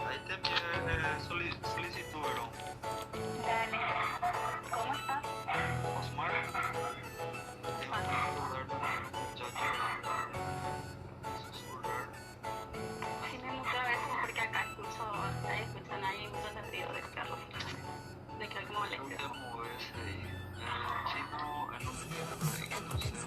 Ahí te envié solicitud, bro. Dale. ¿Cómo estás? Osmar. Tengo que saludar con el muchacho. Susurrar. Sí me mucho a veces porque acá escuchan ahí mucho el ruido del carro. De que algo Creo moleste. que moverse ahí. El chino en un proyecto centro.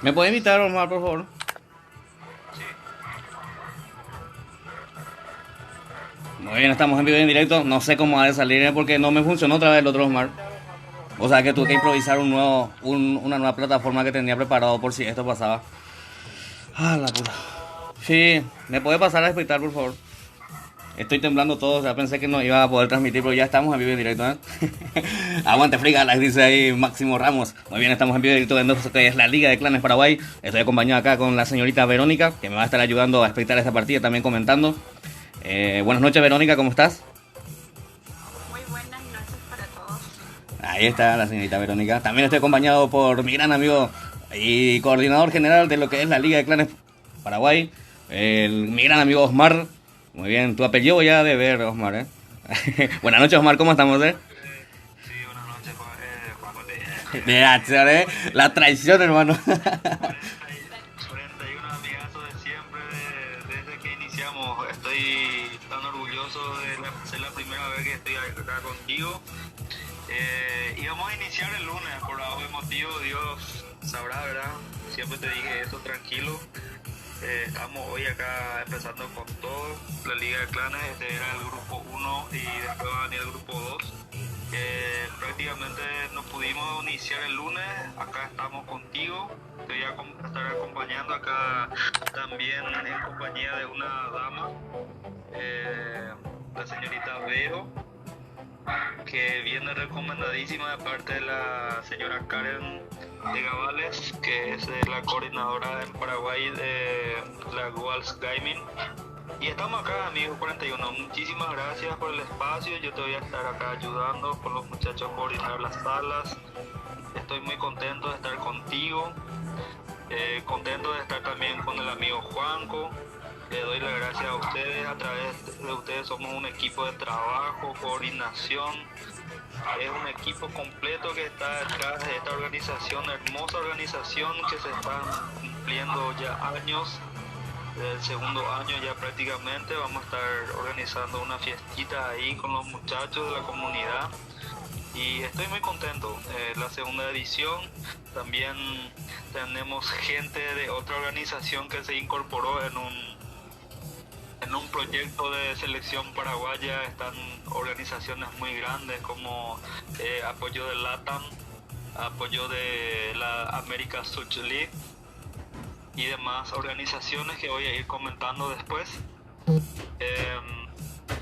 ¿Me puede invitar, Omar, por favor? Sí. Muy bien, estamos en vivo y en directo. No sé cómo ha de salir porque no me funcionó otra vez el otro Omar. O sea que tuve que improvisar una nueva plataforma que tenía preparado por si esto pasaba. Ah, la puta. Sí, ¿me puede pasar a explicar, por favor? Estoy temblando todo, o sea, pensé que no iba a poder transmitir, pero ya estamos en vivo y en directo, ¿eh? Aguante Frigalas, dice ahí Máximo Ramos. Muy bien, estamos en vivo y directo en esto que es la Liga de Clanes Paraguay. Estoy acompañado acá con la señorita Verónica, que me va a estar ayudando a espectar esta partida, también comentando. Buenas noches, Verónica, ¿cómo estás? Muy buenas noches para todos. Ahí está la señorita Verónica. También estoy acompañado por mi gran amigo y coordinador general de lo que es la Liga de Clanes Paraguay, mi gran amigo Osmar. Muy bien, tu apellido ya de ver, Osmar, ¿eh? Buenas noches, Osmar, ¿cómo estamos, eh? Sí, buenas noches, Juan Manuel. Mira, la traición, hermano. 41 amigazos de siempre, desde que iniciamos. Estoy tan orgulloso de ser la primera vez que estoy acá contigo. Y vamos a iniciar el lunes, por algún motivo, Dios sabrá, ¿verdad? Siempre te dije eso, tranquilo. Estamos hoy acá empezando con todo, la Liga de Clanes. Este era el grupo 1 y después va a venir el grupo 2. Prácticamente no pudimos iniciar el lunes, acá estamos contigo. Te voy a estar acompañando acá también en compañía de una dama, la señorita Vero, que viene recomendadísima de parte de la señora Karen de Gavales, que es la coordinadora en Paraguay de la Walls Gaming. Y estamos acá, amigos 41. Muchísimas gracias por el espacio. Yo te voy a estar acá ayudando con los muchachos a coordinar las salas. Estoy muy contento de estar contigo. Contento de estar también con el amigo Juanco. Le doy las gracias a ustedes. A través de ustedes somos un equipo de trabajo, coordinación. Es un equipo completo que está detrás de esta organización, hermosa organización que se está cumpliendo ya años. El segundo año ya prácticamente vamos a estar organizando una fiestita ahí con los muchachos de la comunidad y estoy muy contento. La segunda edición también tenemos gente de otra organización que se incorporó en un proyecto de selección paraguaya. Están organizaciones muy grandes como apoyo de LATAM, apoyo de la America Such League y demás organizaciones que voy a ir comentando después.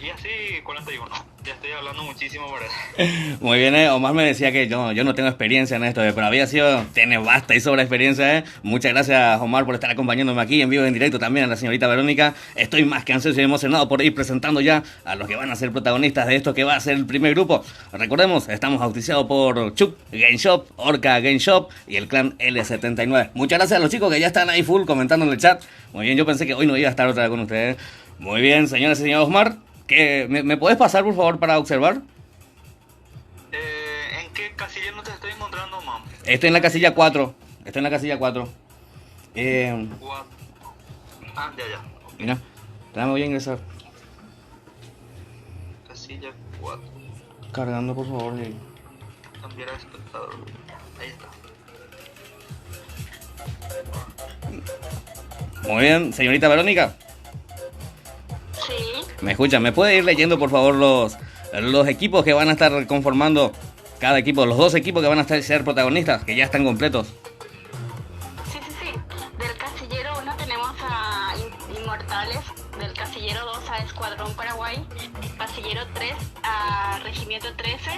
Y así 41. Ya estoy hablando muchísimo, parece. Muy bien, Omar me decía que yo no tengo experiencia en esto, pero tiene basta y sobra experiencia, ¿eh? Muchas gracias, Omar, por estar acompañándome aquí en vivo y en directo, también a la señorita Verónica. Estoy más que ansioso y emocionado por ir presentando ya a los que van a ser protagonistas de esto que va a ser el primer grupo. Recordemos, estamos auspiciados por Chuk Game Shop, Orca Game Shop y el clan L79. Muchas gracias a los chicos que ya están ahí full comentando en el chat. Muy bien, yo pensé que hoy no iba a estar otra vez con ustedes. Muy bien, señores y señores, Osmar, ¿Me puedes pasar, por favor, para observar? ¿En qué casilla no te estoy encontrando, mam? Estoy en la casilla 4. Estoy en la casilla 4. What? Ah, ya. Mira, me voy a ingresar. Casilla 4. Cargando, por favor. Cambiar a espectador. Ahí está. Muy bien, señorita Verónica. Sí. ¿Me escucha? ¿Me puede ir leyendo, por favor, los equipos que van a estar conformando cada equipo? Los 2 equipos que van a ser protagonistas, que ya están completos. Sí. Del casillero 1 tenemos a Inmortales, del casillero 2 a Escuadrón Paraguay, casillero 3 a Regimiento 13,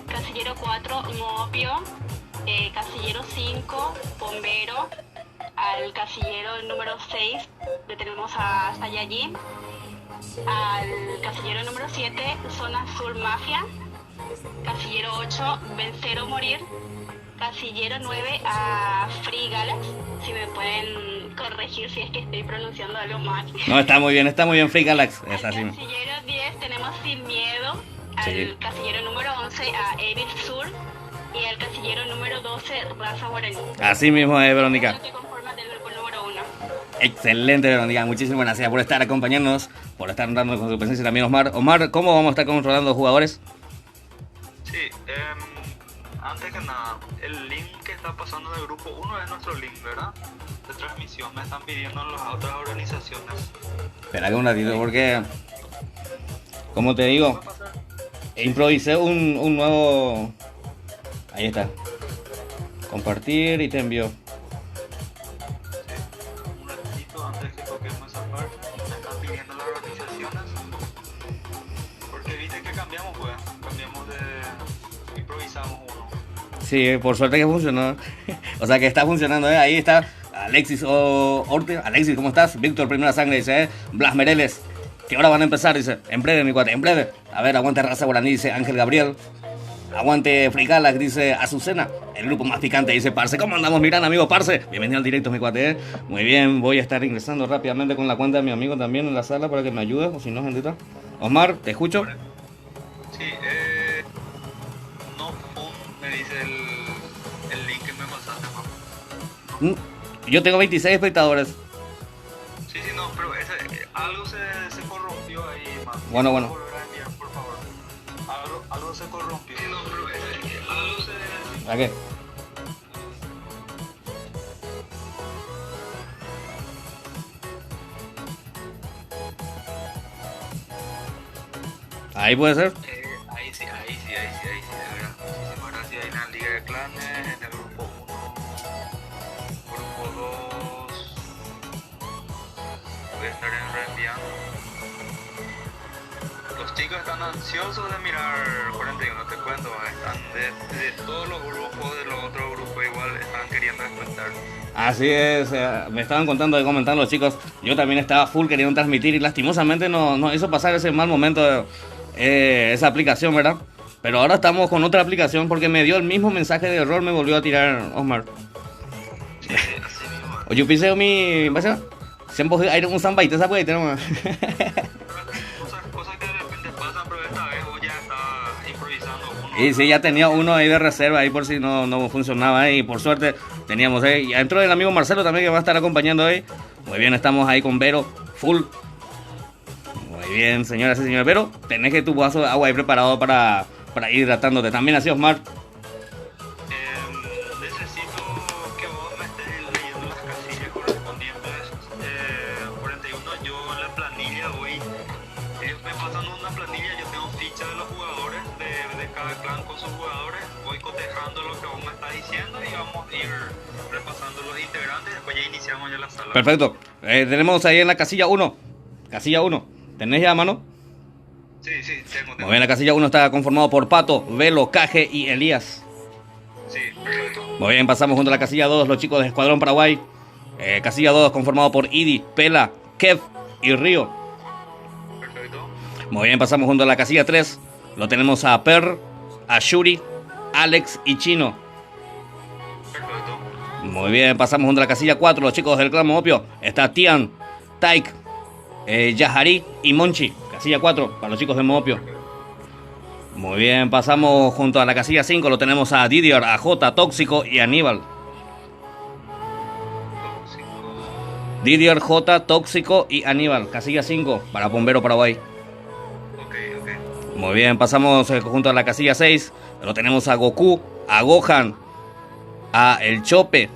casillero 4 Moopio, casillero 5 Bombero, al casillero número 6 le tenemos a Saiyajin, al casillero número 7 Zona Azul Mafia, casillero 8 Vencer o Morir, casillero 9 a Free Galax, si me pueden corregir si es que estoy pronunciando algo mal. No, está muy bien, Free Galax. Es así. Al casillero 10 tenemos Sin Miedo, al Sí. casillero número 11 a Evil Sur y al casillero número 12 Raza Guaraní. Así mismo es, Verónica. Los que conforman el grupo número 1. Excelente, Verónica. Muchísimas gracias por estar acompañándonos, por estar dando con su presencia también, Osmar. Omar, ¿cómo vamos a estar controlando los jugadores? Sí, antes que nada, el link que está pasando del grupo 1 es nuestro link, ¿verdad? De transmisión. Me están pidiendo las otras organizaciones. Espera que un ratito, porque, como te digo, improvisé un nuevo... Ahí está. Compartir y te envío. Un ratito antes que toquemos esa parte, me están pidiendo las organizaciones. Porque viste que cambiamos, pues. Cambiamos de... improvisamos uno. Sí, por suerte que funcionó. O sea que está funcionando, ¿eh? Ahí está Alexis Orte. Alexis, ¿cómo estás? Víctor Primera Sangre, dice, ¿eh? Blas Mereles. ¿Qué hora van a empezar? Dice, en breve, mi cuate, en breve. A ver, aguante Raza Guaraní, dice Ángel Gabriel. Aguante Free Galax, dice Azucena. El grupo más picante, dice Parce. ¿Cómo andamos, mi gran amigo Parce? Bienvenido al directo, mi cuate, ¿eh? Muy bien, voy a estar ingresando rápidamente con la cuenta de mi amigo también en la sala para que me ayude, o si no, gentita. Osmar, te escucho. Sí, no fun, me dice el link que me pasaste, mamá. Yo tengo 26 espectadores. Sí, no, pero algo se corrompió ahí, man. Bueno. Volver a enviar, por favor. Algo se corrompió. Sí, no, pero algo se... ¿A qué? Ahí puede ser. Ahí sí, de verdad. Muchísimas gracias. Ahí en la Liga de Clanes, en el grupo 1, grupo 2. Voy a estar reenviando. Los chicos están ansiosos de mirar 41, te cuento. Están de todos los grupos, de los otros grupos igual, están queriendo despertar. Así es, me estaban comentando los chicos. Yo también estaba full queriendo transmitir y lastimosamente nos hizo pasar ese mal momento esa aplicación, ¿verdad? Pero ahora estamos con otra aplicación porque me dio el mismo mensaje de error, me volvió a tirar Osmar. Sí, así mismo. Oye, yo pensé mi... Siempre hay un sambaite, ¿sabes? Tenemos... Cosas que de repente pasan, pero esta vez vos ya estás improvisando uno. Y sí, ya tenía uno ahí de reserva ahí por si no funcionaba y por suerte teníamos ahí. Y adentro del amigo Marcelo también que va a estar acompañando ahí. Muy bien, estamos ahí con Vero, full. Muy bien, señoras y señores. Vero, tenés que tu vaso de agua ahí preparado para ir hidratándote. También así, Osmar. Necesito que vos me estés leyendo las casillas correspondientes. 41, yo en la planilla voy. Ellos me pasan una planilla, yo tengo ficha de los jugadores, de cada clan con sus jugadores. Voy cotejando lo que vos me estás diciendo y vamos a ir repasando los integrantes. Después ya iniciamos ya la sala. Perfecto. Tenemos ahí en la casilla 1. Casilla 1. ¿Tenés ya a mano? Sí, tengo. Muy bien, la casilla 1 está conformado por Pato, Velo, Caje y Elías. Sí, perfecto. Muy bien, pasamos junto a la casilla 2, los chicos de Escuadrón Paraguay. Casilla 2 conformado por Idi, Pela, Kev y Río. Perfecto. Muy bien, pasamos junto a la casilla 3. Lo tenemos a Per, a Shuri, Alex y Chino. Perfecto. Muy bien, pasamos junto a la casilla 4, los chicos del clan Opio. Está Tian, Taik, Yahari y Monchi. casilla 4 para los chicos de Mopio. Muy bien, pasamos junto a la casilla 5, lo tenemos a Didier, a J, Tóxico y Aníbal. Didier, J, Tóxico y Aníbal, casilla 5 para Bombero Paraguay. Muy bien, pasamos junto a la casilla 6, lo tenemos a Goku, a Gohan, a El Chope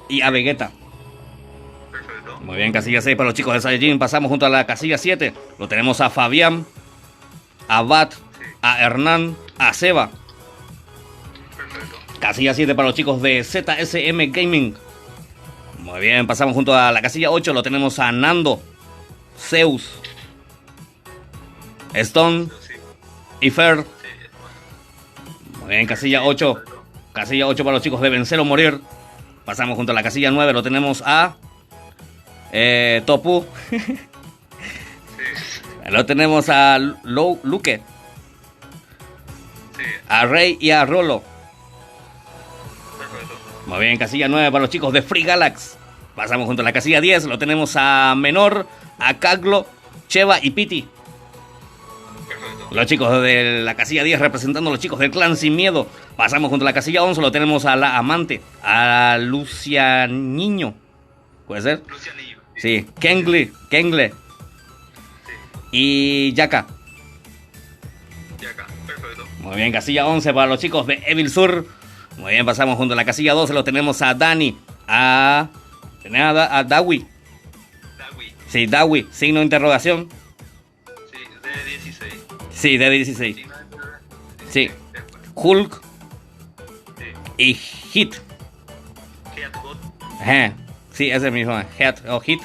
y a Vegeta. Perfecto. Muy bien, casilla 6 para los chicos de Saiyajin. Pasamos junto a la casilla 7. Lo tenemos a Fabián, a Bat, a Hernán, a Seba. Perfecto. Casilla 7 para los chicos de ZSM Gaming. Muy bien, pasamos junto a la casilla 8. Lo tenemos a Nando, Zeus, Stone Sí. y Fer. Sí. Muy bien, casilla 8. Casilla 8 para los chicos de Vencer o Morir. Pasamos junto a la casilla 9. Lo tenemos a Topu. Sí. Lo tenemos a Luque, Sí. a Rey y a Rolo. Perfecto. Muy bien, casilla 9 para los chicos de Free Galax. Pasamos junto a la casilla 10. Lo tenemos a Menor, a Caglo, Cheva y Piti. Perfecto. Los chicos de la casilla 10 representando a los chicos del clan Sin Miedo. Pasamos junto a la casilla 11. Lo tenemos a la Amante, a Lucianiño. ¿Puede ser? Lucianillo. Sí, Kengle Sí. y Yaka. Y acá. Perfecto. Muy bien, casilla 11 para los chicos de Evil Sur. Muy bien, pasamos junto a la casilla 12. Lo tenemos a Dani, a Dawi. Dawi. Sí, Dawi, signo de interrogación. Sí. D16. Sí, de 16. Sí. Sí. Después. Hulk Sí. y Hit. Headbot. Ajá. Sí, ese mismo, Head o Hit.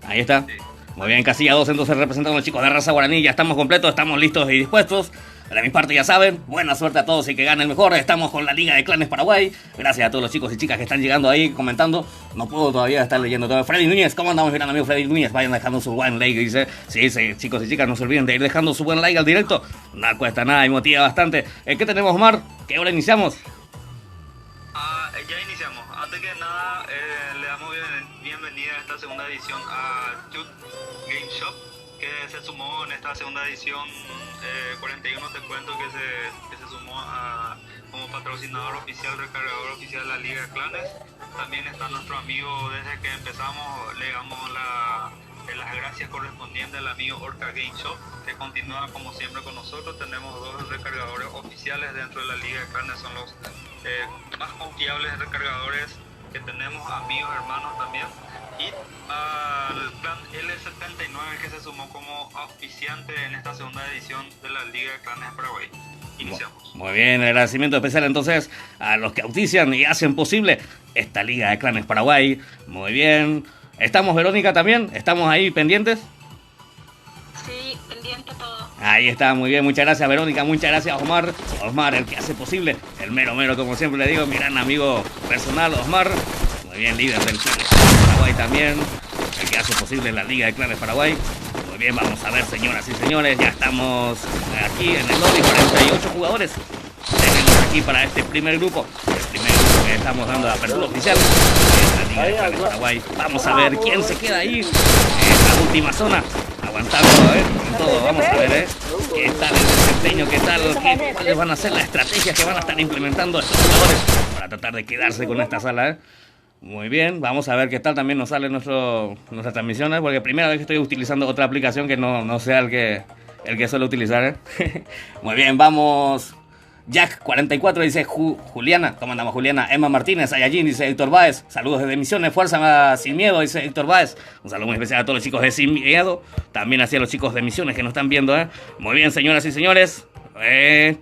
Ahí está. Sí. Muy bien, casilla 12 entonces representando a los chicos de raza guaraní. Ya estamos completos, estamos listos y dispuestos. De mi parte ya saben, buena suerte a todos y que gane el mejor. Estamos con la Liga de Clanes Paraguay. Gracias a todos los chicos y chicas que están llegando ahí comentando. No puedo todavía estar leyendo todo. Freddy Núñez, ¿cómo andamos, mi gran amigo Freddy Núñez? Vayan dejando su buen like, dice. Sí, sí, chicos y chicas, no se olviden de ir dejando su buen like al directo. No cuesta nada y motiva bastante. ¿Qué tenemos, Omar? ¿Qué hora iniciamos? Ya iniciamos. Antes que nada, le damos bienvenida a esta segunda edición a Tube Game Shop, que se sumó en esta segunda edición 41. Te cuento que se sumó como patrocinador oficial, recargador oficial de la Liga de Clanes. También está nuestro amigo, desde que empezamos, le damos las gracias correspondientes al amigo Orca Game Shop, que continúa como siempre con nosotros. Tenemos dos recargadores oficiales dentro de la Liga de Clanes, son los más confiables recargadores que tenemos, amigos, hermanos también. Y al clan L79, que se sumó como auspiciante en esta segunda edición de la Liga de Clanes de Paraguay. Iniciamos. Muy bien, agradecimiento especial entonces a los que auspician y hacen posible esta Liga de Clanes Paraguay. Muy bien. ¿Estamos, Verónica, también? ¿Estamos ahí pendientes? Sí, pendiente todo. Ahí está, muy bien, muchas gracias, Verónica, muchas gracias, Osmar. Osmar, el que hace posible, el mero mero, como siempre le digo, mi gran amigo personal, Osmar. Muy bien, líder del clan de Paraguay también, el que hace posible la Liga de Clanes Paraguay. Muy bien, vamos a ver, señoras y señores, ya estamos aquí en el lobby, 48 jugadores. Tenemos aquí para este primer grupo, el primer grupo que estamos dando la apertura oficial, que es la Liga de Clanes Paraguay. Vamos a ver quién se queda ahí en la última zona, aguantando, con todo. Vamos a ver, qué tal el desempeño, qué tal, cuáles van a ser las estrategias que van a estar implementando estos jugadores para tratar de quedarse con esta sala, Muy bien, vamos a ver qué tal también nos sale nuestras transmisiones, porque primera vez que estoy utilizando otra aplicación que no sea el que suelo utilizar, Muy bien, vamos. Jack44 dice Juliana, ¿cómo andamos, Juliana? Emma Martínez, Ayallín, dice Héctor Báez. Saludos desde Misiones, fuerza Sin Miedo, dice Héctor Báez. Un saludo muy especial a todos los chicos de Sin Miedo, también hacia los chicos de Misiones que nos están viendo, Muy bien, señoras y señores,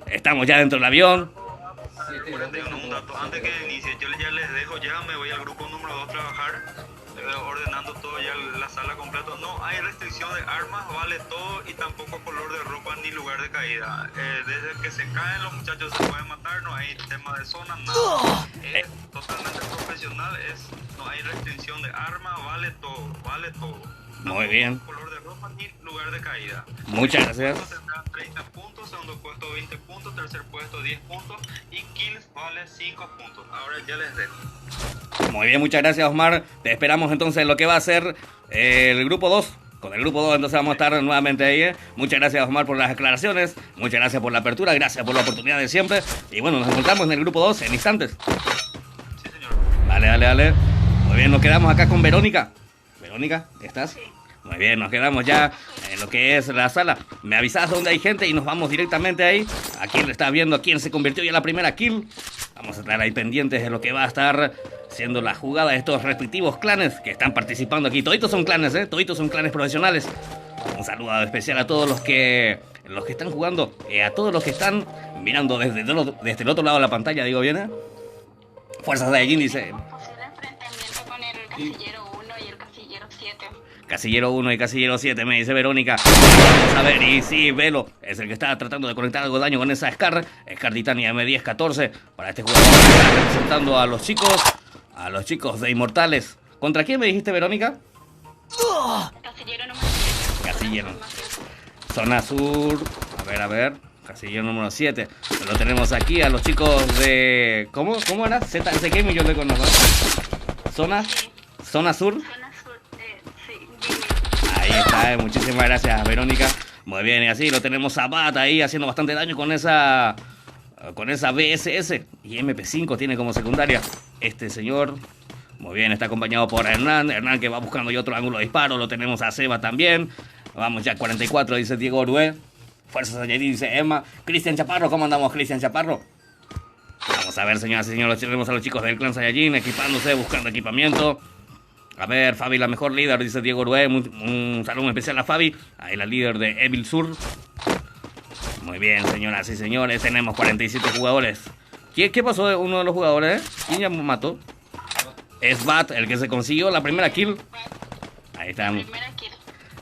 estamos ya dentro del avión. 41, un dato antes que inicie, yo ya les dejo, ya me voy al grupo número 2 a trabajar, ordenando todo ya la sala completa. No hay restricción de armas, vale todo, y tampoco color de ropa ni lugar de caída. Desde que se caen los muchachos se pueden matar, no hay tema de zona, nada. Es totalmente profesional, no hay restricción de armas, vale todo, vale todo. Muy bien. Color de ropa ni lugar de caída. Muchas gracias. Tendrá 30 puntos, segundo puesto 20 puntos, tercer puesto 10 puntos y kills vale 5 puntos. Ahora ya les dejo. Muy bien, muchas gracias, Osmar. Te esperamos entonces en lo que va a ser el grupo 2 con el grupo 2, entonces vamos a estar nuevamente ahí. Muchas gracias, Omar, por las aclaraciones. Muchas gracias por la apertura. Gracias por la oportunidad de siempre. Y bueno, nos encontramos en el grupo 2 en instantes. Sí, señor. Dale. Muy bien, nos quedamos acá con Verónica. Verónica, ¿estás? Sí. Muy bien, nos quedamos ya en lo que es la sala. Me avisas dónde hay gente y nos vamos directamente ahí. A quién le está viendo, a quién se convirtió ya en la primera kill. Vamos a estar ahí pendientes de lo que va a estar siendo la jugada de estos respectivos clanes que están participando aquí. Toditos son clanes, toditos son clanes profesionales. Un saludo especial a todos los que están jugando, a todos los que están mirando desde el otro lado de la pantalla, digo bien, Fuerzas de Saiyajin dice. Posible enfrentamiento con el casillero 1 y el casillero 7. Casillero 1 y Casillero 7, me dice Verónica. Vamos a ver, y sí, Velo es el que está tratando de conectar algo de daño con esa Scar Titania M1014. Para este jugador que está representando a los chicos de Inmortales. ¿Contra quién me dijiste, Verónica? Casillero número 7. Casillero. Zona Sur. A ver. Casillero número 7. Lo tenemos aquí a los chicos de... ¿Cómo era? ZS Gaming, yo le conozco. Zona Sur. Zona sur, sí, Jimmy. Ahí está, muchísimas gracias, Verónica. Muy bien, y así lo tenemos a Bat ahí haciendo bastante daño con esa BSS. Y MP5 tiene como secundaria este señor. Muy bien, está acompañado por Hernán que va buscando ya otro ángulo de disparo. Lo tenemos a Seba también. Vamos ya 44, dice Diego Orué. Fuerzas Saiyajin, dice Emma. Cristian Chaparro, ¿cómo andamos, Cristian Chaparro? Vamos a ver, señoras y señores, tenemos a los chicos del clan Saiyajin equipándose, buscando equipamiento. A ver, Fabi, la mejor líder, dice Diego Orué. Un saludo especial a Fabi, ahí la líder de Evil Sur. Muy bien, señoras y señores, tenemos 47 jugadores. ¿Qué pasó de uno de los jugadores? ¿Quién ya mató? Es Bat, el que se consiguió la primera kill. Ahí está. Primera kill.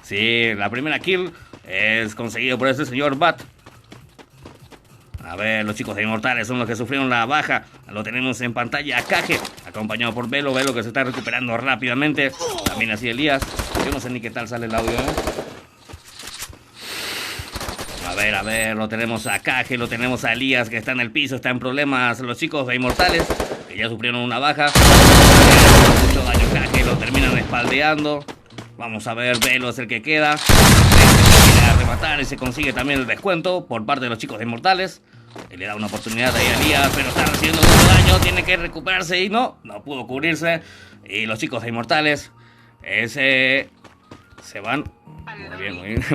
Sí, la primera kill es conseguido por este señor Bat. A ver, los chicos de Inmortales son los que sufrieron la baja. Lo tenemos en pantalla a Caje, acompañado por Velo que se está recuperando rápidamente. También así Elías. Yo no sé ni qué tal sale el audio, A ver, lo tenemos a Caje, lo tenemos a Elías que está en el piso, está en problemas. Los chicos de Inmortales que ya sufrieron una baja. Mucho daño Caje, lo terminan espaldeando. Vamos a ver, Velo es el que queda. A rematar y se consigue también el descuento por parte de los chicos de Inmortales. Y le da una oportunidad ahí a Elías, pero está recibiendo mucho daño, tiene que recuperarse y no pudo cubrirse. Y los chicos de Inmortales se van.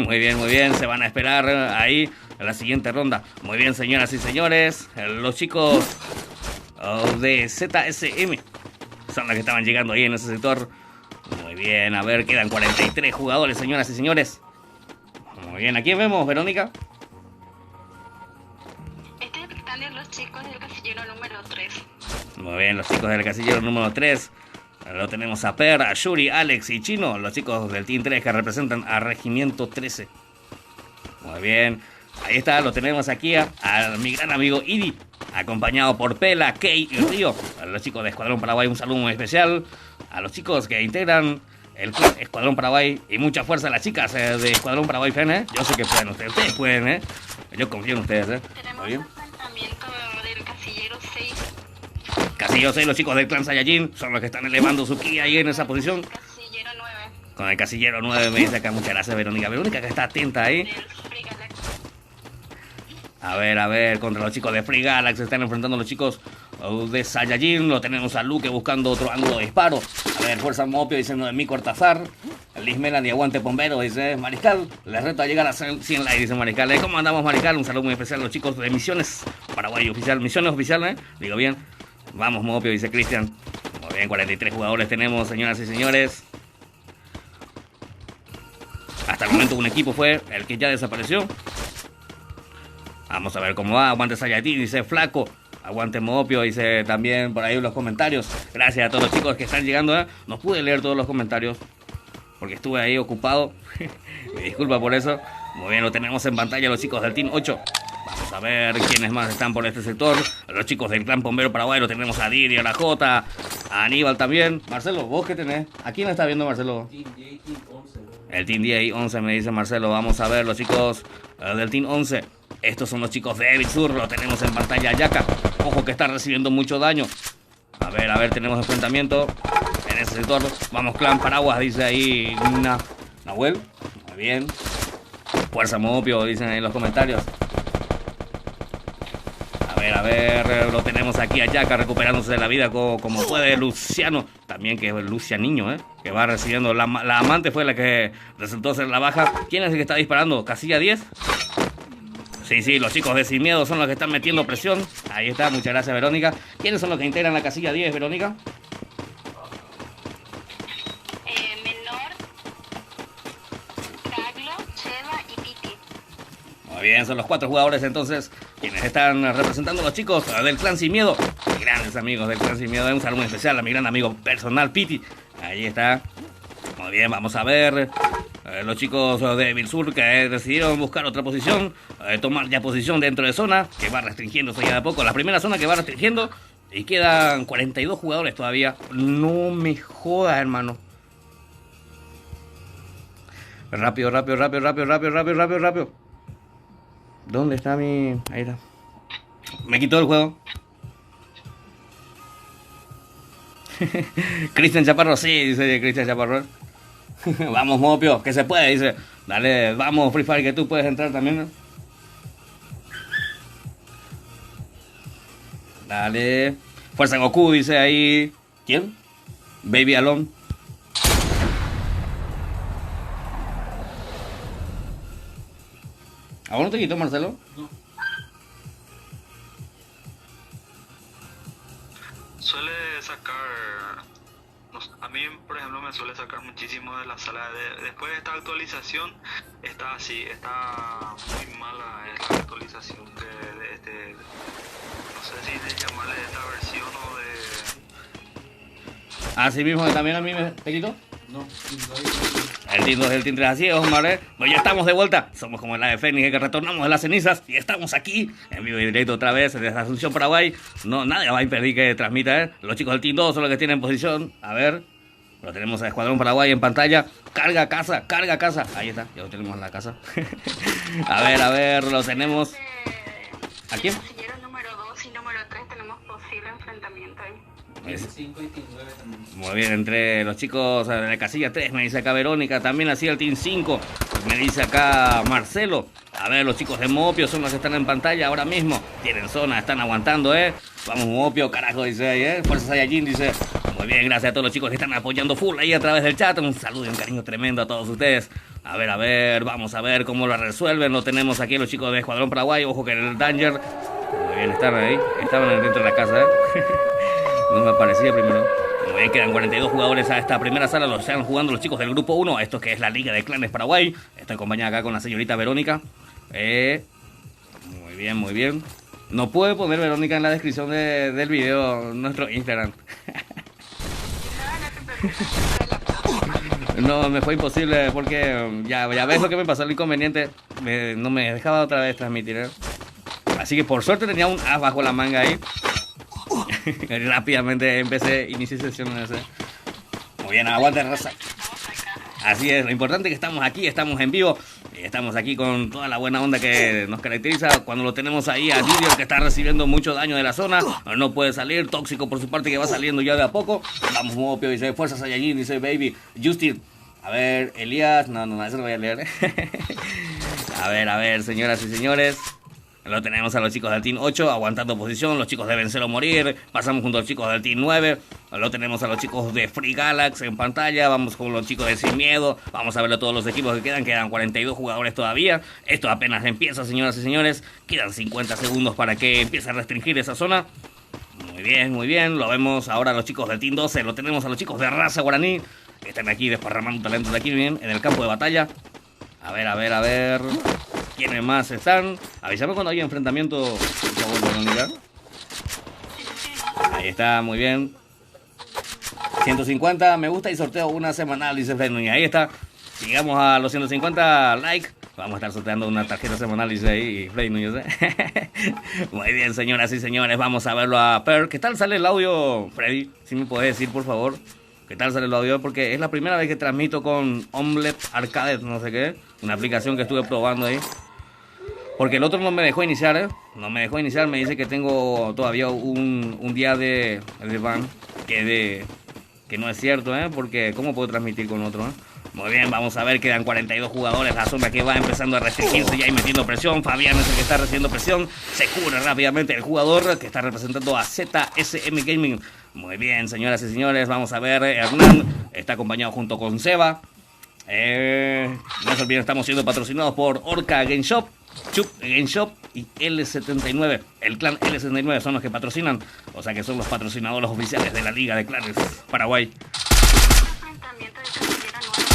Muy bien, se van a esperar ahí en la siguiente ronda. Muy bien, señoras y señores, los chicos de ZSM son los que estaban llegando ahí en ese sector. Muy bien, a ver, quedan 43 jugadores, señoras y señores. Muy bien, ¿a quién vemos, Verónica? Están de los chicos del casillero número 3. Muy bien, los chicos del casillero número 3. Lo tenemos a Per, a Yuri, Alex y Chino, los chicos del Team 3 que representan a Regimiento 13. Muy bien, ahí está, lo tenemos aquí a mi gran amigo Idi, acompañado por Pela, Kei y Río. A los chicos de Escuadrón Paraguay, un saludo muy especial. A los chicos que integran el Escuadrón Paraguay y mucha fuerza a las chicas de Escuadrón Paraguay Fan, Yo sé que pueden ustedes pueden, Yo confío en ustedes, Tenemos Muy bien. un enfrentamiento del casillero 6. Casillero 6, los chicos del clan Saiyajin son los que están elevando su ki ahí en esa posición. Casillero 9. Con el casillero 9 me dice acá, muchas gracias Verónica. Verónica que está atenta ahí. Del Free Galaxy. A ver, contra los chicos de Free Galaxy se están enfrentando los chicos de Saiyajin. Lo tenemos a Luke buscando otro ángulo de disparo. A ver, Fuerza Mopio diciendo de mi Cortázar. Liz Melan y aguante Pombero, dice Mariscal. Les reto a llegar a 100 likes, dice Mariscal. ¿Cómo andamos, Mariscal? Un saludo muy especial a los chicos de Misiones Paraguay Oficial. Misiones Oficial, Digo bien. Vamos, Mopio, dice Cristian. Muy bien, 43 jugadores tenemos, señoras y señores. Hasta el momento un equipo fue el que ya desapareció. Vamos a ver cómo va. Aguante Saiyajin, dice Flaco. Aguante Mopio, dice también por ahí los comentarios. Gracias a todos los chicos que están llegando. No pude leer todos los comentarios porque estuve ahí ocupado. Me disculpa por eso. Muy bien, lo tenemos en pantalla los chicos del Team 8. Vamos a ver quiénes más están por este sector. Los chicos del Clan Bombero Paraguay. Lo tenemos a Didi, a la Jota, a Aníbal también. Marcelo, ¿vos qué tenés? ¿A quién está viendo, Marcelo? El Team 10 y 11 me dice Marcelo. Vamos a ver los chicos del Team 11. Estos son los chicos de Evil Sur. Lo tenemos en pantalla Yaka. Ojo que está recibiendo mucho daño. A ver, tenemos enfrentamiento en ese sector. Vamos, Clan Paraguas, dice ahí Nahuel. Muy bien. Fuerza Mopio, dicen ahí en los comentarios. A ver, lo tenemos aquí a Yaka recuperándose de la vida como puede. Luciano, también que es Lucianiño, que va recibiendo. La amante fue la que resultó ser la baja. ¿Quién es el que está disparando? ¿Casilla 10? Sí, los chicos de Sin Miedo son los que están metiendo presión. Ahí está, muchas gracias, Verónica. ¿Quiénes son los que integran la casilla 10, Verónica? Menor, Carlos, Cheva y Piti. Muy bien, son los 4 jugadores entonces quienes están representando a los chicos del Clan Sin Miedo. Grandes amigos del Clan Sin Miedo. Un saludo especial a mi gran amigo personal, Piti. Ahí está. Muy bien, vamos a ver. Los chicos de Vilsur que decidieron buscar otra posición, tomar ya posición dentro de zona, que va restringiéndose ya de a poco. La primera zona que va restringiendo y quedan 42 jugadores todavía. No me jodas, hermano. Rápido. ¿Dónde está mi...? Ahí está. Me quitó el juego. Cristian Chaparro, sí, dice Cristian Chaparro. Vamos, Mopio, que se puede, dice. Dale, vamos, Free Fire, que tú puedes entrar también, ¿no? Dale. Fuerza Goku, dice ahí. ¿Quién? Baby Alone. ¿A vos no te quitó, Marcelo? No. Suele sacar, a mí por ejemplo me suele sacar muchísimo de la sala. Después de esta actualización está así, está muy mala la actualización de este, no sé si de llamarle de esta versión o de... Así mismo que también a mí me te quitó. No. El Team 2 y el Team 3, así es, Omar, Pues ya estamos de vuelta. Somos como la de Fénix, que retornamos de las cenizas y estamos aquí, en vivo y directo otra vez, desde Asunción, Paraguay. No, nadie va a impedir que transmita, Los chicos del Team 2 son los que tienen posición. A ver, lo tenemos a Escuadrón Paraguay en pantalla. Carga casa. Ahí está, ya lo tenemos en la casa. A ver, lo tenemos. ¿A quién? Casillero número 2 y número 3 tenemos posible enfrentamiento ahí. 5 y 9 también. Muy bien, entre los chicos de la casilla 3, me dice acá Verónica, también así el Team 5, me dice acá Marcelo. A ver, los chicos de Mopio son los que están en pantalla ahora mismo, tienen zona, están aguantando, Vamos Mopio, carajo, dice ahí, Fuerza Saiyajin, dice. Muy bien, gracias a todos los chicos que están apoyando full ahí a través del chat, un saludo y un cariño tremendo a todos ustedes. A ver, vamos a ver cómo lo resuelven, lo tenemos aquí los chicos de Escuadrón Paraguay, ojo que en el Danger. Muy bien, están ahí, estaban dentro de la casa, No me parecía primero. Muy bien, quedan 42 jugadores a esta primera sala. Los están jugando los chicos del grupo 1. Esto que es la Liga de Clanes Paraguay. Estoy acompañada acá con la señorita Verónica. Muy bien. No puede poner Verónica en la descripción del video nuestro Instagram. No, me fue imposible porque ya ves lo que me pasó, el inconveniente. No me dejaba otra vez transmitir. Así que por suerte tenía un as bajo la manga ahí. Rápidamente inicié sesión en ese. Muy bien, aguante, raza. Así es, lo importante es que estamos aquí, estamos en vivo. Y estamos aquí con toda la buena onda que nos caracteriza. Cuando lo tenemos ahí a Gideon, que está recibiendo mucho daño de la zona, no puede salir. Tóxico por su parte, que va saliendo ya de a poco. Vamos, Mopio, dice Fuerza Saiyajin, dice Baby Justin. A ver, Elías, no, eso no voy a leer. A ver, señoras y señores. Lo tenemos a los chicos del Team 8 aguantando posición, los chicos de Vencer o Morir. Pasamos junto a los chicos del Team 9. Lo tenemos a los chicos de Free Galax en pantalla. Vamos con los chicos de Sin Miedo. Vamos a ver a todos los equipos que quedan 42 jugadores todavía. Esto apenas empieza, señoras y señores. Quedan 50 segundos para que empiece a restringir esa zona. Muy bien, lo vemos ahora a los chicos del Team 12. Lo tenemos a los chicos de Raza Guaraní, que están aquí desparramando talentos de aquí bien en el campo de batalla. A ver. ¿Quiénes más están? Avísame cuando haya enfrentamiento, por favor, Verónica. Ahí está, muy bien. 150 me gusta y sorteo una semanal, dice Freddy. Ahí está. Llegamos a los 150 likes. Vamos a estar sorteando una tarjeta semanal, dice ahí Freddy Núñez. Muy bien, señoras y señores. Vamos a verlo a Per. ¿Qué tal sale el audio, Freddy? Si me puedes decir, por favor. ¿Qué tal sale el audio? Porque es la primera vez que transmito con Omelette Arcade, no sé qué. Una aplicación que estuve probando ahí. Porque el otro no me dejó iniciar, No me dejó iniciar, me dice que tengo todavía un día de ban. Que no es cierto, Porque ¿cómo puedo transmitir con otro, Muy bien, vamos a ver, quedan 42 jugadores. La zona que va empezando a restringirse ya y metiendo presión. Fabián es el que está recibiendo presión. Se cubre rápidamente el jugador que está representando a ZSM Gaming. Muy bien, señoras y señores, vamos a ver. Hernán está acompañado junto con Seba. No se olviden, estamos siendo patrocinados por Orca Game Shop, Chup Game Shop y L79. El clan L79 son los que patrocinan, o sea que son los patrocinadores oficiales de la Liga de Clanes Paraguay. Enfrentamiento de casillero 9.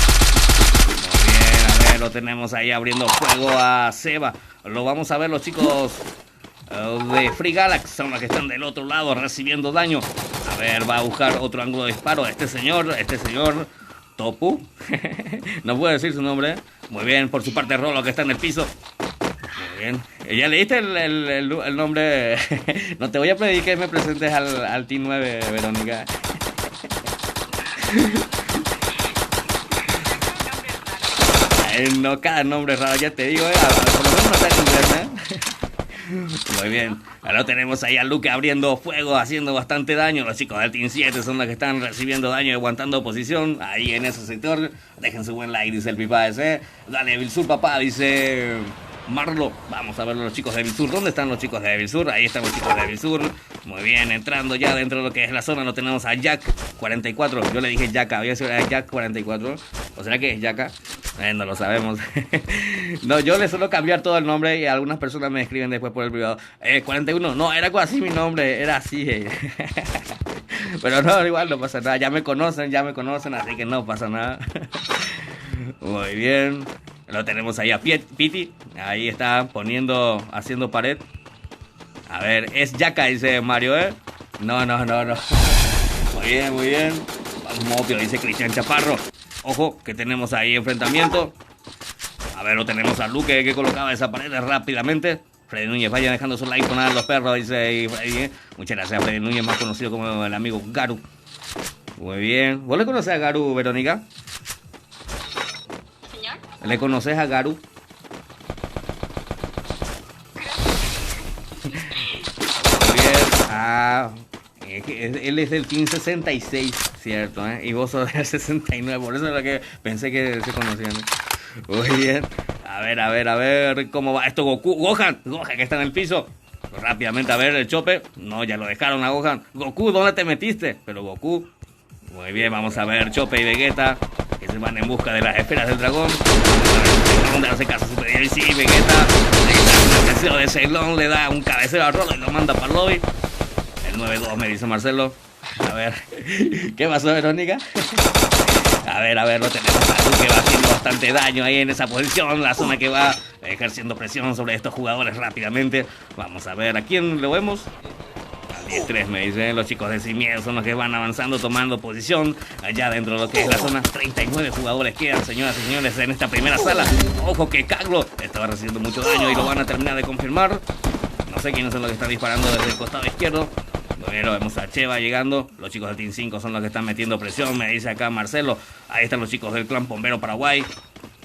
Muy bien, a ver, lo tenemos ahí abriendo fuego a Seba. Lo vamos a ver los chicos de Free Galax, son los que están del otro lado recibiendo daño. A ver, va a buscar otro ángulo de disparo. Este señor Topu. No puedo decir su nombre. Muy bien, por su parte Rolo que está en el piso. Muy bien. ¿Ya leíste el nombre? No te voy a pedir que me presentes al Team 9, Verónica. No, cada nombre es raro, ya te digo, por lo menos no está en inglés, ¿eh? Muy bien, ahora tenemos ahí a Luke abriendo fuego, haciendo bastante daño. Los chicos del Team 7 son los que están recibiendo daño y aguantando posición ahí en ese sector. Dejen su buen like, dice el Pipa ese. Dale, Vilsur, papá, dice Marlo. Vamos a ver los chicos de Vilsur. ¿Dónde están los chicos de Vilsur? Ahí están los chicos de Vilsur. Muy bien, entrando ya dentro de lo que es la zona, lo tenemos a Jack 44. Yo le dije Jacka, había sido Jack 44. ¿O será que es Jacka? No lo sabemos. No, yo le suelo cambiar todo el nombre y algunas personas me escriben después por el privado. 41, no, era así mi nombre, era así. Pero no, igual no pasa nada. Ya me conocen, así que no pasa nada. Muy bien. Lo tenemos ahí a Piti. Ahí está haciendo pared. A ver, es Jacka, dice Mario, ¿eh? No. Muy bien. Mopio, dice Cristian Chaparro. Ojo, que tenemos ahí enfrentamiento. A ver, lo tenemos a Luque que colocaba esa pared rápidamente. Freddy Núñez, vaya dejando su like con a los perros, dice Freddy. Muchas gracias, Freddy Núñez, más conocido como el amigo Garu. Muy bien. ¿Vos le conocés a Garu, Verónica? ¿Señor? ¿Le conoces a Garu? Muy bien. Él es del Team 66, ¿cierto? Y vos sos del 69, por eso es lo que pensé que se conocían. Muy bien. A ver cómo va esto. Gohan, que está en el piso. Rápidamente, a ver el chope. No, ya lo dejaron a Gohan. Goku, ¿dónde te metiste? Pero Goku. Muy bien, vamos a ver Chope y Vegeta, que se van en busca de las esferas del dragón. ¿Dónde hace caso su pedido? Y sí, Vegeta. Un deseo de Ceylon, le da un cabecero a Rolo y lo manda para el lobby. El 9-2 me dice Marcelo. A ver, ¿qué pasó, Verónica? A ver, lo tenemos a Luke que va haciendo bastante daño ahí en esa posición. La zona que va ejerciendo presión sobre estos jugadores rápidamente. Vamos a ver, ¿a quién lo vemos? Al 10-3 me dicen, los chicos de Sin Miedo son los que van avanzando, tomando posición allá dentro de lo que es la zona. 39 jugadores quedan, señoras y señores, en esta primera sala. Ojo que Carlos estaba recibiendo mucho daño y lo van a terminar de confirmar. No sé quiénes son los que están disparando desde el costado izquierdo. Bueno, vemos a Cheva llegando. Los chicos del Team 5 son los que están metiendo presión. Me dice acá Marcelo. Ahí están los chicos del clan Pombero Paraguay.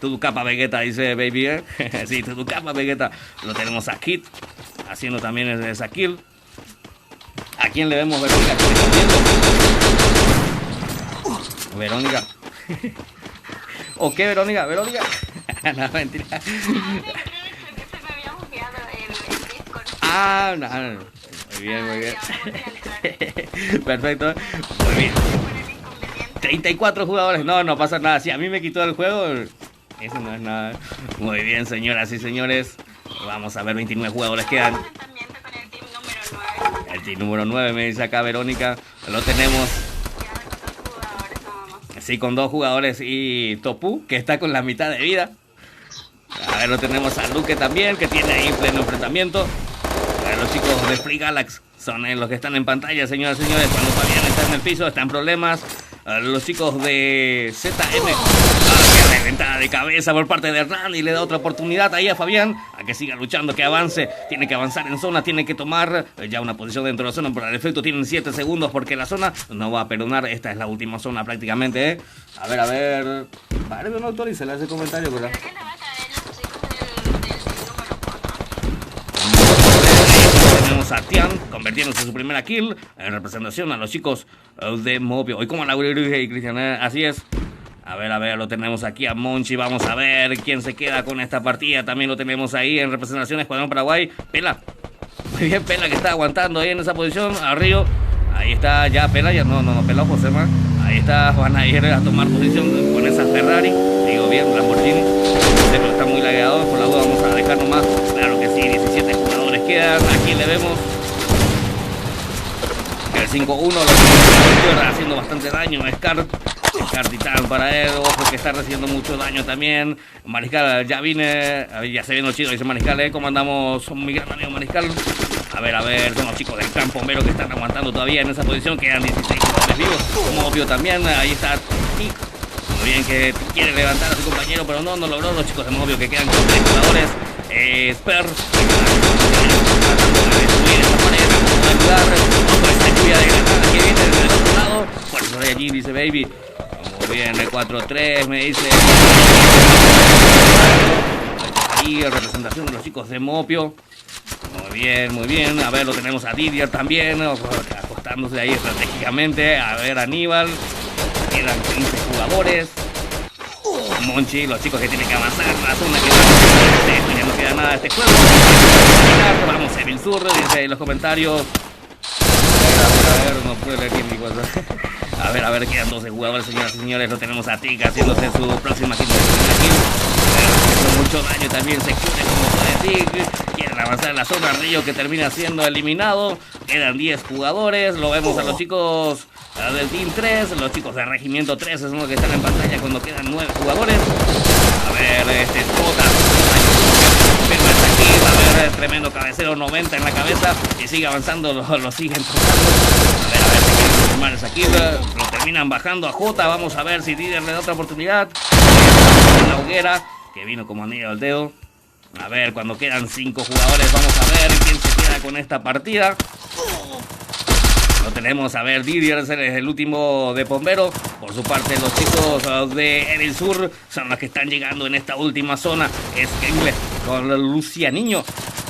Tudu Capa Vegeta, dice Baby, ¿eh? Sí, Tudu Capa Vegeta. Lo tenemos a Kid haciendo también esa kill. ¿A quién le vemos, Verónica? ¿Qué le están viendo? Verónica. ¿O qué, Verónica? ¿Verónica? No, mentira. Se me había bugueado el Discord. No. Muy bien. Perfecto. Muy bien. 34 jugadores. No pasa nada. Si a mí me quitó el juego, eso no es nada. Muy bien, señoras y señores. Vamos a ver, 29 jugadores quedan. Enfrentamiento con el team número 9. El team número 9 me dice acá Verónica. Lo tenemos. Quedan con 2 jugadores nada más. Sí, con 2 jugadores y Topu, que está con la mitad de vida. A ver, lo tenemos a Luke también, que tiene ahí pleno enfrentamiento. Los chicos de Free Galax son los que están en pantalla, señoras y señores. Cuando Fabián está en el piso, está en problemas. Los chicos de ZM. Qué reventada de cabeza por parte de Hernán. Y le da otra oportunidad ahí a Fabián a que siga luchando, que avance. Tiene que avanzar en zona, tiene que tomar ya una posición dentro de la zona. Por el efecto tienen 7 segundos porque la zona no va a perdonar. Esta es la última zona prácticamente, ¿eh? A ver. Parece que no autoriza, le hace comentario, ¿verdad? Creo que le va a caer los chicos del team número 4. Tenemos a Tian convirtiéndose en su primera kill en representación a los chicos de Mobio. Hoy como la y Cristian, así es. A ver, lo tenemos aquí a Monchi. Vamos a ver quién se queda con esta partida. También lo tenemos ahí en representación de Escuadrón Paraguay. Pela. Muy bien, Pela, que está aguantando ahí en esa posición. A Río. Ahí está ya Pela. Ya no, Pela, Josema. Ahí está, van a ir a tomar posición con esa Ferrari. Digo bien, Lamborghini. Pero está muy lagueado. Por la duda vamos a dejar nomás. Claro que sí, 17 jugadores quedan. Aquí le vemos. El 5-1 lo está haciendo bastante daño. Scar Titán para él. Ojo que está recibiendo mucho daño también. Mariscal ya vine. Ya se viene chido, dice Mariscal. ¿Cómo andamos? Mi gran amigo Mariscal. A ver, son los chicos del clan bombero que están aguantando todavía en esa posición. Quedan 16 jugadores vivos. Como obvio también. Ahí está Tic. Muy bien que quiere levantar a su compañero, pero no logró. Los chicos de Movio que quedan con 3 jugadores. Sper tratando de destruir esta pared, de ayudar. Ojo, esta lluvia de granada que viene desde el otro lado. Por eso de allí, dice Baby. Muy bien, el 4-3 me dice. Ahí representación de los chicos de Mopio. Muy bien. A ver, lo tenemos a Didier también, acostándose ahí estratégicamente. A ver, Aníbal. Quedan 15 jugadores. Monchi, los chicos que tienen que avanzar. La zona que va. Ya no queda nada de este juego. Vamos, Evil Sur, dice en los comentarios. A ver, no puedo leer quién dijo eso. A ver, quedan 12 jugadores, señoras y señores. Lo tenemos a Tika haciéndose su próxima kill. Haciendo mucho daño también se cubre como puede decir. Quieren avanzar en la zona. Río que termina siendo eliminado. Quedan 10 jugadores. Lo vemos a los chicos del Team 3. Los chicos del Regimiento 3 son los que están en pantalla cuando quedan 9 jugadores. A ver, Jota. Firma está aquí. Va a haber tremendo cabecero 90 en la cabeza. Y sigue avanzando. Lo siguen tocando. A ver si quieren firmar esa kill. Lo terminan bajando a Jota. Vamos a ver si Didier le da otra oportunidad. En la hoguera, que vino como anillo al dedo. A ver, cuando quedan 5 jugadores, vamos a ver quién se queda con esta partida. Lo tenemos, a ver, Didier es el último de bombero. Por su parte, los chicos de Evil Sur son los que están llegando en esta última zona. Es Kengle con Lucianiño.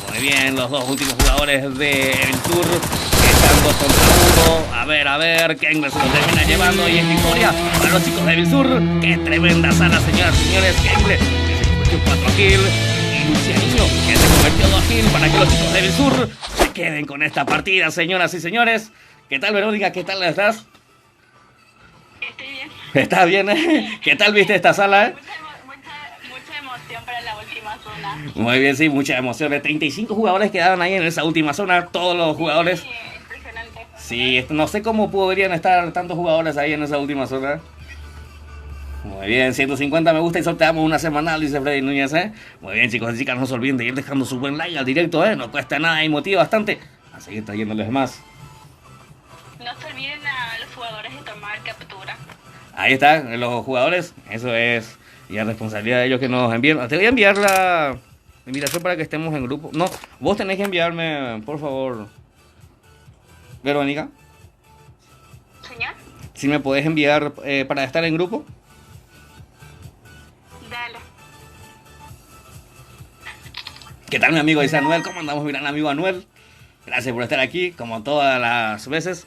Muy bien, los dos últimos jugadores de Evil Sur están 2 contra 1. A ver, Kengle se lo termina llevando y es victoria para los chicos de Evil Sur. Qué tremenda sala, señoras y señores. Kengle que se convirtió en 4 kills. Y Lucianiño que se convirtió en 2 kills para que los chicos de Evil Sur se queden con esta partida, señoras y señores. ¿Qué tal, Verónica? ¿Qué tal estás? Estoy bien. ¿Estás bien? ¿Qué tal viste esta sala? Mucha emoción para la última zona. Muy bien, sí, mucha emoción. 35 jugadores quedaron ahí en esa última zona. Todos los jugadores. Sí, impresionante. Sí, no sé cómo podrían estar tantos jugadores ahí en esa última zona. Muy bien, 150 me gusta y sorteamos una semanal, dice Freddy Núñez, ¿eh? Muy bien, chicos y chicas, no se olviden de ir dejando su buen like al directo, ¿eh? No cuesta nada y motiva bastante a seguir trayéndoles más. No se olviden a los jugadores de tomar captura. Ahí están los jugadores, eso es ya responsabilidad de ellos que nos envíen. Te voy a enviar la invitación para que estemos en grupo. No, vos tenés que enviarme, por favor, Verónica. ¿Señor? Si me podés enviar para estar en grupo. Dale. ¿Qué tal, mi amigo? Dice Anuel. ¿Cómo andamos, mi gran amigo Anuel? Gracias por estar aquí, como todas las veces.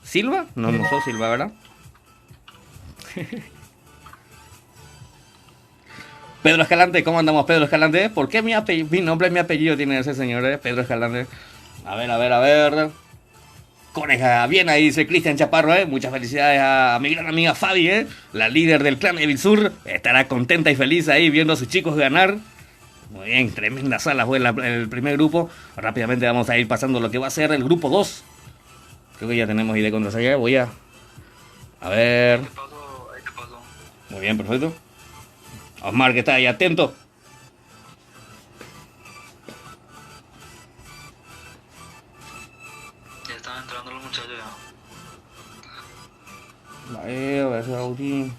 ¿Silva? No soy Silva, ¿verdad? Pedro Escalante, ¿cómo andamos, Pedro Escalante? ¿Por qué mi nombre y mi apellido tiene ese señor, Pedro Escalante? A ver. Coneja, bien ahí, dice Cristian Chaparro, Muchas felicidades a mi gran amiga Fabi, La líder del clan Evil Sur. Estará contenta y feliz ahí viendo a sus chicos ganar. Muy bien, tremenda sala fue el primer grupo. Rápidamente vamos a ir pasando lo que va a ser el grupo 2. Creo que ya tenemos idea de contraseña. Voy a ver. Ahí te paso. Muy bien, perfecto. Osmar, que está ahí atento. Ya están entrando los muchachos ya. A ver ese Audi.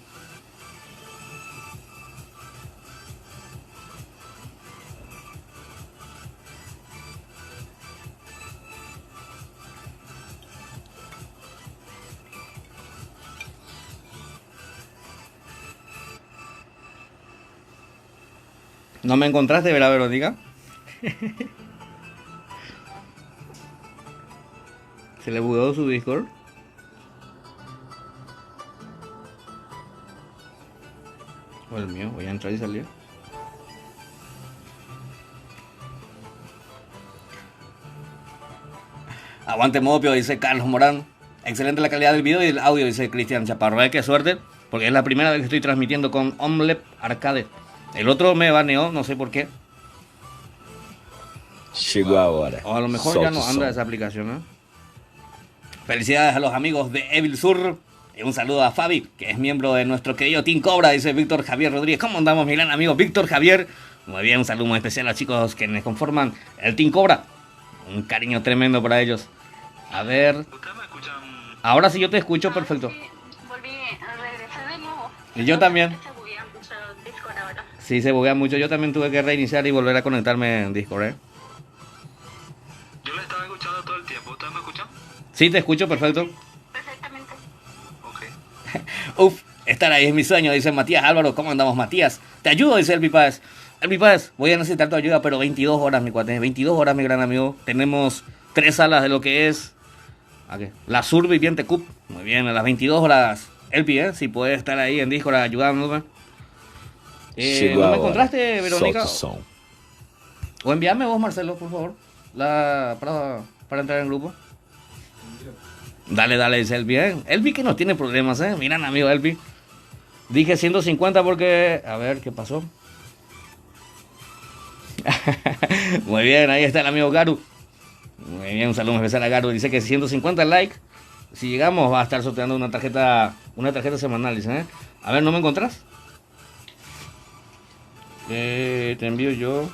¿No me encontraste, verdad, Verónica? ¿Se le bugueó su Discord? O el mío, voy a entrar y salir. Aguante Mopio, dice Carlos Morán. Excelente la calidad del video y el audio, dice Cristian Chaparro. Qué suerte, porque es la primera vez que estoy transmitiendo con Omlep Arcade. El otro me baneó, no sé por qué. Llegó ahora. O a lo mejor ya no anda esa aplicación, ¿eh? Felicidades a los amigos de Evil Sur. Y un saludo a Fabi, que es miembro de nuestro querido Team Cobra, dice Víctor Javier Rodríguez. ¿Cómo andamos, mi gran amigo Víctor Javier? Muy bien, un saludo muy especial a los chicos quienes conforman el Team Cobra. Un cariño tremendo para ellos. A ver. ¿Ustedes me escuchan? Ahora sí yo te escucho perfecto. Sí, volví a regresar de nuevo. Y yo también. Se buguea mucho Discord ahora. Sí, se buguea mucho. Yo también tuve que reiniciar y volver a conectarme en Discord, ¿eh? Yo le estaba escuchando todo el tiempo. ¿Ustedes me escuchan? Sí, te escucho perfecto. Perfectamente. Ok. Uf, estar ahí es mi sueño, dice Matías Álvaro. ¿Cómo andamos, Matías? Te ayudo, dice Elvi Páez. Elvi Páez, voy a necesitar tu ayuda, pero 22 horas, mi cuate. 22 horas, mi gran amigo. Tenemos 3 salas de lo que es la Sur Viviente Cup. Muy bien, a las 22 horas. Elvi, si puedes estar ahí en Discord ayudándome. ¿No me encontraste, Verónica? O envíame vos, Marcelo, por favor. Para entrar en el grupo. Dale, dice Elvi, Elvi que no tiene problemas, Miran, amigo Elvi. Dije 150 porque... A ver, ¿qué pasó? Muy bien, ahí está el amigo Garu. Muy bien, un saludo especial a Garu. Dice que 150 likes. Si llegamos va a estar sorteando una tarjeta semanal, dice, A ver, ¿no me encontrás? Te envío yo.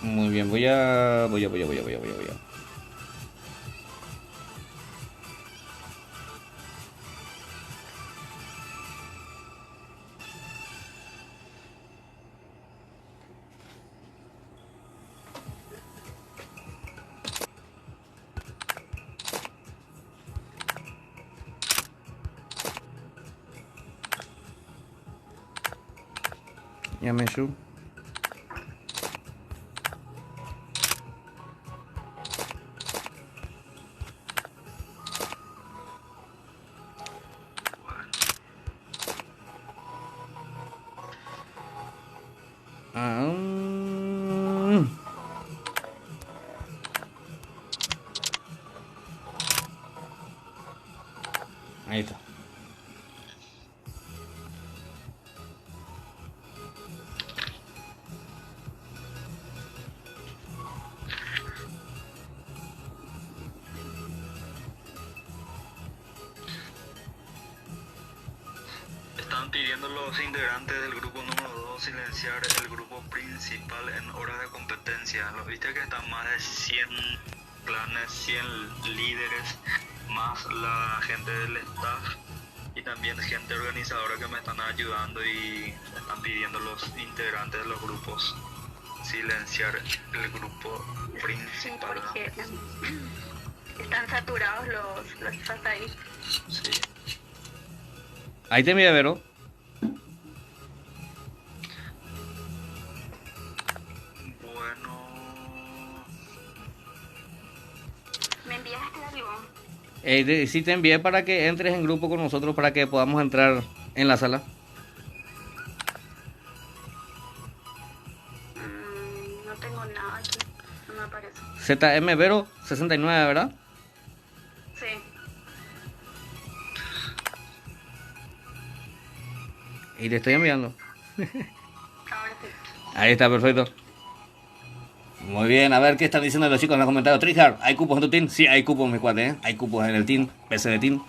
Muy bien, voy a. Ya me subo. Ahí está. Están pidiendo los integrantes del grupo número 2 silenciar el grupo principal en horas de competencia. ¿Lo viste que están más de 100 clanes, 100 líderes, más la gente del staff y también gente organizadora que me están ayudando y están pidiendo los integrantes de los grupos silenciar el grupo Sí, principal? porque están saturados los chats ahí. Sí. Ahí te envié, Vero. Bueno, ¿Me enviaste algo? Sí te envié para que entres en grupo con nosotros para que podamos entrar en la sala. No tengo nada aquí. No me aparece. ZM Vero 69, ¿verdad? Sí. Y te estoy enviando. Ahora sí. Ahí está, perfecto. Muy bien, a ver qué están diciendo los chicos en los comentarios. Trihard, ¿hay cupos en tu team? Sí, hay cupos, mi cuate, Hay cupos en el team, PC de team.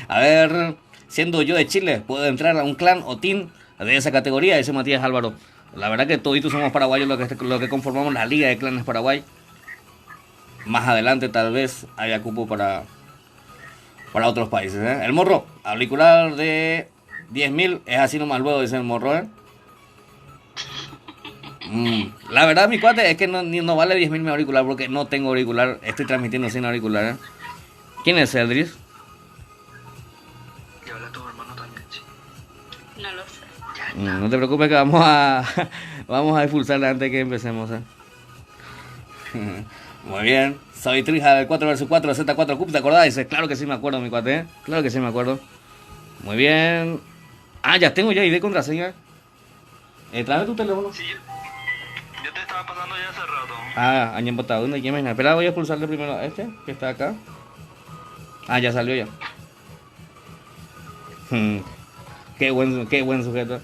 A ver, siendo yo de Chile, ¿puedo entrar a un clan o team de esa categoría? Dice Matías Álvaro. La verdad que toditos somos paraguayos lo que conformamos la Liga de Clanes Paraguay. Más adelante tal vez haya cupo para otros países, El morro, auricular de 10.000, es así nomás luego, dice el morro, La verdad, mi cuate, es que no vale 10.000 mi auricular porque no tengo auricular. Estoy transmitiendo sin auricular, ¿Quién es Eldris? y habla tu hermano también, sí. No lo sé. No te preocupes que vamos a expulsarle antes que empecemos, Muy bien. Sabitrija del 4 vs 4 Z4 Cup, ¿te acordás? Dice, claro que sí me acuerdo, mi cuate, ¿eh? Claro que sí me acuerdo. Muy bien. Ah, ya tengo ya ID contraseña. Tráeme tu teléfono. Sí, yo te estaba pasando ya hace rato. Ah, han votado una Gemini. Espera, voy a pulsarle primero a este, que está acá. Ah, ya salió ya. Qué buen sujeto.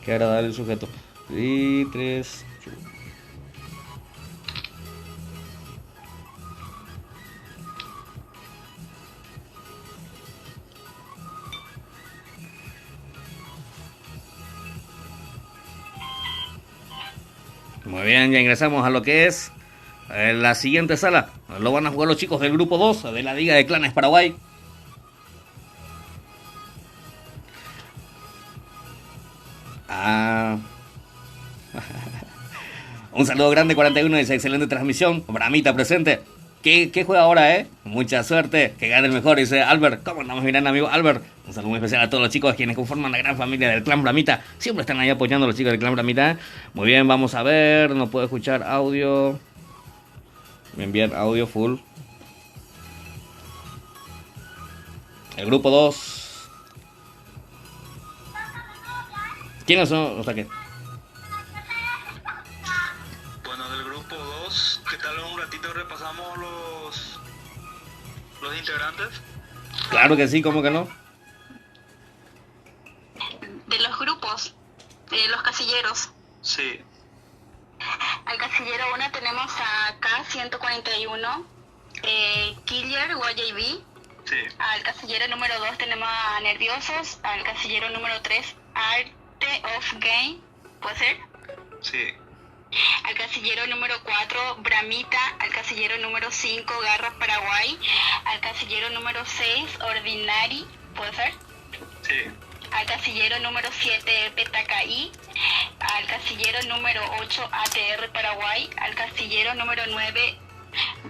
Qué agradable el sujeto. Y 3. Muy bien, ya ingresamos a lo que es la siguiente sala. Lo van a jugar los chicos del grupo 2 de la Liga de Clanes Paraguay. Un saludo grande, 41, dice, excelente transmisión. Bramita presente. ¿Qué juega ahora, Mucha suerte, que gane el mejor, dice Albert. ¿Cómo andamos, mi gran amigo Albert? Un saludo muy especial a todos los chicos quienes conforman la gran familia del Clan Bramita. Siempre están ahí apoyando a los chicos del Clan Bramita. Muy bien, vamos a ver. No puedo escuchar audio. Bien, audio full. El grupo 2. ¿Quiénes son? O sea, ¿qué? Bueno, del grupo 2, ¿qué tal un ratito repasamos los integrantes? Claro que sí, ¿cómo que no? De los grupos, de los casilleros. Sí, Al casillero 1 tenemos a K141, Killer YJB. sí, Al casillero número 2 tenemos a Nerviosos. Al casillero número 3, Arte of Game, ¿puede ser? sí, Al casillero número 4, Bramita. Al casillero número 5, Garras Paraguay. Al casillero número 6, Ordinary, ¿puede ser? sí, Al casillero número 7, PTKI. Al casillero número 8, ATR Paraguay. Al casillero número 9,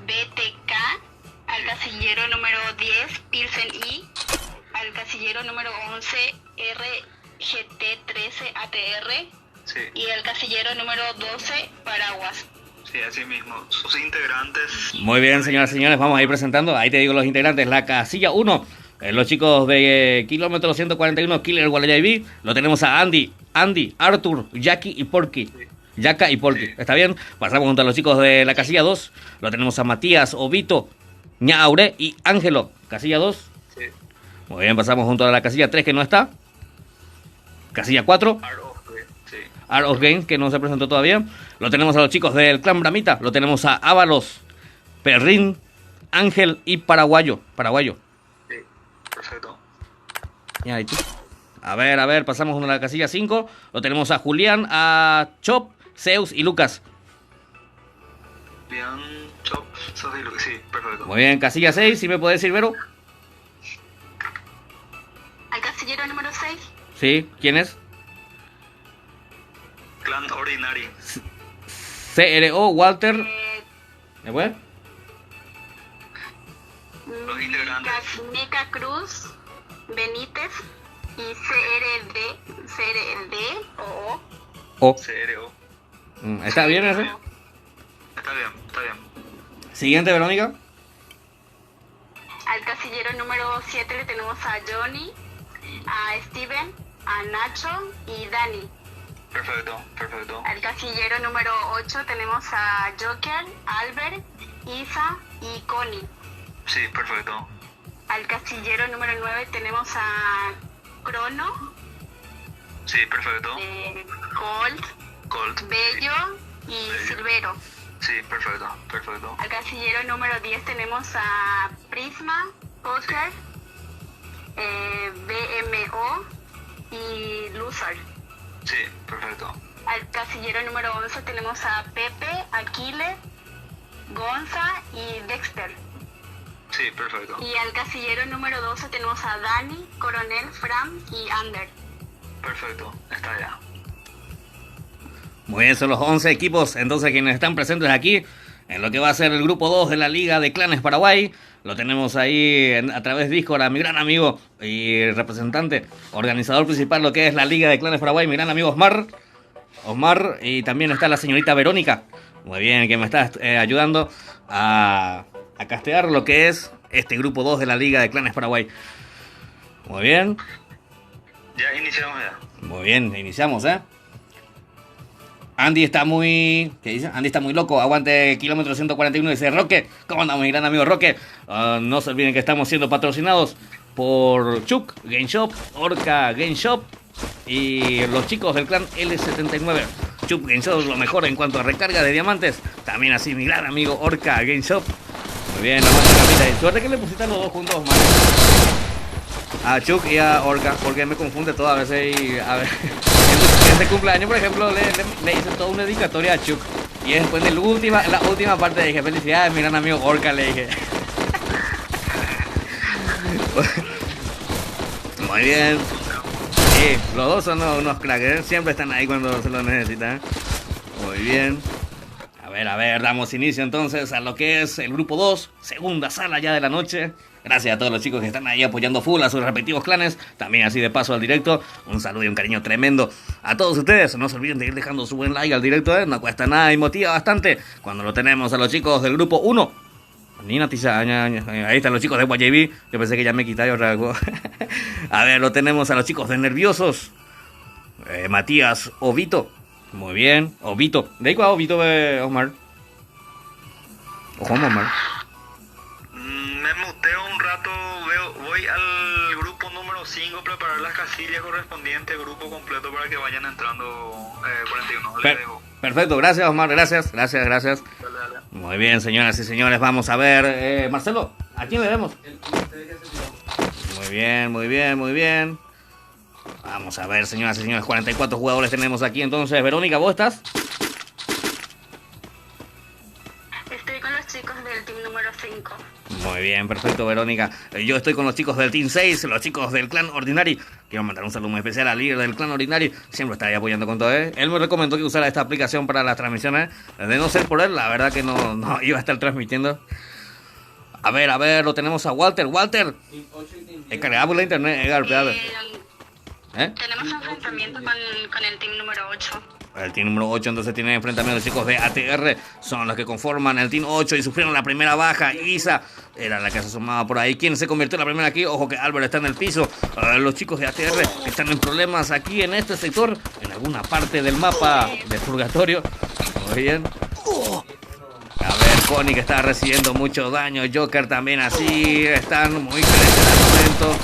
BTK. Al casillero número 10, Pilsen I. Al casillero número 11, RGT13 ATR. sí, Y el casillero número 12, Paraguas. sí, así mismo. Sus integrantes. Muy bien, señoras y señores, vamos a ir presentando. Ahí te digo los integrantes. La casilla 1, los chicos de kilómetro 141, Killer YJB. Lo tenemos a Andy, Arthur, Jackie y Porky. Yaka y Porky. Sí. ¿Está bien? Pasamos junto a los chicos de la casilla 2. Lo tenemos a Matías, Obito, Ñaure y Ángelo. Casilla 2. Sí. Muy bien, pasamos junto a la casilla 3 que no está. Casilla 4. Sí, Art of Game, que no se presentó todavía. Lo tenemos a los chicos del Clan Bramita. Lo tenemos a Ábalos, Perrín, Ángel y Paraguayo. sí, perfecto. Ya, ahí tú. A ver, pasamos a la casilla 5. Lo tenemos a Julián, a Chop, Zeus y Lucas. Bien, Chop, sí, perfecto. Muy bien, casilla 6, ¿sí me puede decir, Vero? Al casillero número 6, Sí, ¿quién es? Clan Ordinary. CRO, Walter. ¿Me puede? Los integrantes. Nica Cruz, Benítez y CRD o O. CRO. ¿Está bien ese? Está bien, está bien. Siguiente, Verónica. Al casillero número 7 le tenemos a Johnny, a Steven, a Nacho y Dani. Perfecto, perfecto. Al casillero número 8 tenemos a Joker, Albert, Isa y Connie. Sí, perfecto. Al casillero número 9 tenemos a Crono, Sí, perfecto. Colt, Colt. Bello y Silvero. Sí, perfecto, perfecto. Al casillero número 10 tenemos a Prisma, Poker, BMO y Loser. Sí, perfecto. Al casillero número 11 tenemos a Pepe, Aquiles, Gonza y Dexter. Sí, perfecto. Y al casillero número 12 tenemos a Dani, Coronel, Fran y Ander. Perfecto, está ya. Muy bien, son los 11 equipos, entonces quienes están presentes aquí en lo que va a ser el grupo 2 de la Liga de Clanes Paraguay. Lo tenemos ahí a través de Discord a mi gran amigo y representante, organizador principal, lo que es la Liga de Clanes Paraguay, mi gran amigo Osmar, y también está la señorita Verónica, muy bien, que me está ayudando a castear lo que es este grupo 2 de la Liga de Clanes Paraguay. Muy bien. Ya iniciamos ya. Muy bien, iniciamos, Andy está muy... ¿Qué dice? Andy está muy loco. Aguante kilómetro 141. Dice Roque. ¿Cómo andamos, mi gran amigo Roque? No se olviden que estamos siendo patrocinados por Chuk Game Shop, Orca Game Shop y los chicos del clan L79. Chuk Game Shop, lo mejor en cuanto a recarga de diamantes. También así mi gran amigo Orca Game Shop. Muy bien, aguante capita. Y suerte que le pusiste a los dos juntos, man. A Chuk y a Orca, porque me confunde todo a veces y a ver. En este cumpleaños, por ejemplo, le hice toda una dedicatoria a Chuk. Y después en la última parte dije, felicidades, mi gran amigo Orca, le dije. Muy bien. Sí, los dos son unos cracks, siempre están ahí cuando se lo necesitan. Muy bien. A ver, damos inicio entonces a lo que es el grupo 2, segunda sala ya de la noche. Gracias a todos los chicos que están ahí apoyando full a sus respectivos clanes. También así de paso al directo. Un saludo y un cariño tremendo a todos ustedes. No se olviden de ir dejando su buen like al directo, No cuesta nada y motiva bastante cuando lo tenemos a los chicos del grupo 1. Ni noticia, ahí están los chicos de YB. Yo pensé que ya me quité otra cosa. A ver, lo tenemos a los chicos de Nerviosos. Matías Ovito. Muy bien, Ovito. ¿De ahí cuál Ovito, Omar? Ojo, Omar. Me muteo un rato, voy al grupo número 5 preparar las casillas correspondientes, grupo completo para que vayan entrando 41. Le dejo. Perfecto, gracias Omar, gracias. Dale. Muy bien, señoras y señores, vamos a ver, Marcelo, ¿a quién le vemos? Muy bien. Vamos a ver, señoras y señores, 44 jugadores tenemos aquí, entonces, Verónica, ¿vos estás? Estoy con los chicos del team número 5. Muy bien, perfecto, Verónica. Yo estoy con los chicos del Team 6, los chicos del Clan Ordinary. Quiero mandar un saludo muy especial al líder del Clan Ordinary. Siempre está ahí apoyando con todo, Él me recomendó que usara esta aplicación para las transmisiones. De no ser por él, la verdad que no iba a estar transmitiendo. A ver, lo tenemos a Walter. Walter, cargamos la internet, Edgar, Tenemos enfrentamiento con el team número 8. El team número 8 entonces tiene enfrentamiento de chicos de ATR. Son los que conforman el team 8 y sufrieron la primera baja. Isa era la que se asomaba por ahí. ¿Quién se convirtió en la primera aquí? Ojo que Álvaro está en el piso. Los chicos de ATR están en problemas aquí en este sector, en alguna parte del mapa de Purgatorio. Muy bien. A ver, Connie que está recibiendo mucho daño. Joker también así. Están muy calientes en el momento.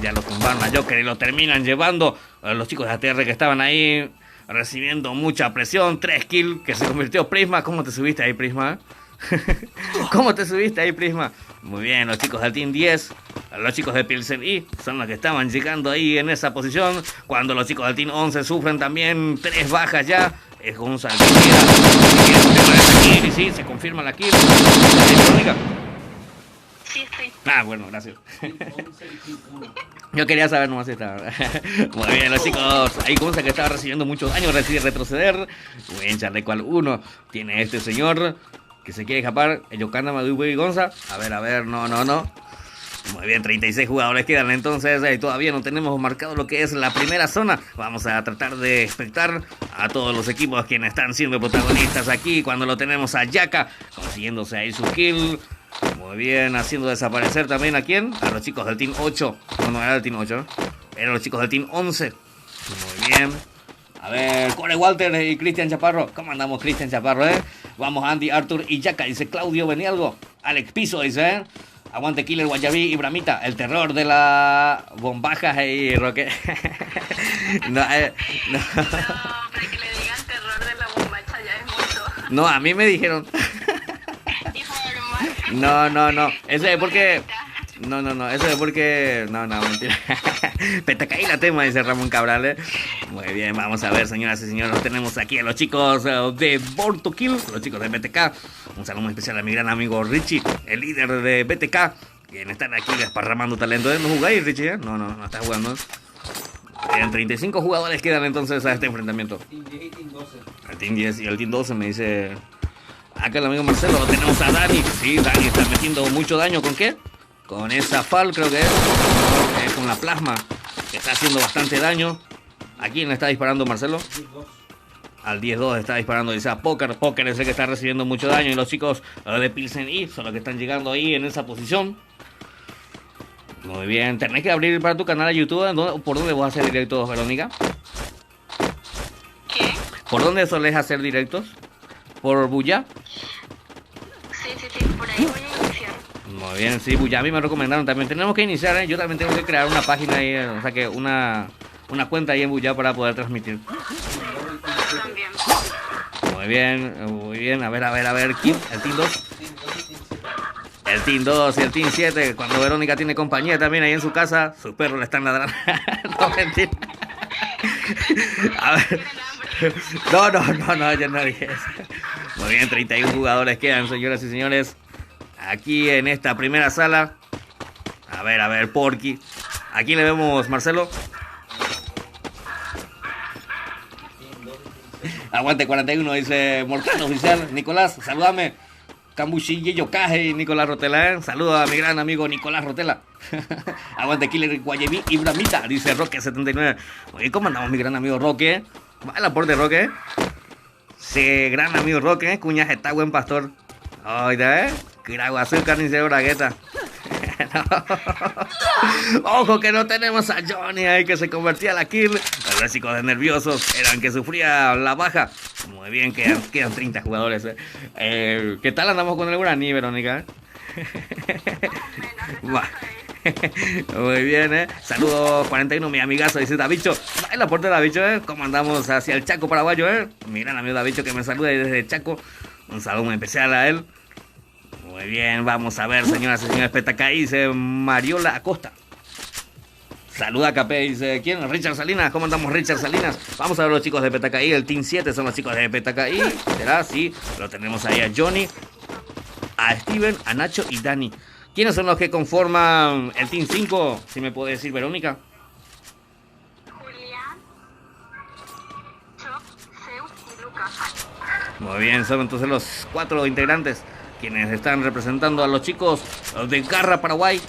Ya lo tumbaron a Joker y lo terminan llevando. Los chicos de ATR que estaban ahí recibiendo mucha presión. 3 kills que se convirtió Prisma. ¿Cómo te subiste ahí, Prisma? ¿Cómo te subiste ahí, Prisma? Muy bien, los chicos del Team 10, los chicos de Pilsen I son los que estaban llegando ahí en esa posición. Cuando los chicos del Team 11 sufren también 3 bajas ya. Es un salto. Y sí, se confirma la kill. Sí, estoy. Bueno, gracias. Yo quería saber nomás si estaba. Muy bien, los chicos. Ahí consta que estaba recibiendo mucho daño, decide retroceder. Muy bien, chaleco al 1. Tiene este señor que se quiere escapar. El Yocanda Maduro y Gonza. A ver, no. Muy bien, 36 jugadores quedan entonces. Todavía no tenemos marcado lo que es la primera zona. Vamos a tratar de expectar a todos los equipos quienes están siendo protagonistas aquí. Cuando lo tenemos a Yaka consiguiéndose ahí su kill. Muy bien, haciendo desaparecer también a quién? A los chicos del Team 8. No era el Team 8, ¿no? Eran los chicos del Team 11. Muy bien. A ver, Core Walter y Cristian Chaparro. ¿Cómo andamos, Cristian Chaparro, Vamos, Andy, Arthur y Yaka. Dice Claudio Benialgo. Alex Piso, dice, Aguante Killer, Guayabí y Bramita. El terror de la bombaja y Roque. No, pero que le digan terror de la bombacha ya es mucho. No, a mí me dijeron. No. Eso es porque... No, eso es porque... No, mentira. Petacaí la tema, dice Ramón Cabral, Muy bien, vamos a ver, señoras y señores. Tenemos aquí a los chicos de Born to Kill, los chicos de BTK. Un saludo muy especial a mi gran amigo Richie, el líder de BTK, quien están aquí desparramando talento. ¿No jugáis, Richie? No está jugando. En 35 jugadores quedan entonces a este enfrentamiento. Team 10 y Team 12. El Team 10 y el Team 12 me dice... Acá el amigo Marcelo, lo tenemos a Dani. Sí, Dani está metiendo mucho daño. ¿Con qué? Con esa FAL, creo que es. Con la plasma. Que está haciendo bastante daño. ¿A quién le está disparando Marcelo? Al 10-2 está disparando, dice a Poker. Poker es el que está recibiendo mucho daño. Y los chicos de Pilsen I son los que están llegando ahí en esa posición. Muy bien. Tenés que abrir para tu canal de YouTube. ¿Por dónde vas a hacer directos, Verónica? ¿Qué? ¿Por dónde solés hacer directos? ¿Por Buya? Sí, por ahí voy a iniciar. Muy bien, sí, Buya. A mí me recomendaron también. Tenemos que iniciar, ¿eh? Yo también tengo que crear una página ahí, o sea que una cuenta ahí en Buya para poder transmitir. También. Muy bien. A ver. ¿Quién? ¿El Team 2? El Team 2 y el Team 7. Cuando Verónica tiene compañía también ahí en su casa, sus perros le están ladrando. No, mentira. A ver. No, yo no dije eso. Muy bien, 31 jugadores quedan, señoras y señores. Aquí en esta primera sala. A ver, Porky. ¿A quién le vemos, Marcelo? Aguante 41, dice Mortano Oficial. Nicolás, salúdame. Cambushi Yokaje y Nicolás Rotela, ¿eh? Saluda a mi gran amigo Nicolás Rotela. Aguante Killer Guayeví y Bramita, dice Roque 79. Oye, ¿cómo andamos, mi gran amigo Roque? Va el aporte, Roque. Sí, gran amigo Roque, cuñaje está buen pastor. Oiga, Quiragua azúcar ni se bragueta. Ojo que no tenemos a Johnny ahí que se convertía a la kill. Los básicos de nerviosos eran que sufría la baja. Muy bien, quedan 30 jugadores. ¿Qué tal andamos con el Guaraní, Verónica? Muy bien, Saludos 41, mi amigazo, dice Davicho. El aporte de Davicho, ¿Cómo andamos hacia el Chaco paraguayo, Mi gran amigo Davicho que me saluda desde Chaco. Un saludo muy especial a él. Muy bien, vamos a ver, señoras y señores. Petacay, dice Mariola Acosta. Saluda a Capé, dice, ¿quién? Richard Salinas. ¿Cómo andamos, Richard Salinas? Vamos a ver los chicos de Petacay. El Team 7 son los chicos de Petacay. ¿Será? Sí, lo tenemos ahí a Johnny, a Steven, a Nacho y Dani. ¿Quiénes son los que conforman el Team 5? Si me puede decir, Verónica. Julián, Choc, Zeus y Lucas. Muy bien, son entonces los 4 integrantes quienes están representando a los chicos de Garra Paraguay.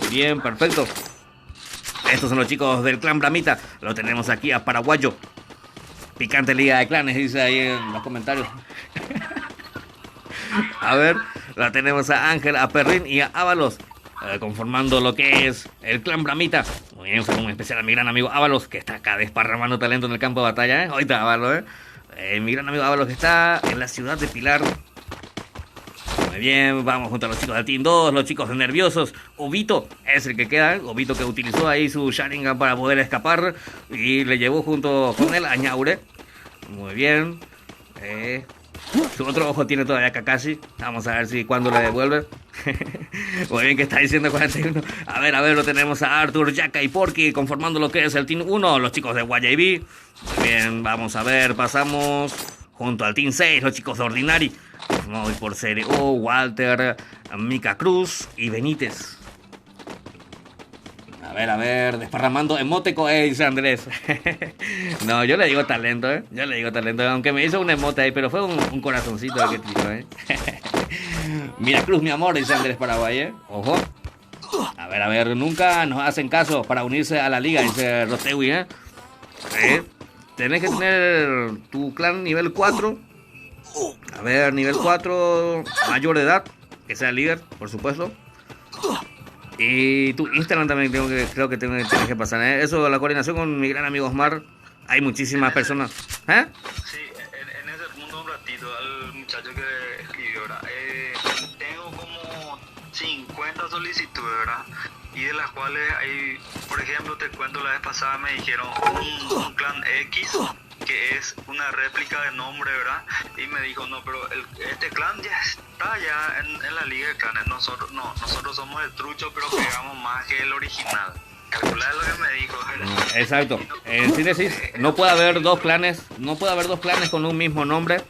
Muy bien, perfecto. Estos son los chicos del clan Bramita. Lo tenemos aquí a Paraguayo. Picante Liga de Clanes, dice ahí en los comentarios. A ver, la tenemos a Ángel, a Perrin y a Ábalos, conformando lo que es el clan Bramita. Muy bien, un saludo muy especial a mi gran amigo Ábalos, que está acá desparramando talento en el campo de batalla, Ahorita Ábalos, mi gran amigo Ábalos, que está en la ciudad de Pilar. Muy bien, vamos junto a los chicos del Team 2, los chicos de Nerviosos. Obito es el que queda, Obito que utilizó ahí su Sharingan para poder escapar y le llevó junto con él a Ñaure. Muy bien. Su otro ojo tiene todavía Kakashi. Vamos a ver si cuando le devuelve. Muy bien, que está diciendo 41. A ver, lo tenemos a Arthur, Yaka y Porky conformando lo que es el Team 1, los chicos de YJB. Muy bien, vamos a ver, pasamos junto al Team 6, los chicos de Ordinary. Voy por serie O, Walter, Mika Cruz y Benítez. A ver, desparramando emoteco, dice Andrés. No, yo le digo talento, Yo le digo talento, aunque me hizo un emote ahí, pero fue un corazoncito que tiró, Mira Cruz, mi amor, dice Andrés Paraguay, Ojo. A ver, nunca nos hacen caso para unirse a la liga, dice Rotewi, Tenés que tener tu clan nivel 4. A ver, nivel 4, mayor de edad, que sea líder, por supuesto. Y tu Instagram también creo que tienes que pasar, Eso, la coordinación con mi gran amigo Osmar. Hay muchísimas personas. Sí, en ese mundo un ratito al muchacho que escribió, ¿verdad? Tengo como 50 solicitudes, ¿verdad? Y de las cuales hay, por ejemplo, te cuento, la vez pasada me dijeron un clan X, que es una réplica de nombre, ¿verdad? Y me dijo, no, pero este clan ya está ya en la liga de clanes. Nosotros somos el trucho, pero pegamos más que el original. Calcula lo que me dijo. Exacto. En síntesis, no puede haber dos clanes con un mismo nombre.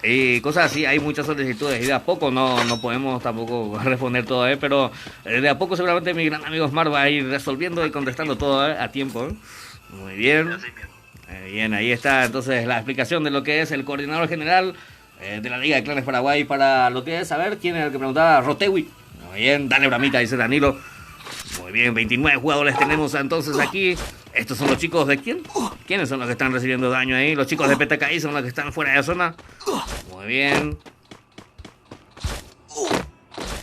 Y cosas así, hay muchas solicitudes y de a poco no podemos tampoco responder todo, pero de a poco seguramente mi gran amigo Smart va a ir resolviendo y contestando todo a tiempo. Muy bien. Bien, ahí está entonces la explicación de lo que es el coordinador general de la Liga de Clanes Paraguay para lo que es saber quién es el que preguntaba. Rotewi. Muy bien, dale Bramita, dice Danilo. Muy bien, 29 jugadores tenemos entonces aquí. ¿Estos son los chicos de quién? ¿Quiénes son los que están recibiendo daño ahí? Los chicos de PTKI son los que están fuera de la zona. Muy bien.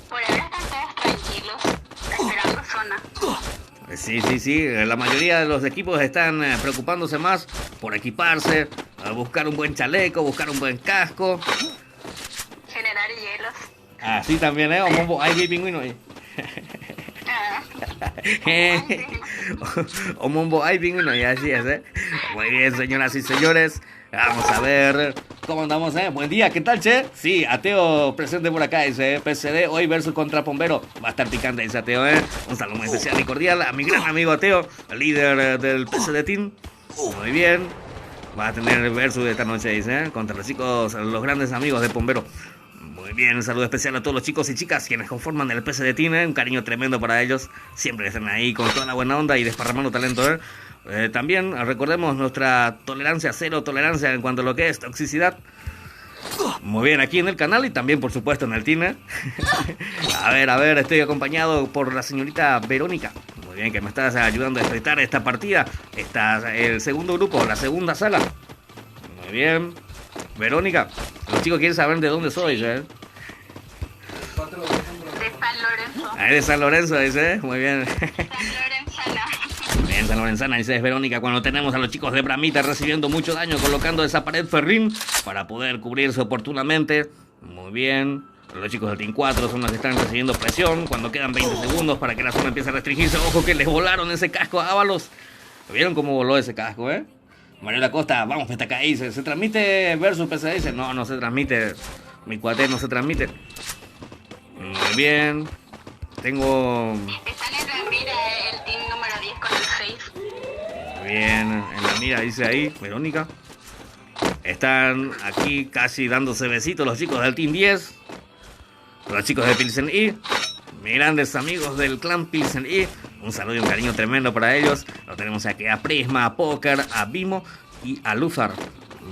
Por ahora están todos tranquilos, esperando zona. Sí. La mayoría de los equipos están preocupándose más por equiparse, buscar un buen chaleco, buscar un buen casco. Generar hielos. Así también, ¿eh? O Mombo, hay pingüino ahí. O Mombo, hay pingüino y así es, ¿eh? Muy bien, señoras y señores. Vamos a ver cómo andamos, ¿eh? Buen día, ¿qué tal, che? Sí, Ateo presente por acá, dice, PCD hoy versus contra Pombero. Va a estar picante, dice Ateo, ¿eh? Un saludo muy especial y cordial a mi gran amigo Ateo, líder del PCD Team. Muy bien. Va a tener versus esta noche, dice, ¿eh? Contra los chicos, los grandes amigos de Pombero. Muy bien, un saludo especial a todos los chicos y chicas quienes conforman el PCD Team, ¿eh? Un cariño tremendo para ellos. Siempre están ahí con toda la buena onda y desparramando talento, ¿eh? También recordemos nuestra tolerancia, cero tolerancia en cuanto a lo que es toxicidad. Muy bien, aquí en el canal y también por supuesto en el team, ¿eh? A ver, estoy acompañado por la señorita Verónica. Muy bien, que me estás ayudando a enfrentar esta partida. Está el segundo grupo, la segunda sala. Muy bien, Verónica, los chicos quieren saber de dónde soy, ¿eh? De San Lorenzo. Ah, de San Lorenzo, dice, muy bien. San Lorenzana. Bien, San Lorenzana, dice Verónica, cuando tenemos a los chicos de Bramita recibiendo mucho daño, colocando esa pared ferrín para poder cubrirse oportunamente. Muy bien. Los chicos del Team 4 son los que están recibiendo presión cuando quedan 20 segundos para que la zona empiece a restringirse. Ojo que les volaron ese casco a Ábalos. ¿Vieron cómo voló ese casco, eh? Mario Acosta, vamos, PTKI, ¿se transmite versus PCD? Dice, no se transmite. Mi cuate no se transmite. Muy bien. Tengo... Están en la mira el team número 10 con el 6. Muy bien, en la mira dice ahí, Verónica. Están aquí casi dándose besitos los chicos del Team 10. Los chicos de Pilsen I. Mis grandes amigos del clan Pilsen I. Un saludo y un cariño tremendo para ellos. Lo tenemos aquí a Prisma, a Poker, a Vimo y a Luzar.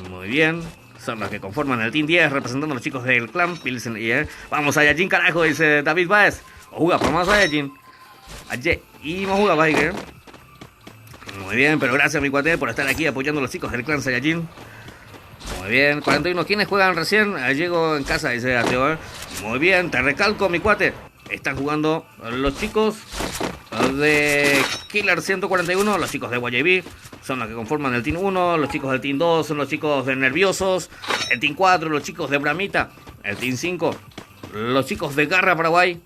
Muy bien. Son los que conforman el Team 10 representando a los chicos del clan Pilsen I. Vamos a Yajin, carajo, dice David Baez. O juega, vamos a Yajin. Ayer. Y no juega Baez. Muy bien, pero gracias mi cuate por estar aquí apoyando a los chicos del clan Saiyajin. Muy bien, 41. ¿Quiénes juegan recién? Llego en casa, dice Ateo. Muy bien, te recalco mi cuate. Están jugando los chicos de Killer 141, los chicos de YB. Son los que conforman el Team 1, los chicos del Team 2 son los chicos de Nerviosos. El Team 4, los chicos de Bramita. El Team 5, los chicos de Garra Paraguay.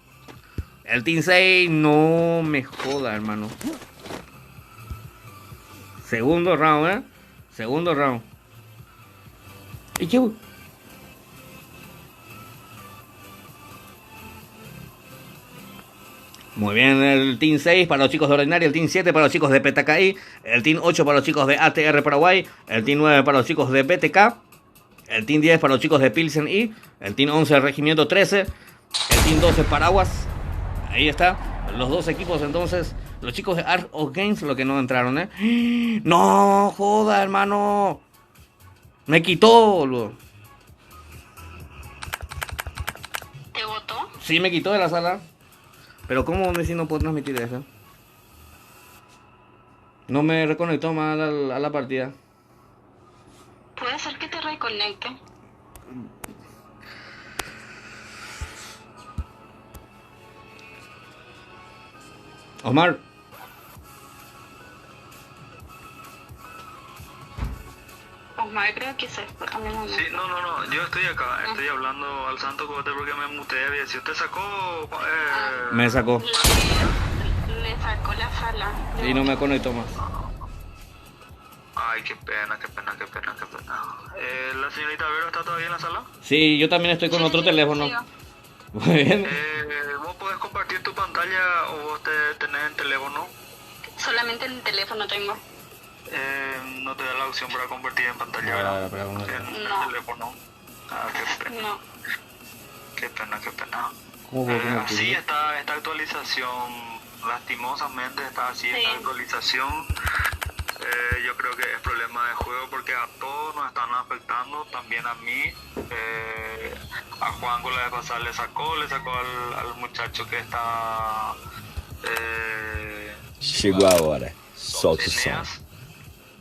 El Team 6, no me joda, hermano. Segundo round, ¿eh? Segundo round. ¿Y qué? Muy bien, el Team 6 para los chicos de Ordinaria, el Team 7 para los chicos de PTKI, el Team 8 para los chicos de ATR Paraguay, el Team 9 para los chicos de BTK, el Team 10 para los chicos de Pilsen I, el Team 11 Regimiento 13, el Team 12 Paraguas. Ahí está, los dos equipos entonces. Los chicos de Art of Games, lo que no entraron, ¿eh? ¡No! ¡Joda, hermano! Me quitó, boludo. ¿Te votó? Sí, me quitó de la sala. Pero ¿cómo si no puedo transmitir eso? No me reconectó más a la partida. Puede ser que te reconecte. Omar. Osmar creo que se fue a mi momento. Sí, no, yo estoy acá, estoy hablando al santo cohete porque me muteé. Si usted sacó... Me sacó. Le sacó la sala. Y no me conectó más. Ay, qué pena. ¿La señorita Vero está todavía en la sala? Sí, yo también estoy con otro teléfono. Muy bien. ¿Vos podés compartir tu pantalla o vos tenés el teléfono? Solamente el teléfono tengo. No te da la opción para convertir en pantalla, ¿verdad? En el teléfono. Ah, qué pena. No. Qué pena. ¿Cómo puedo convertir? Así está esta actualización. Lastimosamente está así esta actualización. Yo creo que es problema de juego porque a todos nos están afectando, también a mí. A Juanco la vez pasada le sacó al muchacho que está... Chegou a hora. Solta o som. Eneas,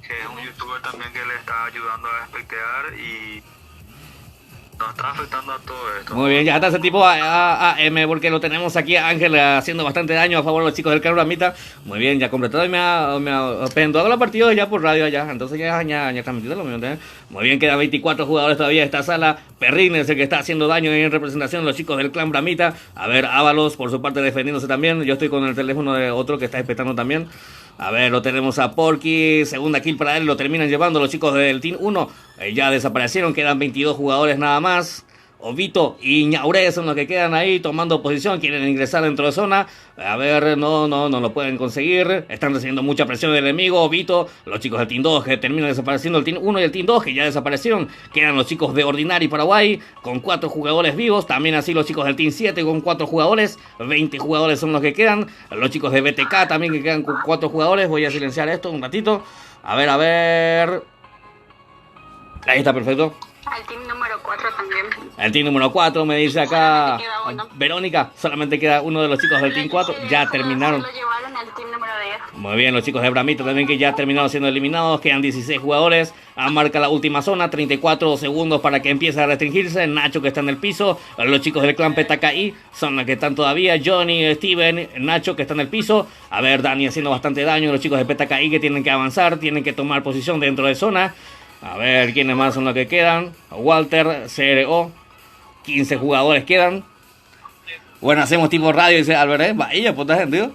que es un youtuber también que le está ayudando a despectear y nos está afectando a todo esto. Muy bien, ya está ese tipo AM, porque lo tenemos aquí a Ángel haciendo bastante daño a favor de los chicos del Clan Bramita. Muy bien, ya completado y me ha pendado los partidos ya por radio allá, entonces ya transmitido lo mismo. Muy bien, quedan 24 jugadores todavía de esta sala. Perrin es el que está haciendo daño en representación de los chicos del Clan Bramita. A ver, Ábalos por su parte defendiéndose también. Yo estoy con el teléfono de otro que está expectando también. A ver, lo tenemos a Porky, segunda kill para él, lo terminan llevando los chicos del Team 1. Ya desaparecieron, quedan 22 jugadores nada más. Obito y Ñauré son los que quedan ahí tomando posición, quieren ingresar dentro de zona. A ver, no lo pueden conseguir. Están recibiendo mucha presión del enemigo. Obito, los chicos del Team 2 que terminan desapareciendo, el Team 1 y el Team 2 que ya desaparecieron. Quedan los chicos de Ordinary Paraguay con 4 jugadores vivos. También así los chicos del Team 7 con 4 jugadores. 20 jugadores son los que quedan. Los chicos de BTK también que quedan con 4 jugadores. Voy a silenciar esto un ratito. A ver. Ahí está, perfecto. Al team número 4 también. El team número 4 me dice acá Solamente queda uno. Verónica, solamente queda uno de los chicos del team 4, ya terminaron. Lo llevaron al team número 10. Muy bien, los chicos de Bramita también que ya terminaron siendo eliminados, quedan 16 jugadores, marca la última zona, 34 segundos para que empiece a restringirse, Nacho que está en el piso, los chicos del clan PTKI son los que están todavía, Johnny, Steven, Nacho que está en el piso, a ver, Dani haciendo bastante daño, los chicos de PTKI que tienen que avanzar, tienen que tomar posición dentro de zona. A ver, ¿quiénes más son los que quedan? Walter, CRO, 15 jugadores quedan. Bueno, hacemos tipo radio, dice Albert, vaya, puta gente,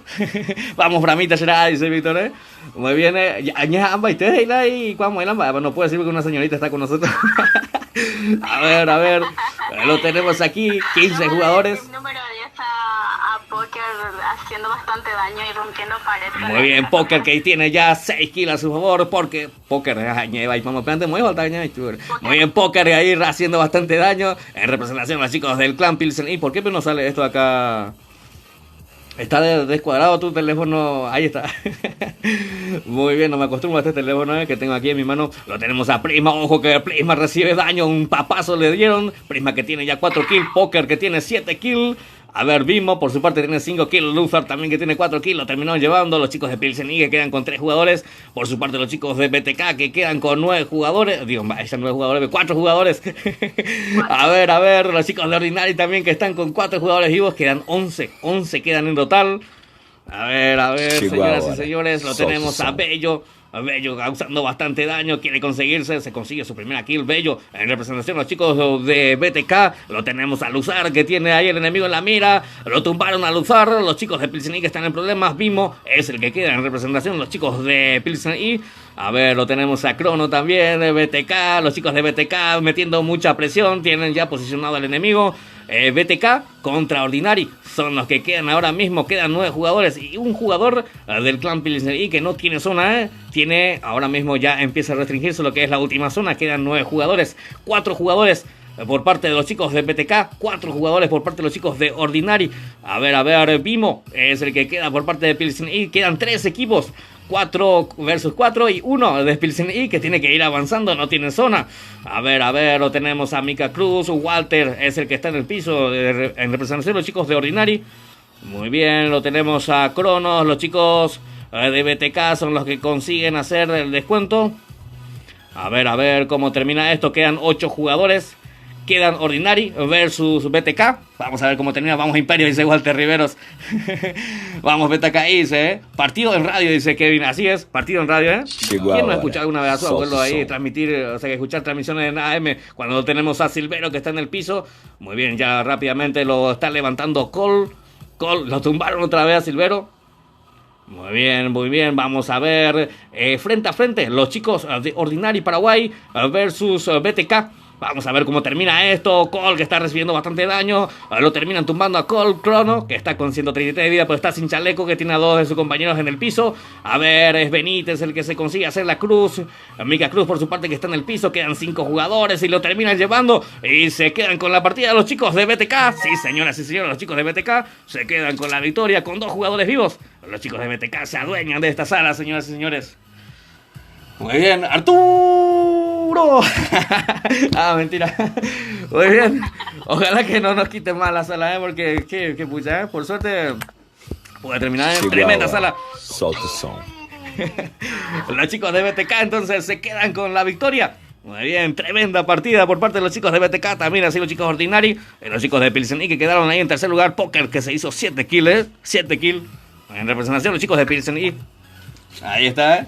vamos, Bramita será, dice Víctor, Muy bien, ya ambas, ustedes y cuando no puede decir que una señorita está con nosotros. A ver, lo tenemos aquí, 15 jugadores. El número 10 a Poker haciendo bastante daño y rompiendo paredes. Muy bien, Poker que tiene ya 6 kills a su favor, porque Poker, muy bien, Poker ahí haciendo bastante daño en representación a los chicos del clan Pilsen. ¿Y por qué no sale esto acá? Está descuadrado tu teléfono, ahí está. Muy bien, no me acostumbro a este teléfono que tengo aquí en mi mano. Lo tenemos a Prisma, ojo que Prisma recibe daño, un papazo le dieron. Prisma que tiene ya 4 kills, Poker que tiene 7 kills. A ver, Bimbo por su parte tiene 5 kills, Luther también que tiene 4 kills, lo terminaron llevando. Los chicos de Pilsen que quedan con 3 jugadores. Por su parte los chicos de BTK que quedan con 9 jugadores. Digo, vaya, 9 jugadores, 4 jugadores. A ver, los chicos de Ordinary también que están con 4 jugadores vivos. Quedan 11 quedan en total. A ver, señoras y señores, lo tenemos a Bello causando bastante daño, quiere conseguirse, se consigue su primera kill, Bello, en representación a los chicos de BTK, lo tenemos a Luzar, que tiene ahí el enemigo en la mira, lo tumbaron a Luzar, los chicos de Pilsen que están en problemas, Bimo es el que queda en representación, los chicos de Pilsen. A ver, lo tenemos a Crono también, de BTK, los chicos de BTK metiendo mucha presión, tienen ya posicionado al enemigo. BTK contra Ordinary son los que quedan ahora mismo, quedan 9 jugadores y un jugador del clan Pilsen que no tiene zona, tiene ahora mismo ya empieza a restringirse lo que es la última zona, quedan 9 jugadores, 4 jugadores por parte de los chicos de BTK, 4 jugadores por parte de los chicos de Ordinary. A ver, Bimo es el que queda por parte de Pilsen quedan 3 equipos. 4 versus 4 y 1 de Pilsen que tiene que ir avanzando, no tiene zona. A ver, lo tenemos a Mika Cruz, Walter es el que está en el piso en representación de los chicos de Ordinary. Muy bien, lo tenemos a Cronos, los chicos de BTK son los que consiguen hacer el descuento. A ver cómo termina esto, quedan 8 jugadores. Quedan Ordinary versus BTK. Vamos a ver cómo termina. Vamos Imperio, dice Walter Riveros. Vamos BTK, dice, partido en radio, dice Kevin. Así es, partido en radio, ¿Quién no ha escuchado alguna vez a su abuelo ahí transmitir, o sea, escuchar transmisiones en AM cuando tenemos a Silvero que está en el piso? Muy bien, ya rápidamente lo está levantando Cole, lo tumbaron otra vez a Silvero. Muy bien, vamos a ver frente a frente los chicos de Ordinary Paraguay versus BTK. Vamos a ver cómo termina esto. Cole que está recibiendo bastante daño. Lo terminan tumbando a Cole. Crono que está con 133 de vida, pero está sin chaleco, que tiene a 2 de sus compañeros en el piso. A ver, es Benítez el que se consigue hacer la cruz. Mika Cruz por su parte que está en el piso. Quedan 5 jugadores y lo terminan llevando. Y se quedan con la partida los chicos de BTK. Sí, señoras y señores, los chicos de BTK se quedan con la victoria con 2 jugadores vivos. Los chicos de BTK se adueñan de esta sala, señoras y señores. Muy bien, Arturo. Ah, mentira. Muy bien. Ojalá que no nos quiten más la sala, porque qué pucha, por suerte puede terminar en tremenda sala. Solta o som. Los chicos de BTK entonces se quedan con la victoria. Muy bien, tremenda partida por parte de los chicos de BTK. También así los chicos de Ordinary. Y los chicos de Pilsen que quedaron ahí en tercer lugar. Poker que se hizo 7 kills. 7 kills. En representación los chicos de Pilsen ahí está.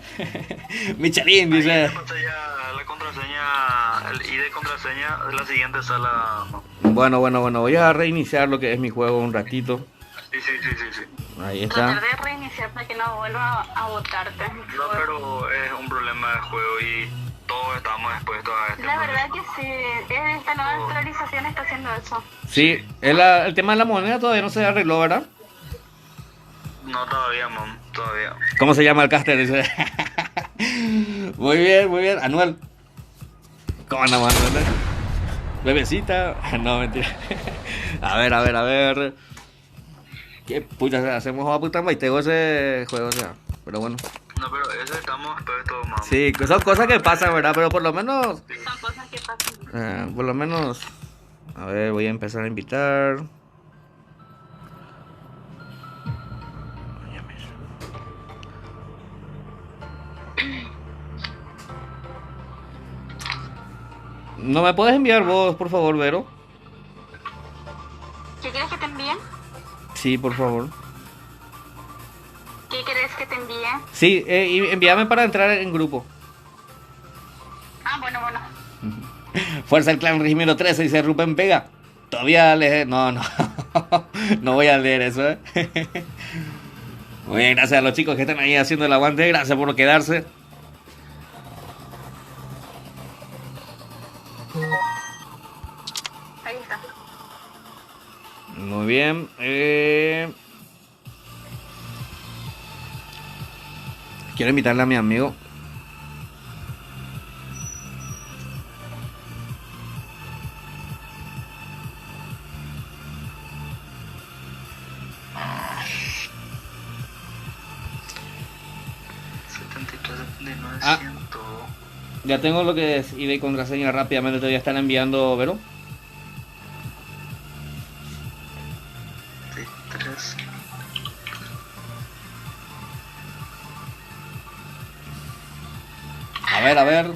Michelin dice. Ahí pasé ya la contraseña, el ID de contraseña de la siguiente sala. Bueno. Voy a reiniciar lo que es mi juego un ratito. Sí. Ahí está. Tratar de reiniciar para que no vuelva a botarte. No, pero es un problema de juego y todos estamos expuestos a este La problema. verdad que sí, esta nueva actualización está haciendo eso. Sí, el tema de la moneda todavía no se arregló, ¿verdad? No, todavía, mam, todavía. ¿Cómo se llama el caster? Dice. Muy bien. Anuel. ¿Cómo andamos, Anuel? Bebecita. No, mentira. A ver. ¿Qué puta hacemos a puta maitego ese juego? O sea, pero bueno. No, pero ese estamos expuestos, mam. Sí, son cosas que pasan, ¿verdad? Pero por lo menos. Son cosas que pasan. Por lo menos. A ver, voy a empezar a invitar. ¿No me puedes enviar vos, por favor, Vero? ¿Qué quieres que te envíe? Sí, por favor. ¿Qué quieres que te envíe? Sí, y envíame para entrar en grupo. Ah, bueno. Fuerza el clan Regimiento 13, dice Rubén Vega. Todavía le... No. No voy a leer eso, Muy bien, gracias a los chicos que están ahí haciendo el aguante. Gracias por quedarse. Ahí está. Muy bien. Quiero invitarle a mi amigo. Ah. Ya tengo lo que es ID y contraseña rápidamente. Te voy a estar enviando, Vero. A ver.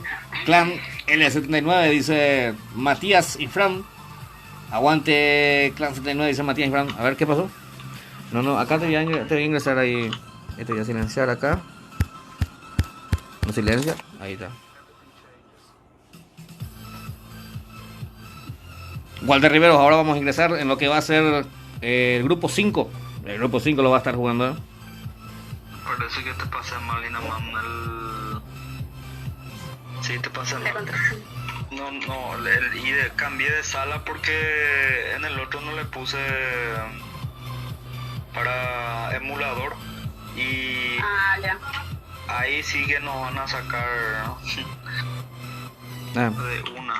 Clan L79 dice Matías y Fran. Aguante Clan 79 dice Matías y Fran. A ver, ¿qué pasó? No, acá te voy a ingresar ahí. Te voy a silenciar acá. No silencia. Ahí está. Walter Riveros, ahora vamos a ingresar en lo que va a ser el grupo 5. El grupo 5 lo va a estar jugando. Parece que te pasé mal, Lina, mam. Sí, te pasé La mal. contraseña. No, el ID cambié de sala porque en el otro no le puse para emulador y Ah, ya. ahí sí que nos van a sacar Ah. de una.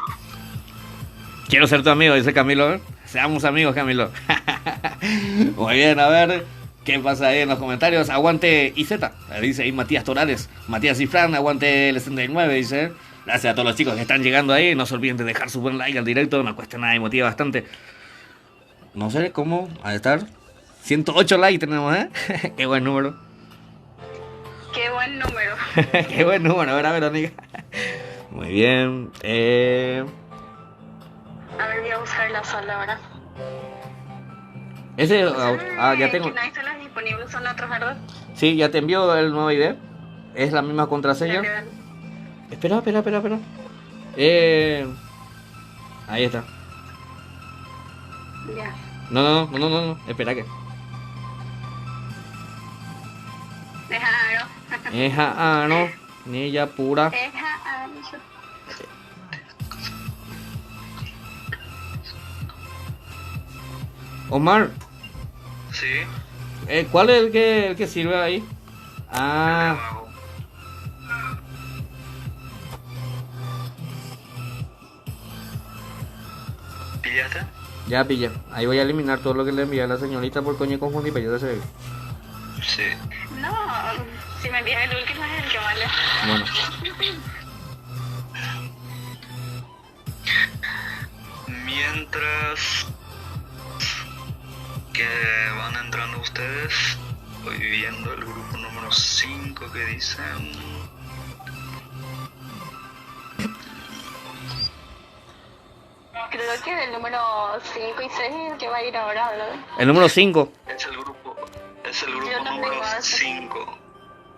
Quiero ser tu amigo, dice Camilo. Seamos amigos, Camilo. Muy bien, a ver qué pasa ahí en los comentarios. Aguante IZ, dice ahí Matías Torales. Matías y Fran, aguante el 69, dice. Gracias a todos los chicos que están llegando ahí. No se olviden de dejar su buen like al directo. No cuesta nada y motiva bastante. No sé cómo ha de estar. 108 likes tenemos, Qué buen número. Qué buen número. Qué buen número, ¿verdad, Verónica? Muy bien. A ver, voy a buscar la sala ahora. Ese. Ya tengo. Que no hay salas disponibles, son otros, ¿verdad? Sí, ya te envío el nuevo ID. Es la misma contraseña. Dale. Espera. Ahí está. Ya. No. Espera que. Déjalo. No. Niña pura. Déjalo. Omar, Sí, ¿cuál es el que sirve ahí? Ah, abajo. ¿Pillaste? ya pillé. Ahí voy a eliminar todo lo que le envié a la señorita por coño confundí, pero yo de ese. Sí. No, Si me envías el último es el que vale. Bueno. Mientras que van entrando ustedes, voy viendo el grupo número 5 que dicen... Creo que el número 5 y 6 es el que va a ir ahora, ¿verdad? El número 5. Es el grupo Yo no número tengo eso. 5.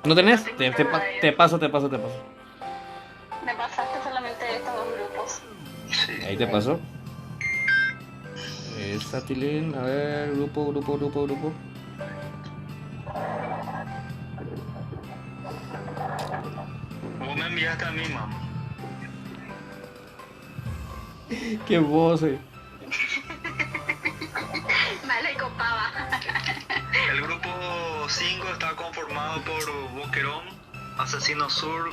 ¿No tenés? Te paso. Me pasaste solamente estos dos grupos. Sí. Ahí te paso. Satilín, a ver, grupo. Vos me enviaste a mí, mamá. Qué voz. Vale, copaba. El grupo 5 está conformado por Boquerón, Asesino Sur,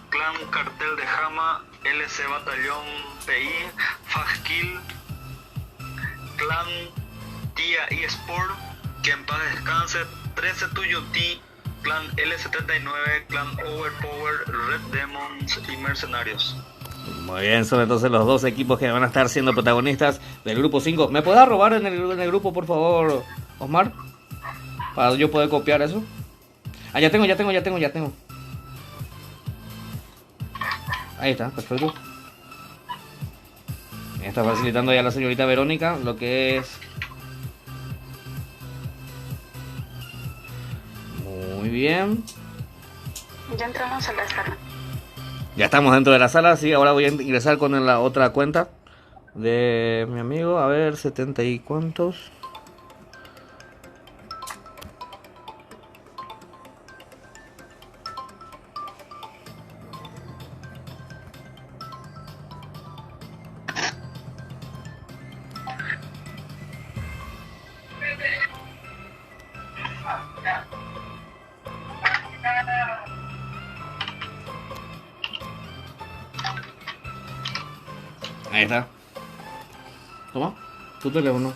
Clan Cartel de Jama, LC Batallón PI, Fajkill, Clan Tía eSport, que en paz descanse, 13 Tuyoti, Clan L79, Clan Overpower, Red Demons y Mercenarios. Muy bien, son entonces los dos equipos que van a estar siendo protagonistas del grupo 5. ¿Me podés robar en el grupo, por favor, Osmar? Para yo poder copiar eso. Ah, ya tengo. Ahí está, perfecto. Me está facilitando ya la señorita Verónica lo que es. Muy bien. Ya entramos a la sala. Ya estamos dentro de la sala, sí, ahora voy a ingresar con la otra cuenta de mi amigo, a ver, 70 y cuántos. Ahí está. Toma, tu teléfono.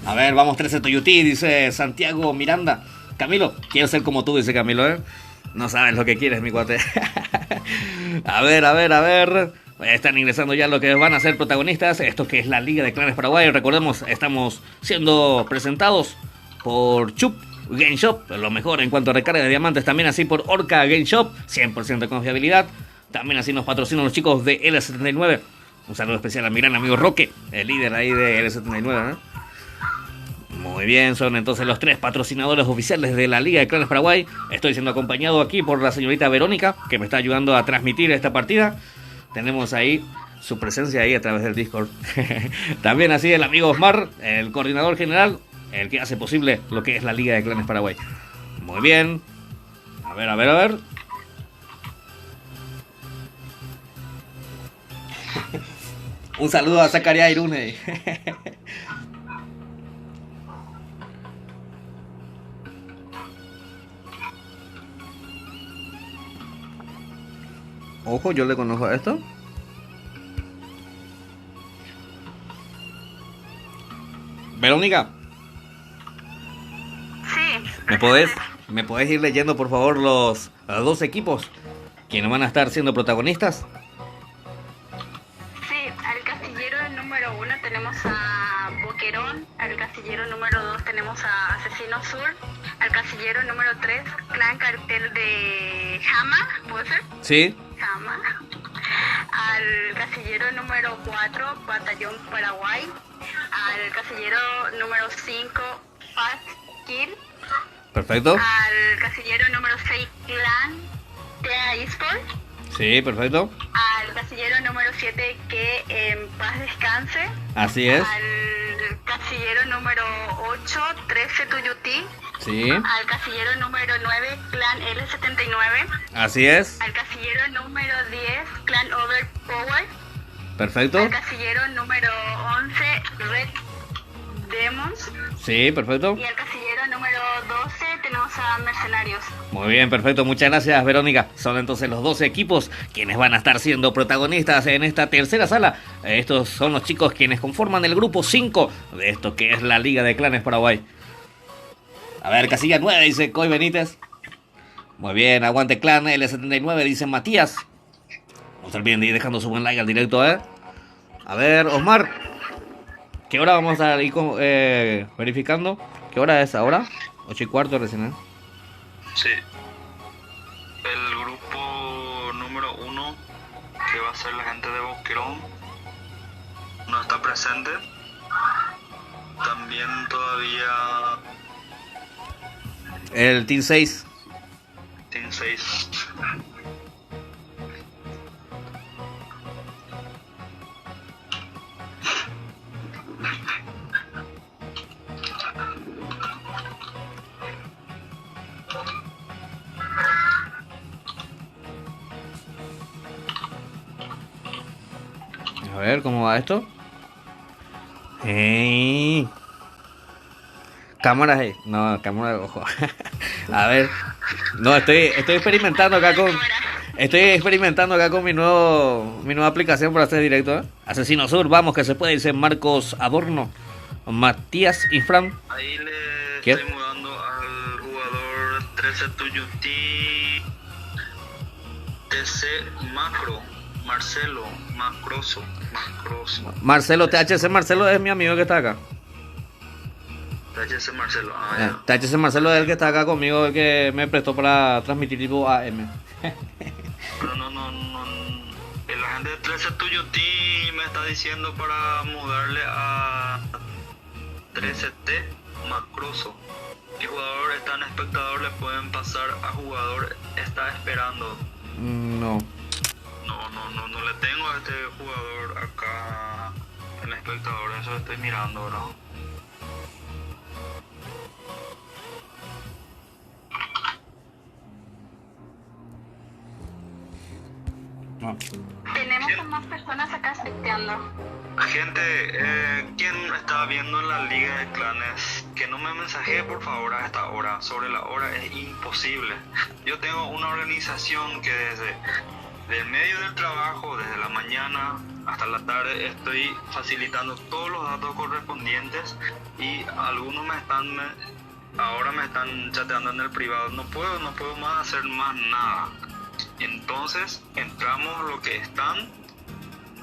A ver, vamos 13 Toyuti, dice Santiago Miranda. Camilo, quiero ser como tú, dice Camilo, ¿eh? No sabes lo que quieres, mi cuate. A ver. Están ingresando ya lo que van a ser protagonistas. Esto que es la Liga de Clanes Paraguay. Recordemos, estamos siendo presentados por Chup Game Shop, lo mejor en cuanto a recarga de diamantes. También así por Orca Game Shop, 100% de confiabilidad. También así nos patrocinan los chicos de L79. Un saludo especial a mi gran amigo Roque, el líder ahí de L79, ¿eh? Muy bien, son entonces los tres patrocinadores oficiales de la Liga de Clanes Paraguay. Estoy siendo acompañado aquí por la señorita Verónica, que me está ayudando a transmitir esta partida. Tenemos ahí su presencia ahí a través del Discord. También así el amigo Osmar, el coordinador general, el que hace posible lo que es la Liga de Clanes Paraguay. Muy bien. A ver. Un saludo a Zacarías Irune. Ojo, yo le conozco a esto. Verónica. Sí. ¿Me podés ir leyendo, por favor, los dos equipos quienes van a estar siendo protagonistas? Sí, al casillero número 1 tenemos a Boquerón, al casillero número 2 tenemos a Asesino Sur, al casillero número 3, Clan Cartel de Jama, ¿puede ser? Sí. Jama. Al casillero número 4, Batallón Paraguay, al casillero número 5, Fajkill, Perfecto. al casillero número 6, Clan Tea eSport, Sí, perfecto. al casillero número 7, que en paz descanse, Así es. al casillero número 8, 13 Tuyutí, Sí. al casillero número 9, Clan L79, Así es. al casillero número 10, Clan Overpower, Perfecto. al casillero número 11, Red Demons, Sí, perfecto. y al casillero número 12 tenemos a Mercenarios. Muy bien, perfecto. Muchas gracias, Verónica. Son entonces los 12 equipos quienes van a estar siendo protagonistas en esta tercera sala. Estos son los chicos quienes conforman el grupo 5 de esto que es la Liga de Clanes Paraguay. A ver, casilla 9, dice Coy Benítez. Muy bien, aguante clan. L79, dice Matías. No se olviden de ir dejando su buen like al directo, A ver, Osmar. ¿Qué hora vamos a ir verificando? ¿Qué hora es ahora? 8:15 recién, Sí. El grupo número 1, que va a ser la gente de Boquerón, no está presente. También todavía El Team 6. Team 6. A ver, ¿cómo va esto? ¡Ey! Cámaras, no, cámara, ojo. A ver, no, estoy experimentando acá con... Estoy experimentando acá con mi nueva aplicación para hacer directo, Asesino Sur, vamos, que se puede, dice Marcos Adorno. Matías Infran. Ahí le ¿Quién? estoy mudando al jugador 13 Tuyuti TC Macro, Marcelo Macroso. Marcelo, THC Marcelo es mi amigo que está acá. THC Marcelo, ya. THC Marcelo es el que está acá conmigo, el que me prestó para transmitir tipo AM. Pero no. El agente de 13 Tuyuti me está diciendo para mudarle a 13T Macroso. El jugador está en espectador, le pueden pasar a jugador está esperando. No. No le tengo a este jugador acá en espectador, eso estoy mirando, ¿no? No. Tenemos a más personas acá especteando. Gente, ¿quién está viendo en la Liga de Clanes? Que no me mensaje por favor a esta hora. Sobre la hora es imposible. Yo tengo una organización que desde el medio del trabajo, desde la mañana hasta la tarde, estoy facilitando todos los datos correspondientes y algunos ahora me están chateando en el privado. No puedo más hacer más nada. Entonces entramos lo que están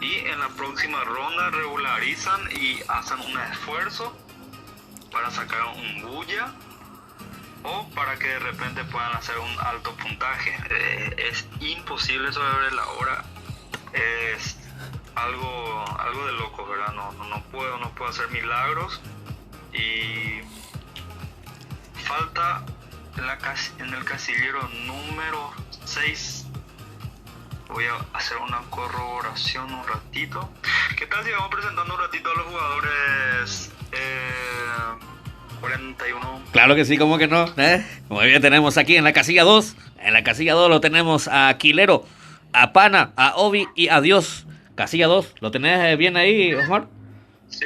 y en la próxima ronda regularizan y hacen un esfuerzo para sacar un bulla o para que de repente puedan hacer un alto puntaje. Es imposible sobre la hora, es algo de loco, ¿verdad? No puedo hacer milagros y falta en el casillero número 6. Voy a hacer una corroboración un ratito. ¿Qué tal si vamos presentando un ratito a los jugadores 41? Claro que sí, ¿cómo que no? Muy bien, tenemos aquí en la casilla 2. En la casilla 2 lo tenemos a Quilero, a Pana, a Obi y a Dios. Casilla 2, ¿lo tenés bien ahí, Osmar? Sí,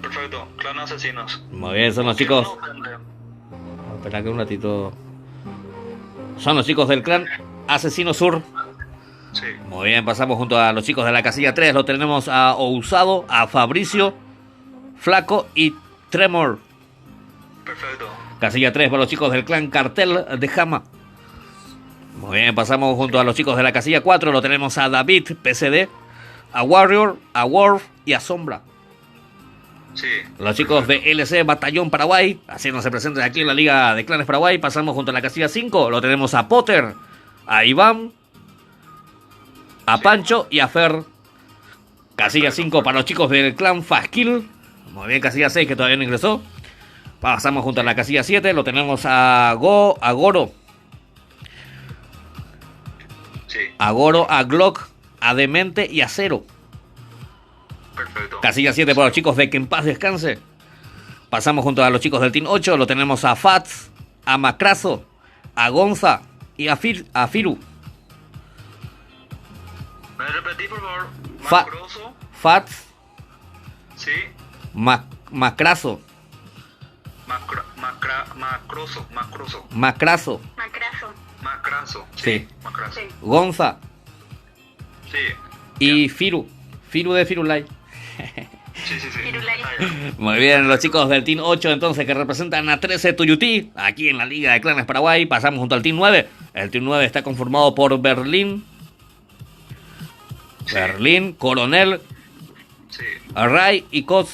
perfecto. Clan Asesinos. Muy bien, son los chicos. Espera que un ratito. Son los chicos del clan Asesino Sur. Sí. Muy bien, pasamos junto a los chicos de la casilla 3. Lo tenemos a Ousado, a Fabricio, Flaco y Tremor. Perfecto. Casilla 3 para los chicos del clan Cartel de Jama. Muy bien, pasamos junto a los chicos de la casilla 4. Lo tenemos a David, PCD, a Warrior, a Worf y a Sombra. Sí. Los chicos de LC Batallón Paraguay, haciéndose presentes aquí en la Liga de Clanes Paraguay. Pasamos junto a la casilla 5. Lo tenemos a Potter, a Iván, a Pancho y a Fer. Casilla 5 para los chicos del clan Fasquil. Muy bien, casilla 6 que todavía no ingresó. Pasamos junto a la casilla 7. Lo tenemos a Goro. Sí. A Goro, a Glock, a Demente y a Cero. Perfecto. Casilla 7 para los chicos de Que en Paz Descanse. Pasamos junto a los chicos del Team 8. Lo tenemos a Fats, a Macrazo, a Gonza y a Firu. ¿Me repetí, por favor? Fa- Macroso. Fats, Sí. Macrazo, Macroso. Macrazo, Macrazo. Macrazo. Sí. Macrazo. Sí. Gonza Sí. y Firu de Firulai. Sí. Sí. Pirulay. Ah, ya. Muy bien, los chicos del Team 8 entonces que representan a 13 Tuyutí, aquí en la Liga de Clanes Paraguay. Pasamos junto al Team 9. El Team 9 está conformado por Berlín, Coronel, Sí, Array y Cost.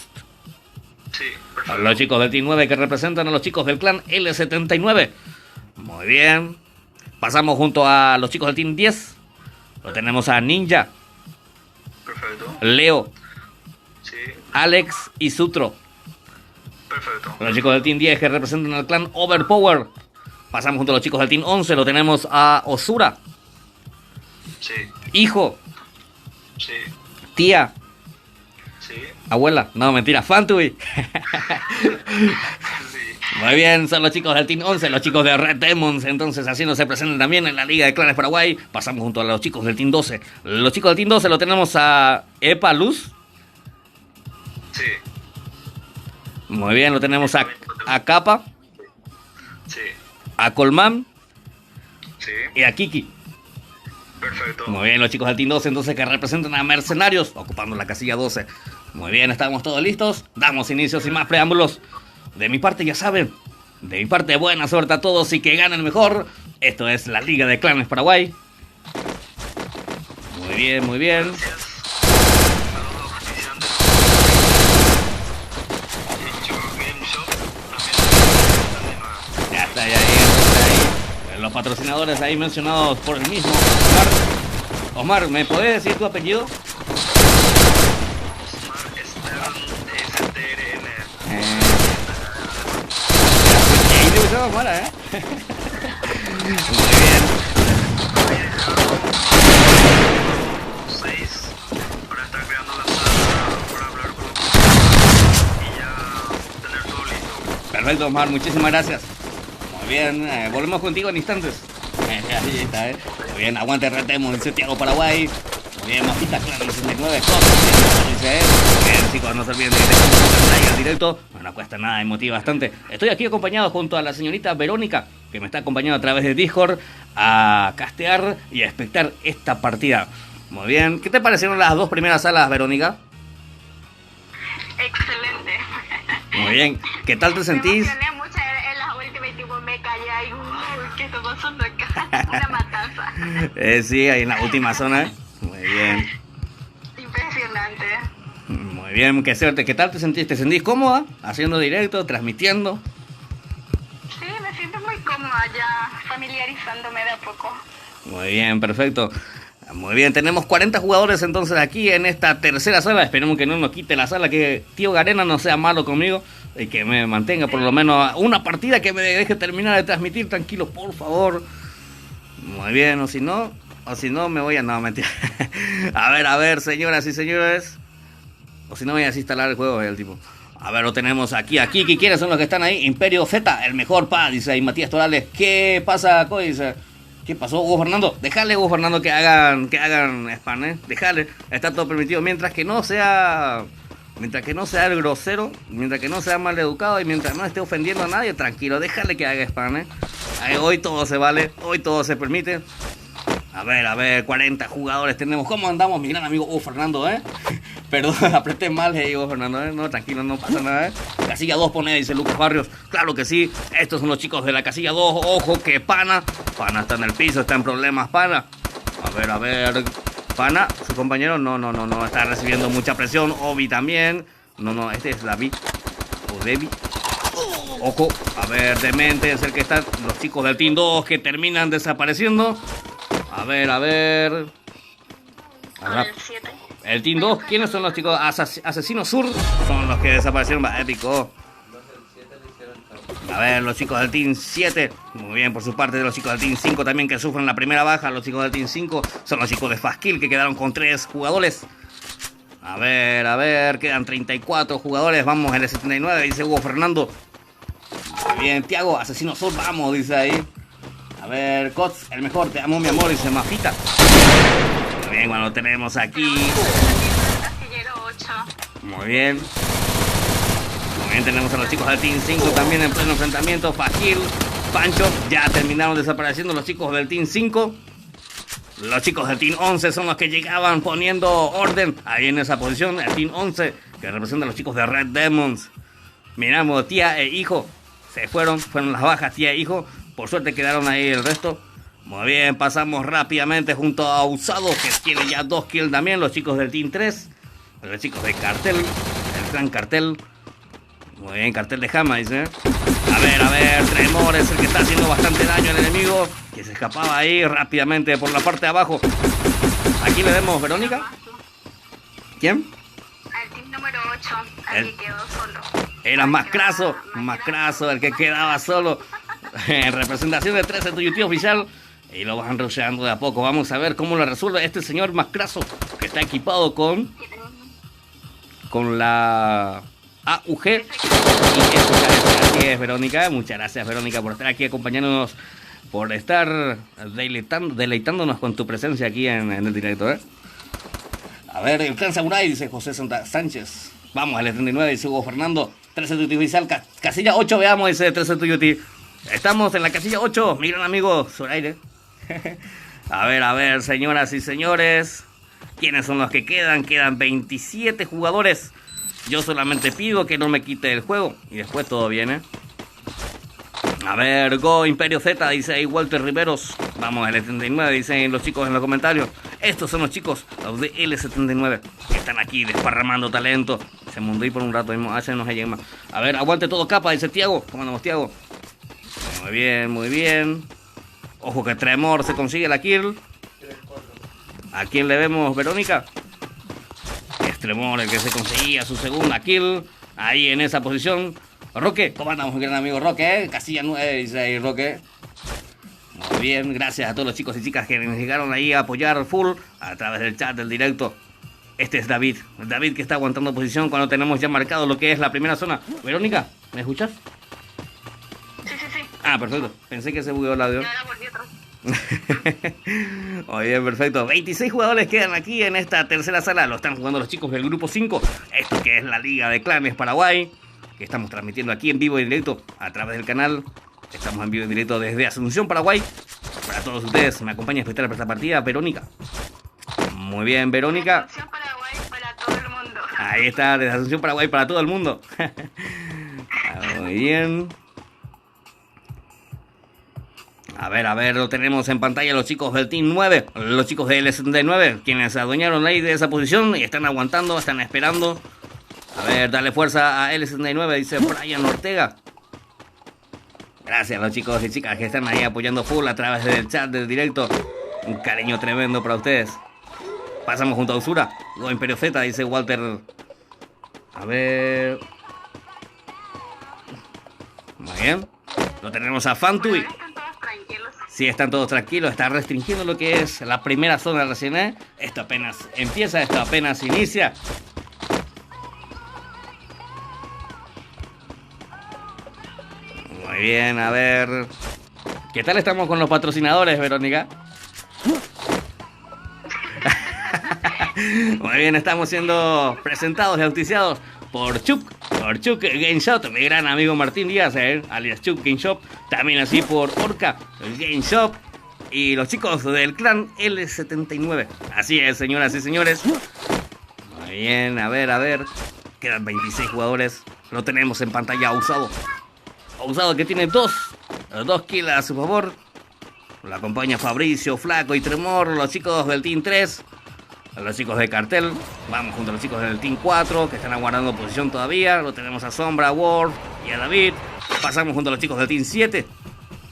sí, perfecto. Los chicos del Team 9 que representan a los chicos del clan L79. Muy bien. Pasamos junto a los chicos del Team 10. Lo tenemos a Ninja, Perfecto. Leo, Sí, Alex y Sutro. perfecto. Los chicos del Team 10 que representan al clan Overpower. Pasamos junto a los chicos del Team 11. Lo tenemos a Osura, Sí, hijo, sí, tía, sí. abuela. No, mentira, Fantui. Sí, Muy bien, son los chicos del Team 11, los chicos de Red Demons, entonces así nos se presentan también en la Liga de Clanes Paraguay. Pasamos junto a los chicos del Team 12. Los chicos del Team 12 lo tenemos a Epa Luz. sí, Muy bien, lo tenemos a Capa, sí, a Colmán sí, y a Kiki. perfecto. Muy bien, los chicos del Team 12 entonces que representan a Mercenarios, ocupando la casilla 12. Muy bien, estamos todos listos. Damos inicio sin más preámbulos. De mi parte, ya saben, de mi parte, buena suerte a todos y que ganen mejor. Esto es la Liga de Clanes Paraguay. Muy bien, muy bien. Gracias a los oficiantes. Y Churro Game Shop también. Ya está ahí. Los patrocinadores ahí mencionados por el mismo Osmar. Osmar, ¿me podés decir tu apellido? Osmar Stern, STRN. Ahí te gustaba Osmar, ¿eh? Muy bien. 6 para estar creando la sala para hablar con los y ya tener todo listo. Perfecto, Osmar, muchísimas gracias. Muy bien, volvemos contigo en instantes. Ahí está, Muy bien, aguante retemos en Santiago, Paraguay. Muy bien, Mafita Clan 69, dice, muy bien, chicos, no se olviden de que tenemos un like al directo. No cuesta nada y motiva bastante. Estoy aquí acompañado junto a la señorita Verónica, que me está acompañando a través de Discord a castear y a expectar esta partida. Muy bien, ¿qué te parecieron las dos primeras salas, Verónica? Excelente. Muy bien, ¿qué tal te sentís? Me emocioné mucho en las últimas y tipo me callé y uy, ¿qué está pasando acá? Una matanza. Sí, ahí en la última zona. Muy bien. Impresionante. Muy bien, qué suerte. ¿Qué tal te sentís? ¿Te sentís cómoda? Haciendo directo, transmitiendo. Sí, me siento muy cómoda ya, familiarizándome de a poco. Muy bien, perfecto. Muy bien, tenemos 40 jugadores entonces aquí en esta tercera sala. Esperemos que no nos quite la sala, que Tío Garena no sea malo conmigo y que me mantenga por lo menos una partida, que me deje terminar de transmitir tranquilo, por favor. Muy bien, o si no me voy a... No, mentira. A ver, señoras y señores. O si no voy a desinstalar el juego, el tipo. A ver, lo tenemos aquí, ¿quiénes son los que están ahí? Imperio Z, el mejor pa, dice ahí Matías Torales. ¿Qué pasa, Coy? Dice, ¿qué pasó, Hugo Fernando? Déjale, Hugo Fernando, que hagan spam, Déjale, está todo permitido. Mientras que no sea el grosero, mientras que no sea mal educado y mientras no esté ofendiendo a nadie, tranquilo, déjale que haga spam, Hoy todo se vale, hoy todo se permite. A ver, 40 jugadores tenemos. ¿Cómo andamos, mi gran amigo Hugo Fernando, Perdón, apreté mal, Hugo Fernando, No, tranquilo, no pasa nada, Casilla 2 pone, dice Lucas Barrios. Claro que sí, estos son los chicos de la casilla 2. Ojo que Pana está en el piso, está en problemas, Pana. A ver, Pana, su compañero, no, está recibiendo mucha presión. Obi también. No, este es David. O Debbie. Ojo, a ver, Demente es el que está. Los chicos del Team 2 que terminan desapareciendo. A ver. Con el 7. El Team 2, ¿quiénes son los chicos? Asesinos Sur son los que desaparecieron. Va, épico. A ver, los chicos del Team 7. Muy bien, por su parte, de los chicos del Team 5 también, que sufren la primera baja. Los chicos del Team 5 son los chicos de Fastkill, que quedaron con 3 jugadores. A ver, quedan 34 jugadores. Vamos, el 79, dice Hugo Fernando. Muy bien, Tiago, Asesino Sur, vamos, dice ahí. A ver, Cots, el mejor, te amo mi amor, dice Mafita. Muy bien, bueno, lo tenemos aquí. Casillero 8. Muy bien, tenemos a los chicos del Team 5 también en pleno enfrentamiento. Fajil, Pancho, ya terminaron desapareciendo los chicos del Team 5. Los chicos del Team 11 son los que llegaban poniendo orden ahí en esa posición. El Team 11 que representa a los chicos de Red Demons. Miramos, tía e hijo se fueron las bajas, tía e hijo. Por suerte quedaron ahí el resto. Muy bien, pasamos rápidamente junto a Usado, que tiene ya 2 kills también. Los chicos del Team 3. Los chicos de Cartel, el clan Cartel. Muy bien, Cartel de Jama, dice. A ver, Tremor es el que está haciendo bastante daño al enemigo, que se escapaba ahí rápidamente por la parte de abajo. Aquí le vemos, Verónica. ¿Quién? Al team número 8, al que quedó solo. Era Macraso, el que quedaba solo. En representación de 13 tu YouTube oficial. Y lo van rusheando de a poco. Vamos a ver cómo lo resuelve este señor Macraso, que está equipado con la AUG y SKS. Así es, Verónica. Muchas gracias, Verónica, por estar aquí acompañándonos, por estar deleitándonos con tu presencia aquí en el directo, ¿eh? A ver, el clan Samurai, dice José Sánchez. Vamos, el 39, dice Hugo Fernando. 13 tu YouTube oficial, casilla 8, veamos, dice 13 tu YouTube. Estamos en la casilla 8, mi gran amigo Zoraire. A ver, señoras y señores, ¿quiénes son los que quedan? Quedan 27 jugadores. Yo solamente pido que no me quite el juego y después todo viene. A ver, Go Imperio Z, dice ahí Walter Riveros. Vamos, L79, dicen los chicos en los comentarios. Estos son los chicos, los de L79, que están aquí desparramando talento. Se mundó y por un rato mismo, se nos llega más. A ver, aguante todo capa, dice Tiago. ¿Cómo andamos, Tiago? Muy bien, muy bien. Ojo que Tremor se consigue la kill. ¿A quién le vemos, Verónica? Es Tremor el que se conseguía su segunda kill. Ahí en esa posición. Roque, ¿cómo andamos, mi gran amigo Roque? Casilla 9, dice ahí Roque. Muy bien, gracias a todos los chicos y chicas que nos llegaron ahí a apoyar full a través del chat del directo. Este es David, que está aguantando posición cuando tenemos ya marcado lo que es la primera zona. Verónica, ¿me escuchas? Sí. Ah, perfecto. Pensé que se bugueó el audio. Y ahora volví atrás. Muy bien, perfecto. 26 jugadores quedan aquí en esta tercera sala. Lo están jugando los chicos del grupo 5. Esto que es la Liga de Clanes Paraguay, que estamos transmitiendo aquí en vivo y en directo a través del canal. Estamos en vivo y en directo desde Asunción, Paraguay. Para todos ustedes, me acompaña a espectar para esta partida, Verónica. Muy bien, Verónica. Asunción, Paraguay, para todo el mundo. Ahí está, desde Asunción, Paraguay para todo el mundo. Muy bien. A ver, lo tenemos en pantalla los chicos del Team 9, los chicos de L79, quienes se adueñaron ahí de esa posición y están aguantando, están esperando. A ver, dale fuerza a L79, dice Brian Ortega. Gracias a los chicos y chicas que están ahí apoyando full a través del chat del directo. Un cariño tremendo para ustedes. Pasamos junto a Usura. Go Imperio Z, dice Walter. A ver. Muy bien. Lo tenemos a Fantui. Están todos tranquilos. Sí, están todos tranquilos. Está restringiendo lo que es la primera zona recién, ¿eh? Esto apenas empieza, esto apenas inicia. Muy bien, a ver. ¿Qué tal estamos con los patrocinadores, Verónica? Muy bien, estamos siendo presentados y auspiciados por Chuk Game Shop, mi gran amigo Martín Díaz, alias Chuk Game Shop. También así por Orca Game Shop y los chicos del clan L79. Así es, señoras y señores. Muy bien, a ver. Quedan 26 jugadores. Lo tenemos en pantalla Usado. Usado que tiene dos kills a su favor. Lo acompaña Fabricio, Flaco y Tremor, los chicos del Team 3. Los chicos de Cartel, vamos junto a los chicos del Team 4 que están aguardando posición todavía. Lo tenemos a Sombra, Worf y a David. Pasamos junto a los chicos del Team 7.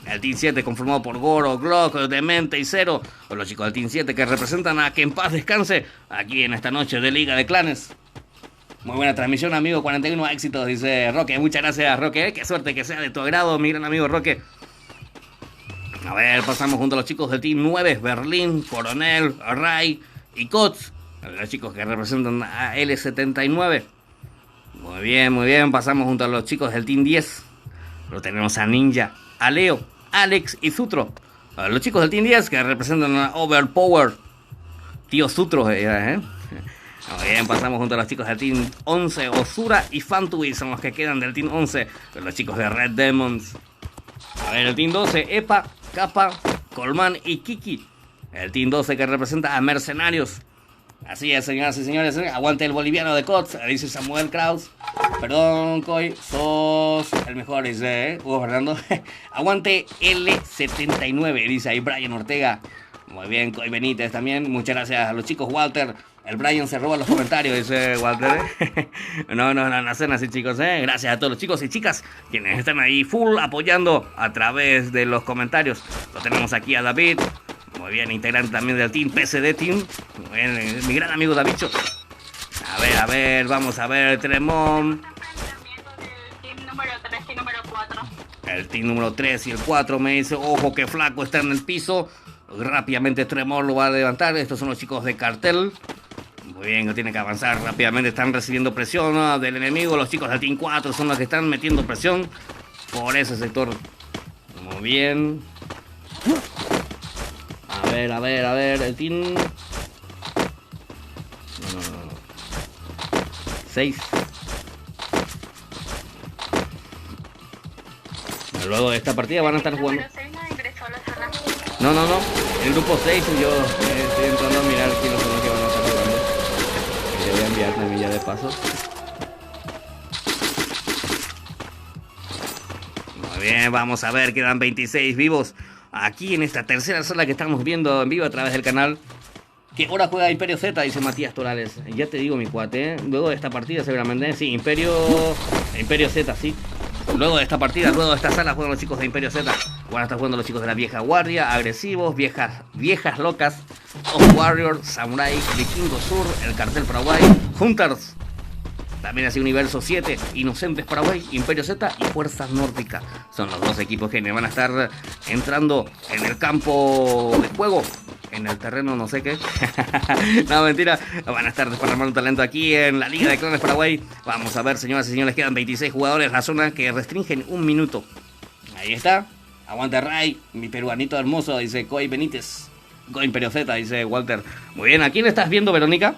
El Team 7 conformado por Goro, Glock, Demente y Zero. Los chicos del Team 7 que representan a Que en Paz Descanse aquí en esta noche de Liga de Clanes. Muy buena transmisión, amigo. 41 éxitos, dice Roque. Muchas gracias, Roque. Qué suerte que sea de tu agrado, mi gran amigo Roque. A ver, pasamos junto a los chicos del Team 9. Berlín, Coronel, Ray y Cots, los chicos que representan a L79. Muy bien, pasamos junto a los chicos del Team 10. Lo tenemos a Ninja, a Leo, Alex y Sutro. Los chicos del Team 10 que representan a Overpower, tío Sutro. Muy bien, pasamos junto a los chicos del Team 11. Osura y Fantui son los que quedan del Team 11. Los chicos de Red Demons. A ver, el Team 12, Epa, Kappa, Colman y Kiki. El Team 12 que representa a Mercenarios. Así es, señoras y señores. Aguante el boliviano de COTS, dice Samuel Kraus. Perdón, Coy, sos el mejor, dice Hugo Fernando. Aguante L79, dice ahí Brian Ortega. Muy bien, Coy Benítez también. Muchas gracias a los chicos. Walter, el Brian se roba los comentarios, dice Walter. No hacen así, chicos. Gracias a todos los chicos y chicas quienes están ahí full apoyando a través de los comentarios. Lo tenemos aquí a David. Muy bien, integrante también del Team PSD Team. Muy bien, mi gran amigo Davicho. A ver, vamos a ver, Tremón. Team número 3 y número 4. El team número 3 y el 4 me dice, ojo que Flaco está en el piso. Rápidamente Tremor lo va a levantar. Estos son los chicos de cartel. Muy bien, no tiene que avanzar rápidamente. Están recibiendo presión del enemigo. Los chicos del Team 4 son los que están metiendo presión por ese sector. Muy bien. A ver, el team... No. 6. Luego de esta partida van a estar jugando... No. El grupo 6 yo estoy entrando a mirar quiénes son los que van a estar jugando. Te voy a enviar también ya de paso. Muy bien, vamos a ver, quedan 26 vivos. Aquí en esta tercera sala que estamos viendo en vivo a través del canal. ¿Qué hora juega Imperio Z? Dice Matías Torales. Ya te digo, mi cuate, luego de esta partida seguramente. Sí, Imperio Z, sí. Luego de esta partida, luego de esta sala juegan los chicos de Imperio Z. Van a estar jugando los chicos de la vieja guardia, agresivos, viejas locas, Off Warrior, Samurai, Vikingo Sur, el Cartel Paraguay, Hunters. También así Universo 7, Inocentes Paraguay, Imperio Z y Fuerzas Nórdicas. Son los dos equipos que van a estar entrando en el campo de juego. En el terreno no sé qué. No, mentira. Van a estar desparramando talento aquí en la Liga de Clones Paraguay. Vamos a ver, señoras y señores, quedan 26 jugadores. La zona que restringen 1 minuto. Ahí está. Aguanta Ray, mi peruanito hermoso, dice Coy Benítez. Go Imperio Z, dice Walter. Muy bien, ¿a quién estás viendo, Verónica?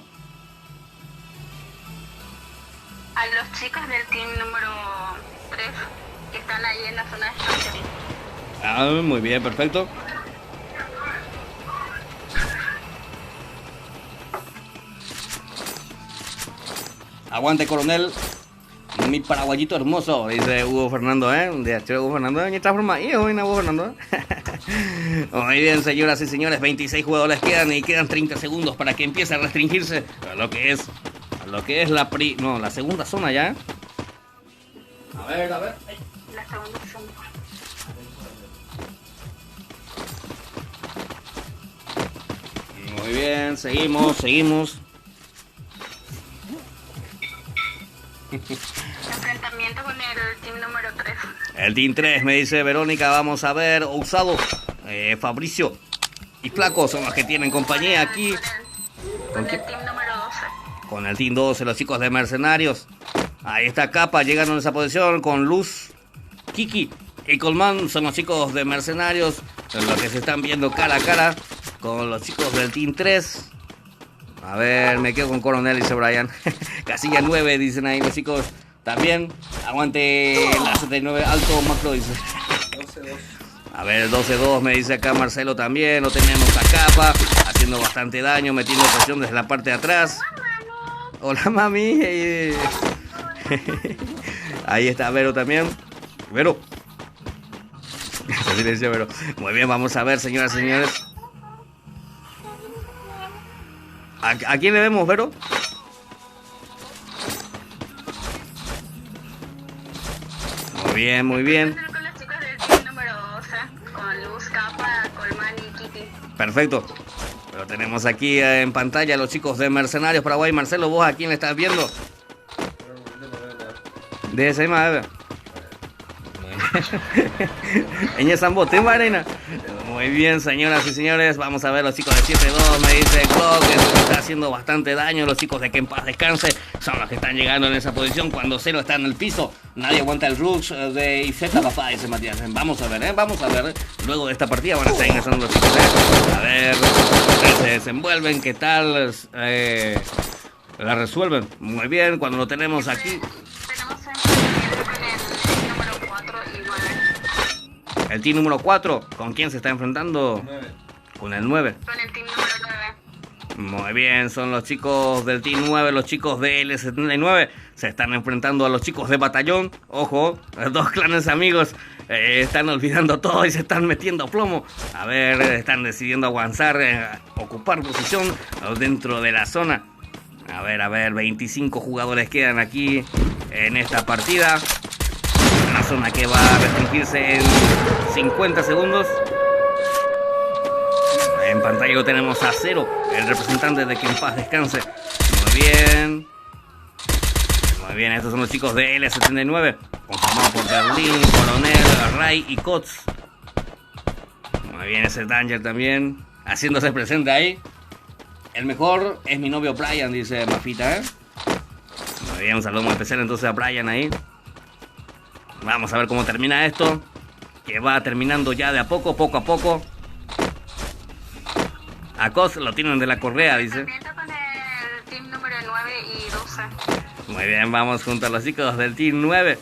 A los chicos del team número 3 que están ahí en la zona de Factory. Ah, muy bien, perfecto. Aguante, coronel. Mi paraguayito hermoso, dice Hugo Fernando, De hecho, Hugo Fernando, ¿en esta forma? ¿Y hoy Hugo Fernando? Muy bien, señoras y señores, 26 jugadores quedan y quedan 30 segundos para que empiece a restringirse a lo que es la segunda zona ya. A ver. La segunda zona. Muy bien, seguimos. Enfrentamiento con el team número 3. El Team 3, me dice Verónica, vamos a ver, Usado, Fabricio y Flaco son los que tienen compañía aquí. Con el team número 12. Con el Team 12, los chicos de Mercenarios. Ahí está Capa, llegaron a esa posición con Luz, Kiki y Colman. Son los chicos de Mercenarios, son los que se están viendo cara a cara con los chicos del Team 3. A ver, me quedo con Coronel, dice Brian. Casilla 9, dicen ahí los chicos. También, aguante la 79, alto macro, dice. 12-2. A ver, 12-2, me dice acá Marcelo también. Lo tenemos a Capa, haciendo bastante daño, metiendo presión desde la parte de atrás. Hola, mami. Ahí está Vero también. Vero. Silencio, Vero. Muy bien, vamos a ver, señoras y señores. ¿A quién le vemos, Vero? Muy bien. Con los chicos del team número 12. Con Luz, Capa, Colman y Kitty. Perfecto. Lo tenemos aquí en pantalla, los chicos de Mercenarios Paraguay. Marcelo, ¿vos a quién le estás viendo? De ese más. Eñe Zambote, Marina. Muy bien, señoras y señores. Vamos a ver los chicos de 7-2. Me dice Clock, que está haciendo bastante daño. Los chicos de Que en Paz Descanse son los que están llegando en esa posición. Cuando Cero está en el piso, nadie aguanta el Rux de IZ, papá, dice Matías. Vamos a ver, vamos a ver. Luego de esta partida van a estar ingresando los chicos. A ver, se desenvuelven. ¿Qué tal? La resuelven. Muy bien, cuando lo tenemos aquí. Tenemos enfrentamiento con el team número 4 igual. El team número 4, ¿con quién se está enfrentando? 9. Con el 9. Con el team número 9. Muy bien, son los chicos del Team 9, los chicos de L79. Se están enfrentando a los chicos de Batallón. Ojo, los dos clanes amigos están olvidando todo y se están metiendo plomo. A ver, están decidiendo avanzar, ocupar posición dentro de la zona. A ver, 25 jugadores quedan aquí en esta partida. Una zona que va a restringirse en 50 segundos. En pantalla lo tenemos a Cero, el representante de Que en Paz Descanse. Muy bien. Muy bien, estos son los chicos de L79, conformados por Berlín, Coronel, Ray y Cots. Muy bien, ese Danger también, haciéndose presente ahí. El mejor es mi novio Brian, dice Mafita, ¿eh? Muy bien, un saludo muy especial entonces a Brian ahí. Vamos a ver cómo termina esto, que va terminando ya de a poco a poco. A Cos lo tienen de la correa, dice. Con el team número 9 y 12. Muy bien, vamos junto a los chicos del Team 9.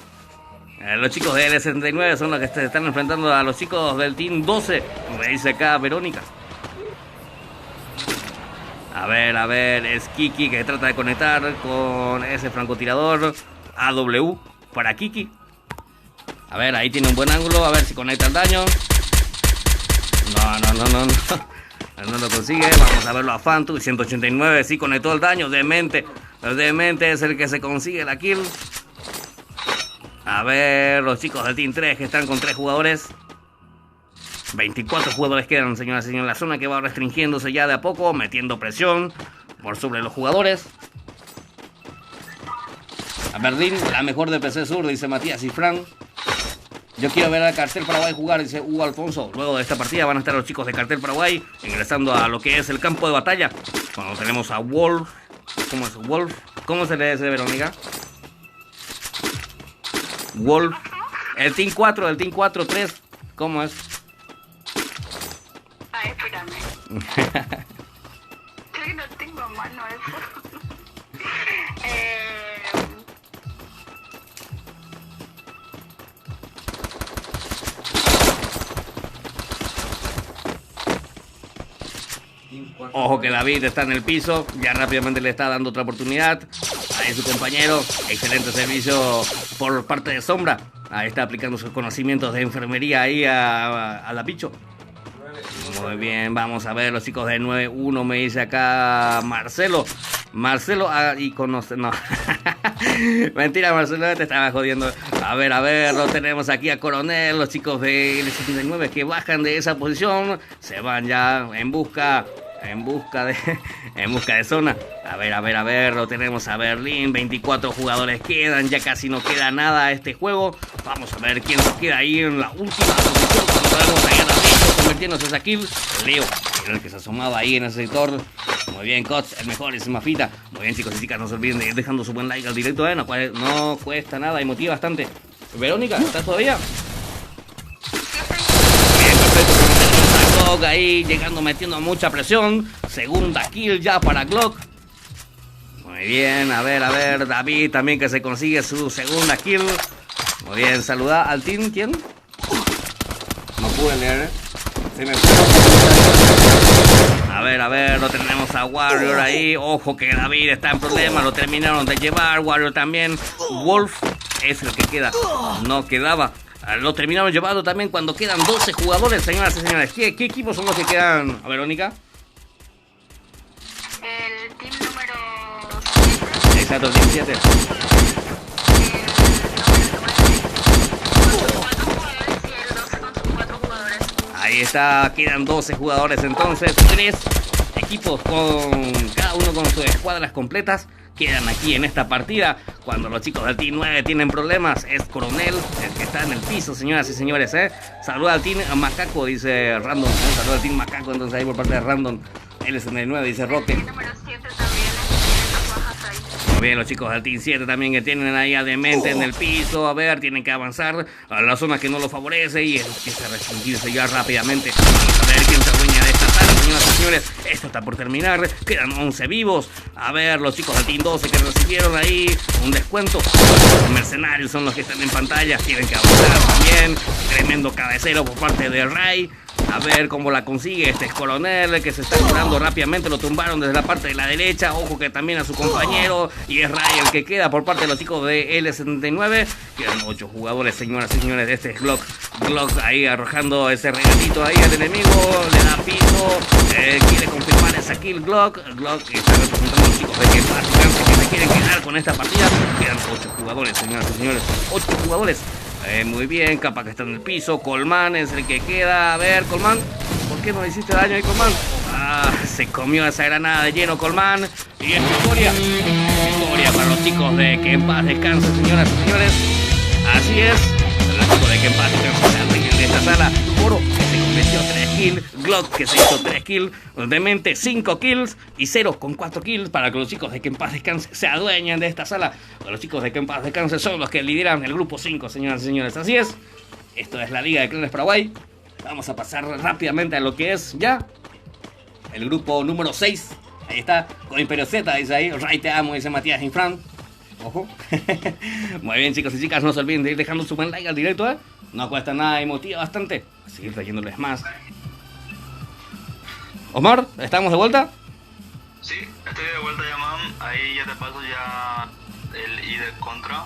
Los chicos de L79 son los que se están enfrentando a los chicos del Team 12. Me dice acá Verónica. A ver, es Kiki que trata de conectar con ese francotirador AW para Kiki. A ver, ahí tiene un buen ángulo, a ver si conecta el daño. No. No lo consigue, vamos a verlo a Fantu. 189, sí conectó el daño. Demente es el que se consigue la kill. A ver, los chicos del Team 3 que están con 3 jugadores. 24 jugadores quedan, señoras y señores. La zona que va restringiéndose ya de a poco, metiendo presión por sobre los jugadores. A Berlín, la mejor de PC Sur, dice Matías y Fran. Yo quiero ver al Cartel Paraguay jugar, dice Hugo Alfonso. Luego de esta partida van a estar los chicos de Cartel Paraguay ingresando a lo que es el campo de batalla. Cuando tenemos a Wolf. ¿Cómo es Wolf? ¿Cómo se lee ese, Verónica? Wolf. El Team 4, el Team 4-3. ¿Cómo es? Ay, espérame. Creo que no tengo a mano eso. Ojo que David está en el piso, ya rápidamente le está dando otra oportunidad. Ahí su compañero, excelente servicio por parte de Sombra. Ahí está aplicando sus conocimientos de enfermería ahí a la bicho. Muy bien, vamos a ver los chicos de 9-1, me dice acá Marcelo. Marcelo, y conoce, no. Mentira, Marcelo, te estaba jodiendo. A ver, lo tenemos aquí a Coronel, los chicos de L79 que bajan de esa posición, se van ya en busca de zona. A ver, lo tenemos a Berlín, 24 jugadores quedan, ya casi no queda nada a este juego. Vamos a ver quién se queda ahí en la última posición. Cuando vemos ahí a David convirtiéndose esa kill, Leo, era el que se asomaba ahí en ese sector. Muy bien, Cots, el mejor es Mafita. Muy bien, chicos y chicas, no se olviden de ir dejando su buen like al directo, no cuesta nada y motiva bastante. Verónica, ¿estás todavía? Bien, perfecto. Glock ahí llegando, metiendo mucha presión. Segunda kill ya para Glock. Muy bien, a ver, David también que se consigue su segunda kill. Muy bien, saluda al team, ¿quién? No pude leer, se me A ver, lo tenemos a Warrior ahí. Ojo que David está en problemas, lo terminaron de llevar. Warrior también. Wolf es el que queda, no quedaba. Lo terminaron llevando también cuando quedan 12 jugadores, señoras y señores. ¿Qué equipos son los que quedan, Verónica? El team número 7. Exacto, el team 7. Ahí está, quedan 12 jugadores entonces, 3 equipos con cada uno con sus escuadras completas. Quedan aquí en esta partida. Cuando los chicos del Team 9 tienen problemas, es Coronel el que está en el piso, señoras y señores. Saluda al Team Macaco, dice Random. Saluda al Team Macaco, entonces ahí por parte de Random. L79, dice Roque. El número 7 también tiene las bajas ahí. Muy bien, los chicos del Team 7 también que tienen ahí a Demente en el piso. A ver, tienen que avanzar a la zona que no lo favorece y empieza a restringirse ya rápidamente. Vamos a ver quién se adueña de esta sala, señoras y señores. Esto está por terminar. Quedan 11 vivos. A ver, los chicos del Team 12 que recibieron ahí un descuento. Los mercenarios son los que están en pantalla. Tienen que avanzar también. Tremendo cabecero por parte de Ray. A ver cómo la consigue este coronel que se está curando rápidamente. Lo tumbaron desde la parte de la derecha. Ojo que también a su compañero. Y es Ray el que queda por parte de los chicos de L79. Quedan 8 jugadores, señoras y señores. Este es Glock. Glock ahí arrojando ese regalito ahí al enemigo. Le da piso. Quiere confirmar esa kill Glock. Glock está representando a los chicos de que se quieren quedar con esta partida. Quedan 8 jugadores, señoras y señores. 8 jugadores. Muy bien, Capa que está en el piso. Colman es el que queda. A ver, Colman, ¿por qué no le hiciste daño ahí, Colman? Se comió esa granada de lleno, Colman. Y es victoria. Victoria para los chicos de Que en Paz Descanse, señoras y señores. Así es. Los chicos de Que en Paz Descanse de esta sala. Oro que se convirtió 3 kills. Glock que se hizo 3 kills. Demente 5 kills. Y 0 con 4 kills para que los chicos de Que en Paz Descanse se adueñen de esta sala. Los chicos de Que en Paz Descanse son los que lideran el grupo 5, señoras y señores. Así es. Esto es la Liga de Clanes Paraguay. Vamos a pasar rápidamente a lo que es ya el grupo número 6. Ahí está, con Imperio Z, dice ahí. Ray te amo, dice Matías Infran. Ojo. Muy bien, chicos y chicas, no se olviden de ir dejando su buen like al directo, ¿eh? No cuesta nada y motiva bastante a seguir trayéndoles más. Omar, ¿estamos de vuelta? Sí, estoy de vuelta ya, man. Ahí ya te paso ya el ID contra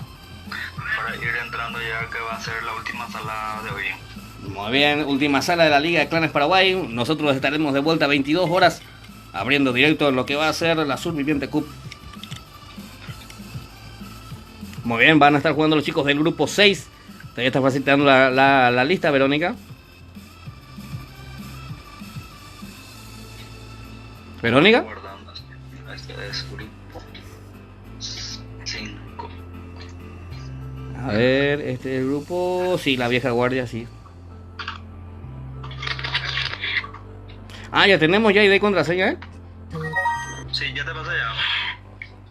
para ir entrando ya que va a ser la última sala de hoy. Muy bien, última sala de la Liga de Clanes Paraguay. Nosotros estaremos de vuelta a 22 horas abriendo directo en lo que va a ser la Surviviente Cup. Muy bien, van a estar jugando los chicos del grupo 6. Te está facilitando la lista, Verónica. ¿Verónica? Guardando. Este es grupo 5. A ver, este es el grupo... Sí, la vieja guardia, sí. Ya tenemos ya ID y contraseña, ¿eh? Sí, ya te pasé ya.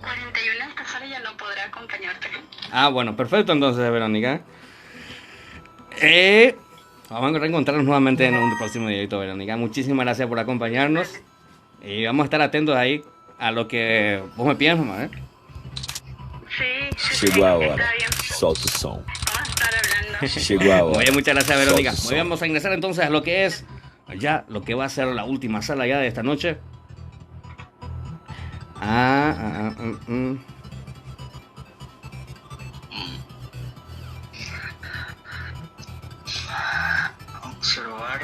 41 esta sala ya no podrá acompañarte. Bueno, perfecto entonces, Verónica. Vamos a reencontrarnos nuevamente en un próximo directo, Verónica. Muchísimas gracias por acompañarnos. Y vamos a estar atentos ahí a lo que vos me pidas, mamá, ¿eh? Sí, Chegou a está hora. bien. Solta o som. Vamos a estar hablando. Chegou a Muy hora. bien, muchas gracias, Verónica. Solta o Muy bien, som. vamos a ingresar entonces a lo que es ya lo que va a ser la última sala ya de esta noche. Observar.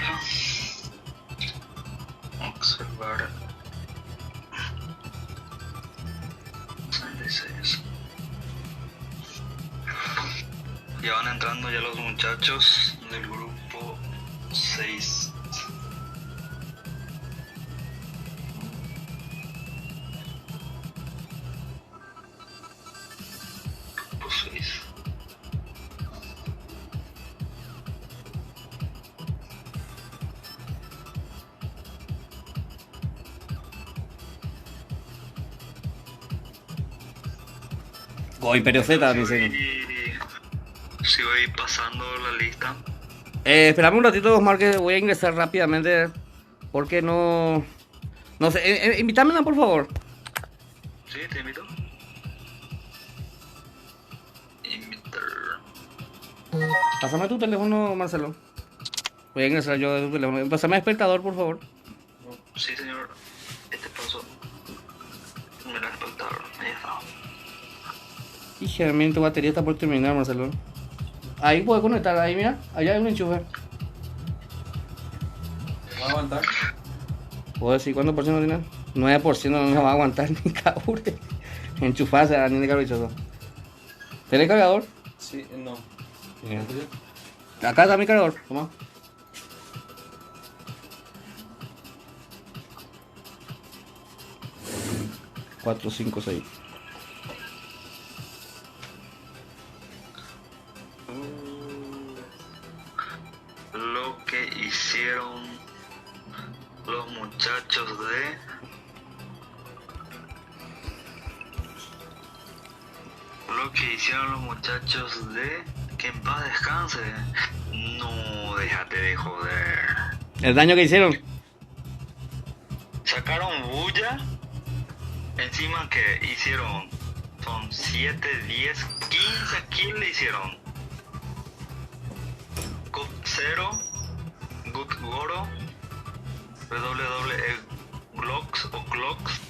Observar. 66. Ya van entrando ya los muchachos del grupo 6. Grupo 6. Con Imperio Z, dice. Sigo ahí pasando la lista. Esperame un ratito, Osmar, que voy a ingresar rápidamente. Porque no... No sé, invítamela, por favor. Sí, te invito. Invitar. Pásame tu teléfono, Marcelo. Voy a ingresar yo de tu teléfono. Pásame a espectador, por favor. Sí, señor. Este paso. Mira, espectador. Ahí está. Y generalmente tu batería está por terminar, Marcelo. Ahí puedes conectar, ahí mira, allá hay un enchufe. ¿Va a aguantar? ¿Puedo decir cuánto por ciento tiene? 9% no nos va a aguantar ni cabure. Enchufarse a ni de carbichoso. ¿Tienes cargador? Sí, no. Bien. Acá está mi cargador, toma. Cuatro, cinco, seis. Lo que hicieron los muchachos de... Lo que hicieron los muchachos de... Que en paz descanse. No, déjate de joder. El daño que hicieron. Sacaron bulla. Encima que hicieron... Son 7, 10, 15 kills le hicieron. Cop 0, Good Ruth Goro, WWE Glocks o Glocks,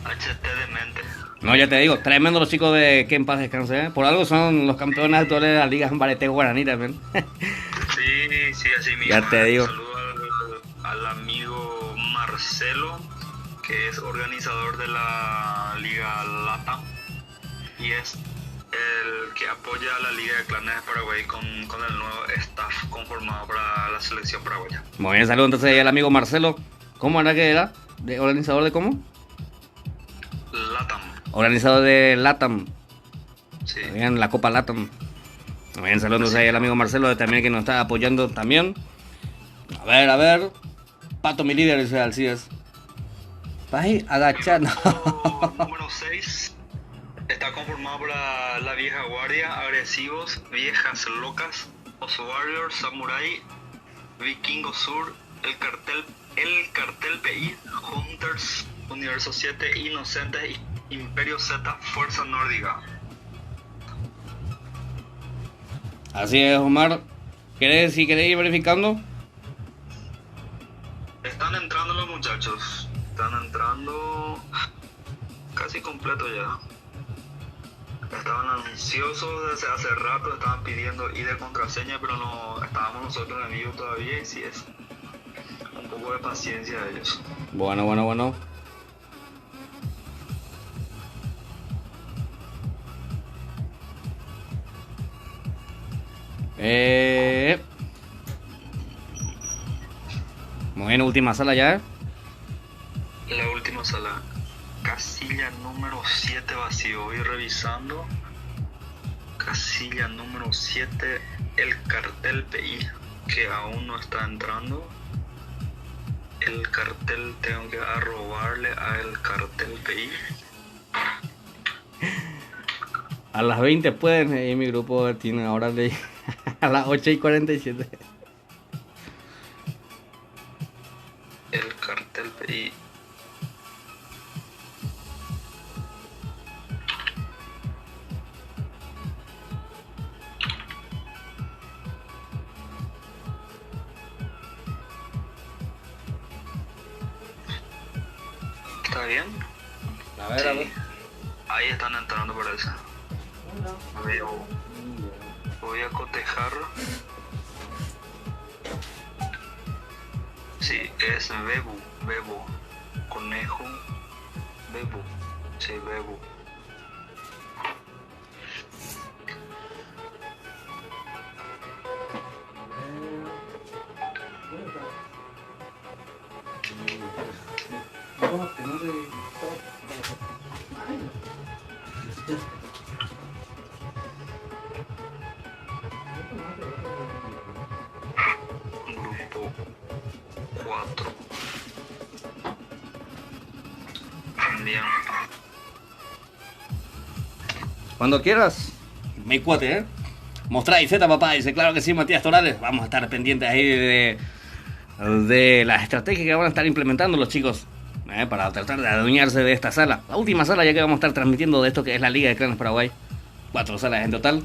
HT Demente. No, ya te digo, tremendo los chicos de que en paz descanse, ¿eh? Por algo son los campeones actuales de la Liga Barete Guaraní también. Sí, sí, así mismo. Ya te digo. Saludo al amigo Marcelo, que es organizador de la Liga Lata y es el que apoya a la Liga de Clanes de Paraguay con el nuevo staff conformado para la selección paraguaya. Muy bien, saludos entonces al amigo Marcelo. ¿Cómo era que era? ¿De organizador de cómo? Latam. Organizador de LATAM. Sí. Bien, la Copa LATAM. Muy bien, saludos entonces al amigo Marcelo también que nos está apoyando también. A ver. Pato, mi líder, dice Alcides. Vai agachando. Número 6 está conformado por la vieja guardia, agresivos, viejas locas, Os Warriors, Samurai, Vikingo Sur, el cartel PI, Hunters, Universo 7, Inocentes, Imperio Z, Fuerza Nórdica. Así es, Omar. Si querés ir verificando? Están entrando los muchachos, están entrando casi completo ya. Estaban ansiosos desde hace rato, estaban pidiendo ID de contraseña, pero no estábamos nosotros en vivo todavía y sí es un poco de paciencia de ellos. Bueno. Muy bien, última sala ya. La última sala, casilla número 7 vacío. Voy revisando. Casilla número 7, el cartel PI, que aún no está entrando. El cartel, tengo que arrobarle al cartel PI. A las 20 pueden, mi grupo tiene ahora de a las 8:47. El cartel PI. ¿Está bien? A ver. Sí. Ahí están entrando, parece. Voy a cotejar. Sí, es Bebo, conejo, Bebo, sí, Bebo. Grupo 4. También. Cuando quieras. Mi cuate, ¿eh? Mostrá y Z, papá. Dice, claro que sí, Matías Torales. Vamos a estar pendientes ahí de las estrategias que van a estar implementando los chicos. Para tratar de adueñarse de esta sala. La última sala ya que vamos a estar transmitiendo de esto que es la Liga de Clanes Paraguay. 4 salas en total.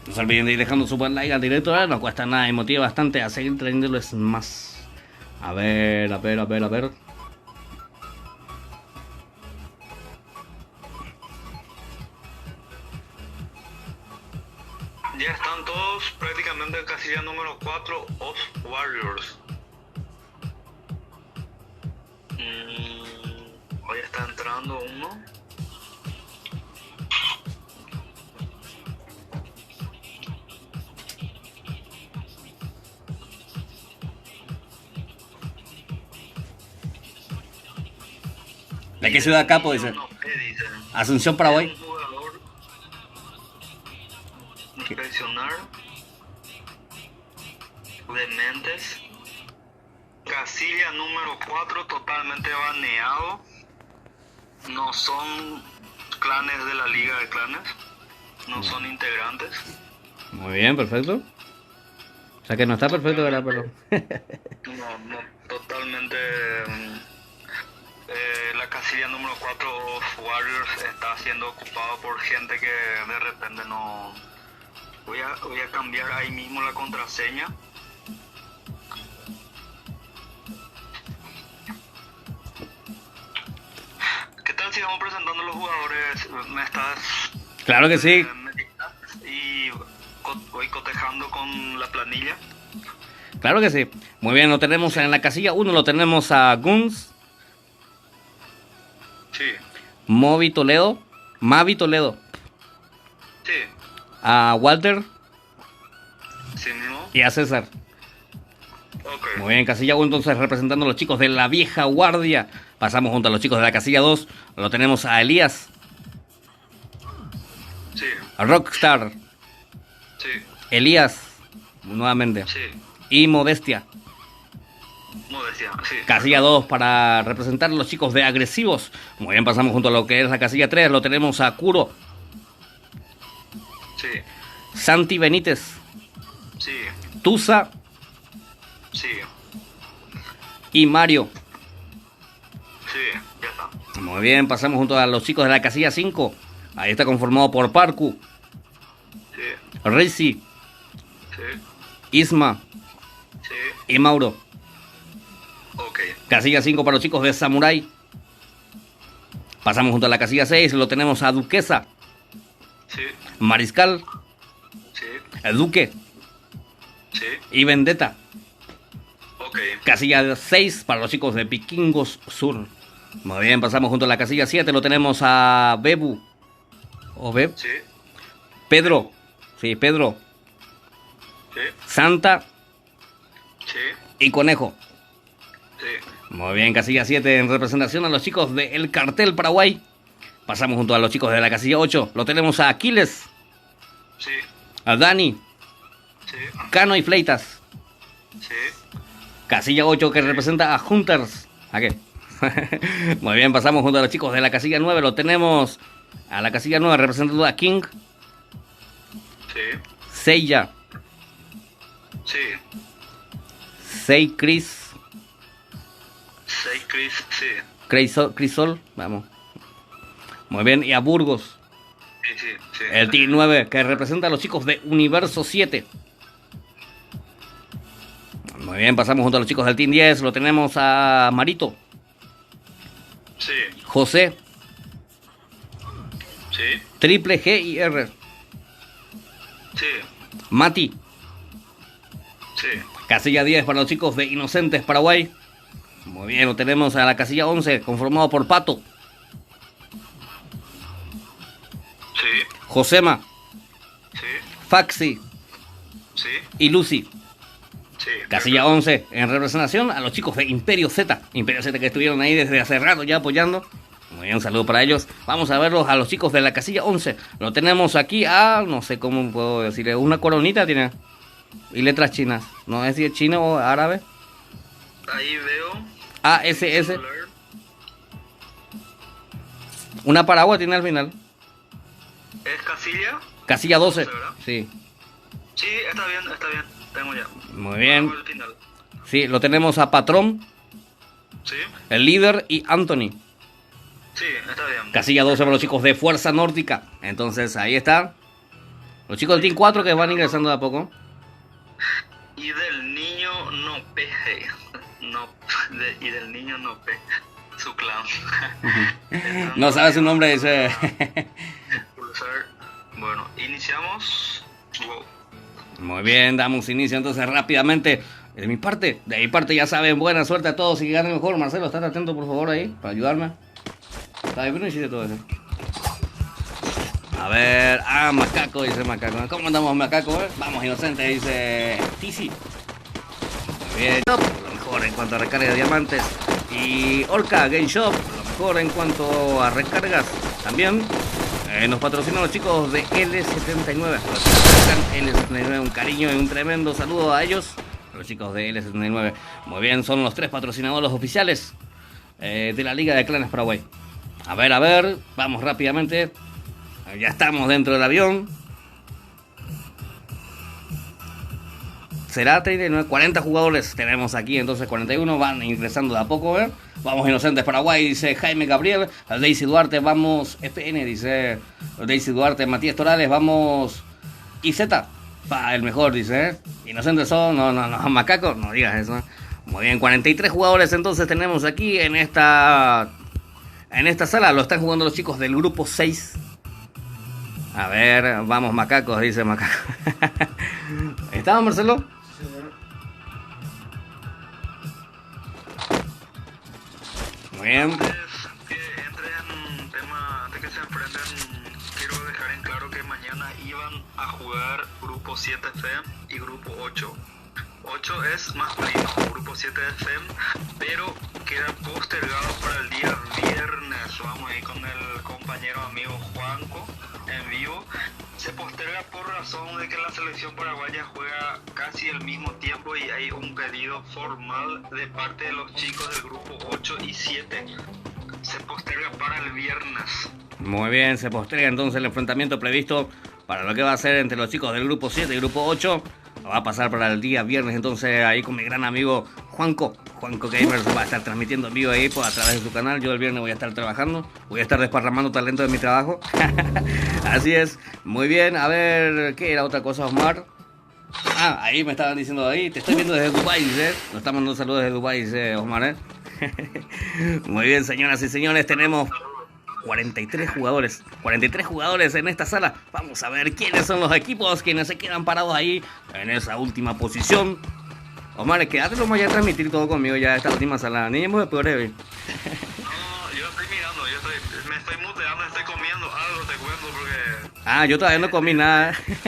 No se olviden de ir dejando su buen like al directo, no cuesta nada y motiva bastante a seguir trayéndoles más. A ver. Ya están todos prácticamente en casilla número 4, Os Warriors. Hoy está entrando uno. ¿De qué ciudad Capo? Dice. No, ¿qué dicen? Asunción, Paraguay. Un jugador inspeccionar Dementes. Casilla número 4 totalmente baneado. No son clanes de la Liga de Clanes. No son integrantes. Muy bien, perfecto. O sea que no está perfecto, ¿verdad? Pero... No, totalmente. La casilla número 4 Warriors está siendo ocupado por gente que de repente no... Voy a cambiar ahí mismo la contraseña. ¿Qué tal si vamos presentando los jugadores? ¿Me estás...? Claro que sí. me dictas y voy cotejando con la planilla. Claro que sí. Muy bien, lo tenemos en la casilla 1, lo tenemos a Guns, Sí, Mavi Toledo, sí, a Walter sí mismo. y a César. Ok, Muy bien, casilla 1 entonces representando a los chicos de la vieja guardia. Pasamos junto a los chicos de la casilla 2, lo tenemos a Elías, sí, a Rockstar, sí, Elías, nuevamente, sí. y Modestia. Modestia, sí. Casilla 2 para representar a los chicos de agresivos. Muy bien, pasamos junto a lo que es la casilla 3, lo tenemos a Kuro, Sí, Santi Benítez, sí, Tusa sí, y Mario. sí, ya está. Muy bien, pasamos junto a los chicos de la casilla 5. Ahí está conformado por Parku, Sí, Reisi, sí, Isma sí. y Mauro. Ok, Casilla 5 para los chicos de Samurai. Pasamos junto a la casilla 6, lo tenemos a Duquesa, sí, Mariscal, sí, el Duque sí. y Vendetta. Ok, Casilla 6 para los chicos de Vikingos Sur. Muy bien, pasamos junto a la casilla 7, lo tenemos a Bebu, o Beb, sí, Pedro, sí, Pedro, sí, Santa sí, y Conejo. sí. Muy bien, casilla 7 en representación a los chicos del Cartel Paraguay. Pasamos junto a los chicos de la casilla 8, lo tenemos a Aquiles, Sí, a Dani, sí, Cano y Fleitas. sí, Casilla 8 que representa a Hunters. ¿A qué? Muy bien, pasamos junto a los chicos de la casilla 9, lo tenemos a la casilla 9 representando a King, sí, Seiya, sí. Sei Chris, 6 Chris, sí, Crisol, vamos. Muy bien, y a Burgos, sí, sí, sí. el Team 9 que representa a los chicos de Universo 7. Muy bien, pasamos junto a los chicos del Team 10, lo tenemos a Marito, Sí, José, sí, Triple G y R, sí, Mati. sí, Casilla 10 para los chicos de Inocentes Paraguay. Muy bien, lo tenemos a la casilla 11 conformado por Pato, sí, Josema, sí, Faxi sí, y Lucy. sí. Casilla 11 en representación a los chicos de Imperio Z que estuvieron ahí desde hace rato ya apoyando. Muy bien, un saludo para ellos. Vamos a verlos a los chicos de la casilla 11. Lo tenemos aquí a, no sé cómo puedo decirle, una coronita tiene y letras chinas. No sé si es chino o árabe. Ahí veo. ASS. Una paraguas tiene al final. ¿Es casilla? Casilla 12. ¿verdad? Sí. Sí, está bien, está bien. Tengo ya. Muy bien. Vamos al final. Sí, lo tenemos a Patrón, Sí, el líder y Anthony. sí, está bien. Casilla 12 para los chicos de Fuerza Nórdica. Entonces ahí está. Los chicos del Team 4 que van ingresando de a poco. Y del niño no peje. No, y del niño no peje. Su clan. No sabe su nombre, dice. Pulsar. Bueno, iniciamos. Wow. Muy bien, damos inicio entonces rápidamente. De mi parte ya saben, buena suerte a todos y que ganen mejor. Marcelo, estate atento por favor ahí, para ayudarme. Está bien, pero no hiciste todo eso. A ver, Macaco, dice Macaco. ¿Cómo andamos, Macaco? Vamos, Inocente, dice Tizi. Muy bien, lo mejor en cuanto a recarga de diamantes. Y Orca Game Shop, lo mejor en cuanto a recargas. También nos patrocinan los chicos de L79. L79, un cariño y un tremendo saludo a ellos. Los chicos de L79. Muy bien, son los 3 patrocinadores oficiales de la Liga de Clanes Paraguay. A ver, vamos rápidamente. Ya estamos dentro del avión. Será 39, 40 jugadores tenemos aquí, entonces 41 van ingresando de a poco, Vamos Inocentes Paraguay, dice Jaime Gabriel. Daisy Duarte, vamos FN, dice Daisy Duarte. Matías Torales, vamos IZ. El mejor, dice. Inocentes son, no, macaco, no digas eso. Muy bien, 43 jugadores entonces tenemos aquí en esta sala. Lo están jugando los chicos del grupo 6. A ver, vamos macacos, dice macaco. ¿Estaba Marcelo? Muy bien. Antes que entren en tema, antes que se enfrenten, quiero dejar en claro que mañana iban a jugar grupo 7F y grupo 8. 8 es masculino, grupo 7 es FEM, pero queda postergado para el día viernes. Vamos a ir con el compañero amigo Juanco en vivo. Se posterga por razón de que la selección paraguaya juega casi al mismo tiempo y hay un pedido formal de parte de los chicos del grupo 8 y 7. Se posterga para el viernes. Muy bien, se posterga entonces el enfrentamiento previsto para lo que va a ser entre los chicos del grupo 7 y grupo 8. Va a pasar para el día viernes, entonces ahí con mi gran amigo Juanco Gamers va a estar transmitiendo en vivo ahí a través de su canal. Yo el viernes voy a estar trabajando, voy a estar desparramando talento de mi trabajo. Así es, muy bien. A ver, ¿qué era otra cosa, Osmar? Ahí me estaban diciendo ahí, te estoy viendo desde Dubái, dice. Nos está mandando saludos desde Dubái, dice Osmar, Muy bien, señoras y señores, tenemos 43 jugadores en esta sala. Vamos a ver quiénes son los equipos quienes se quedan parados ahí en esa última posición. Omar, quédate, lo voy a transmitir todo conmigo ya esta última sala. Ni me peor. No, yo estoy mirando, me estoy muteando, estoy comiendo algo, te cuento porque... Yo todavía no comí nada. Desde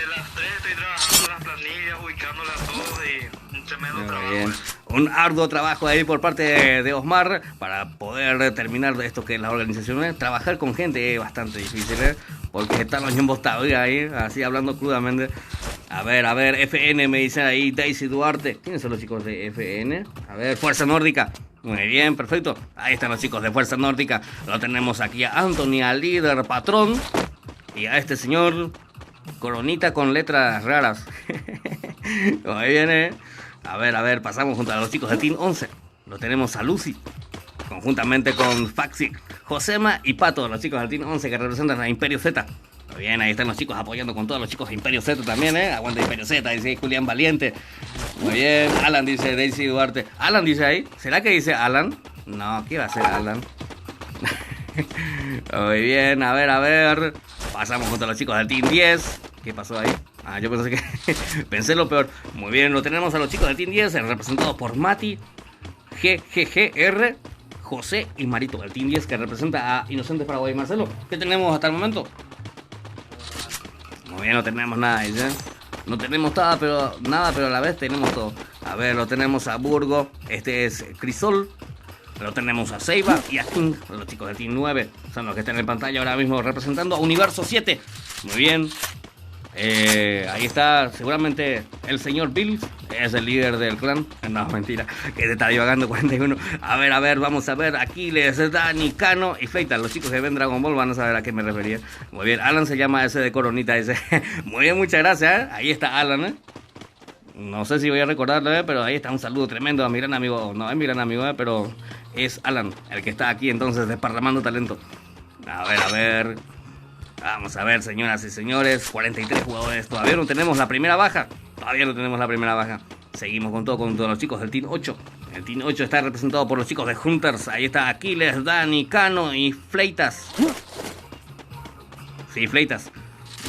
las 3 estoy trabajando las planillas, ubicándolas todas y un tremendo trabajo. Bien. Un arduo trabajo ahí por parte de Osmar para poder terminar de esto que es la organización. Trabajar con gente es bastante difícil, porque están los ñombos todavía ahí, así hablando crudamente. A ver, FN me dice ahí Daisy Duarte. ¿Quiénes son los chicos de FN? A ver, Fuerza Nórdica. Muy bien, perfecto. Ahí están los chicos de Fuerza Nórdica. Lo tenemos aquí a Anthony, al líder patrón. Y a este señor, coronita con letras raras. Muy bien, A ver, pasamos junto a los chicos de Team 11. Lo tenemos a Lucy, conjuntamente con Faxi, Josema y Pato, los chicos del Team 11 que representan a Imperio Z. Muy bien, ahí están los chicos apoyando con todos los chicos de Imperio Z también, Aguanta Imperio Z, dice Julián Valiente. Muy bien, Alan dice Daisy Duarte. Alan dice ahí, ¿será que dice Alan? No, ¿qué va a ser Alan? Muy bien, a ver. Pasamos junto a los chicos del Team 10. ¿Qué pasó ahí? Yo pensé lo peor. Muy bien, lo tenemos a los chicos del Team 10, representados por Mati, GGGR, José y Marito. El Team 10 que representa a Inocentes Paraguay. Marcelo, ¿qué tenemos hasta el momento? Muy bien, no tenemos nada, ¿eh? No tenemos nada, pero a la vez tenemos todo. A ver, lo tenemos a Burgo, este es Crisol. Lo tenemos a Seiba y a King, los chicos del Team 9. Son los que están en pantalla ahora mismo representando a Universo 7. Muy bien. Ahí está, seguramente el señor Bills es el líder del clan. No, mentira, que se está divagando 41. A ver, vamos a ver. Aquiles, Dani, Cano y Fleita. Los chicos que ven Dragon Ball van a saber a qué me refería. Muy bien, Alan se llama ese de coronita ese. Muy bien, muchas gracias, Ahí está Alan, No sé si voy a recordarlo, pero ahí está un saludo tremendo a mi gran amigo. No es mi gran amigo, pero es Alan, el que está aquí entonces desparramando talento. A ver. Vamos a ver, señoras y señores, 43 jugadores. Todavía no tenemos la primera baja. Seguimos con todo, con todos los chicos del Team 8. El Team 8 está representado por los chicos de Hunters. Ahí está Aquiles, Dani, Cano y Fleitas. Sí, Fleitas.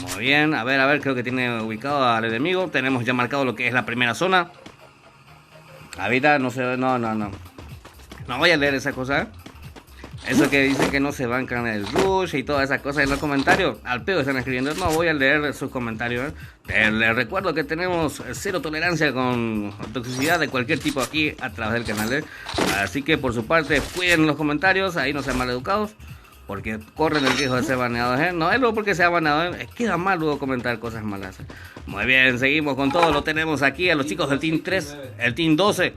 Muy bien, a ver, creo que tiene ubicado al enemigo. Tenemos ya marcado lo que es la primera zona. Ahorita no sé, no. No voy a leer esa cosa, Eso que dicen que no se bancan el rush y todas esas cosas en los comentarios. Al pedo están escribiendo. No voy a leer sus comentarios. Les recuerdo que tenemos cero tolerancia con toxicidad de cualquier tipo aquí a través del canal. Así que por su parte cuiden los comentarios. Ahí no sean maleducados, porque corren el riesgo de ser baneados. No es luego porque sea baneado. Queda mal luego comentar cosas malas. Muy bien, seguimos con todo. Lo tenemos aquí a los chicos del Team 3. El Team 12.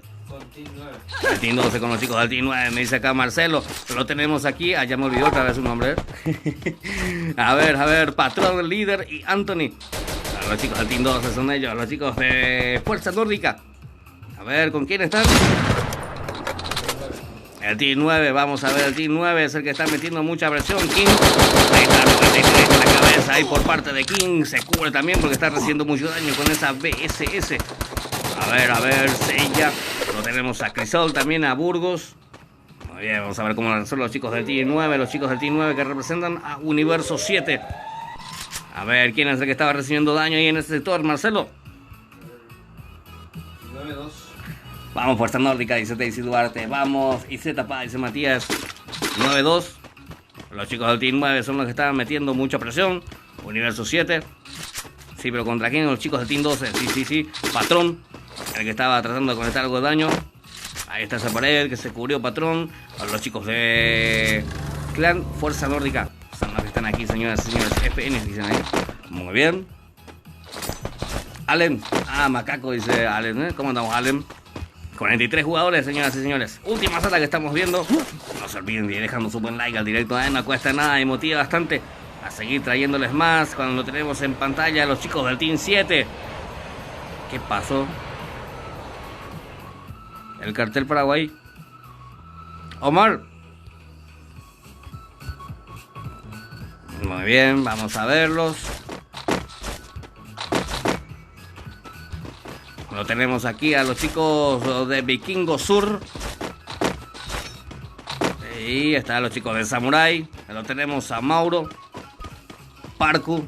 El Team 12 con los chicos del Team 9, me dice acá Marcelo. Lo tenemos aquí, ya me olvidó otra vez su nombre. A ver, Patrón, líder y Anthony. Los chicos del Team 12 son ellos, los chicos de Fuerza Nórdica. A ver, ¿con quién están? El Team 9, vamos a ver, el Team 9 es el que está metiendo mucha presión. King, ahí está, 93 en la cabeza ahí por parte de King. Se cubre también porque está recibiendo mucho daño con esa BSS. A ver, Seiya. Lo tenemos a Crisol también, a Burgos. Muy bien, vamos a ver cómo son los chicos del Team 9. Los chicos del Team 9 que representan a Universo 7. A ver, ¿quién es el que estaba recibiendo daño ahí en este sector, Marcelo? 9-2. Vamos, Fuerza Nórdica, dice Daisy Duarte. Vamos, y Z, dice Matías. 9-2. Los chicos del Team 9 son los que estaban metiendo mucha presión. Universo 7. Sí, pero ¿contra quién? Los chicos del Team 12. Sí. Patrón, el que estaba tratando de conectar algo de daño. Ahí está esa pared que se cubrió, Patrón. Los chicos de Clan Fuerza Nórdica son los que están aquí, señoras y señores. FN, dicen ahí. Muy bien. Allen. Macaco, dice Allen. ¿Cómo andamos, Allen? 43 jugadores, señoras y señores. Última sala que estamos viendo. No se olviden de ir dejando su buen like al directo. No cuesta nada y motiva bastante a seguir trayéndoles más. Cuando lo tenemos en pantalla, los chicos del Team 7. ¿Qué pasó? El cartel Paraguay. Omar. Muy bien, vamos a verlos. Lo tenemos aquí a los chicos de Vikingo Sur. Y están los chicos de Samurai. Lo tenemos a Mauro. Parku.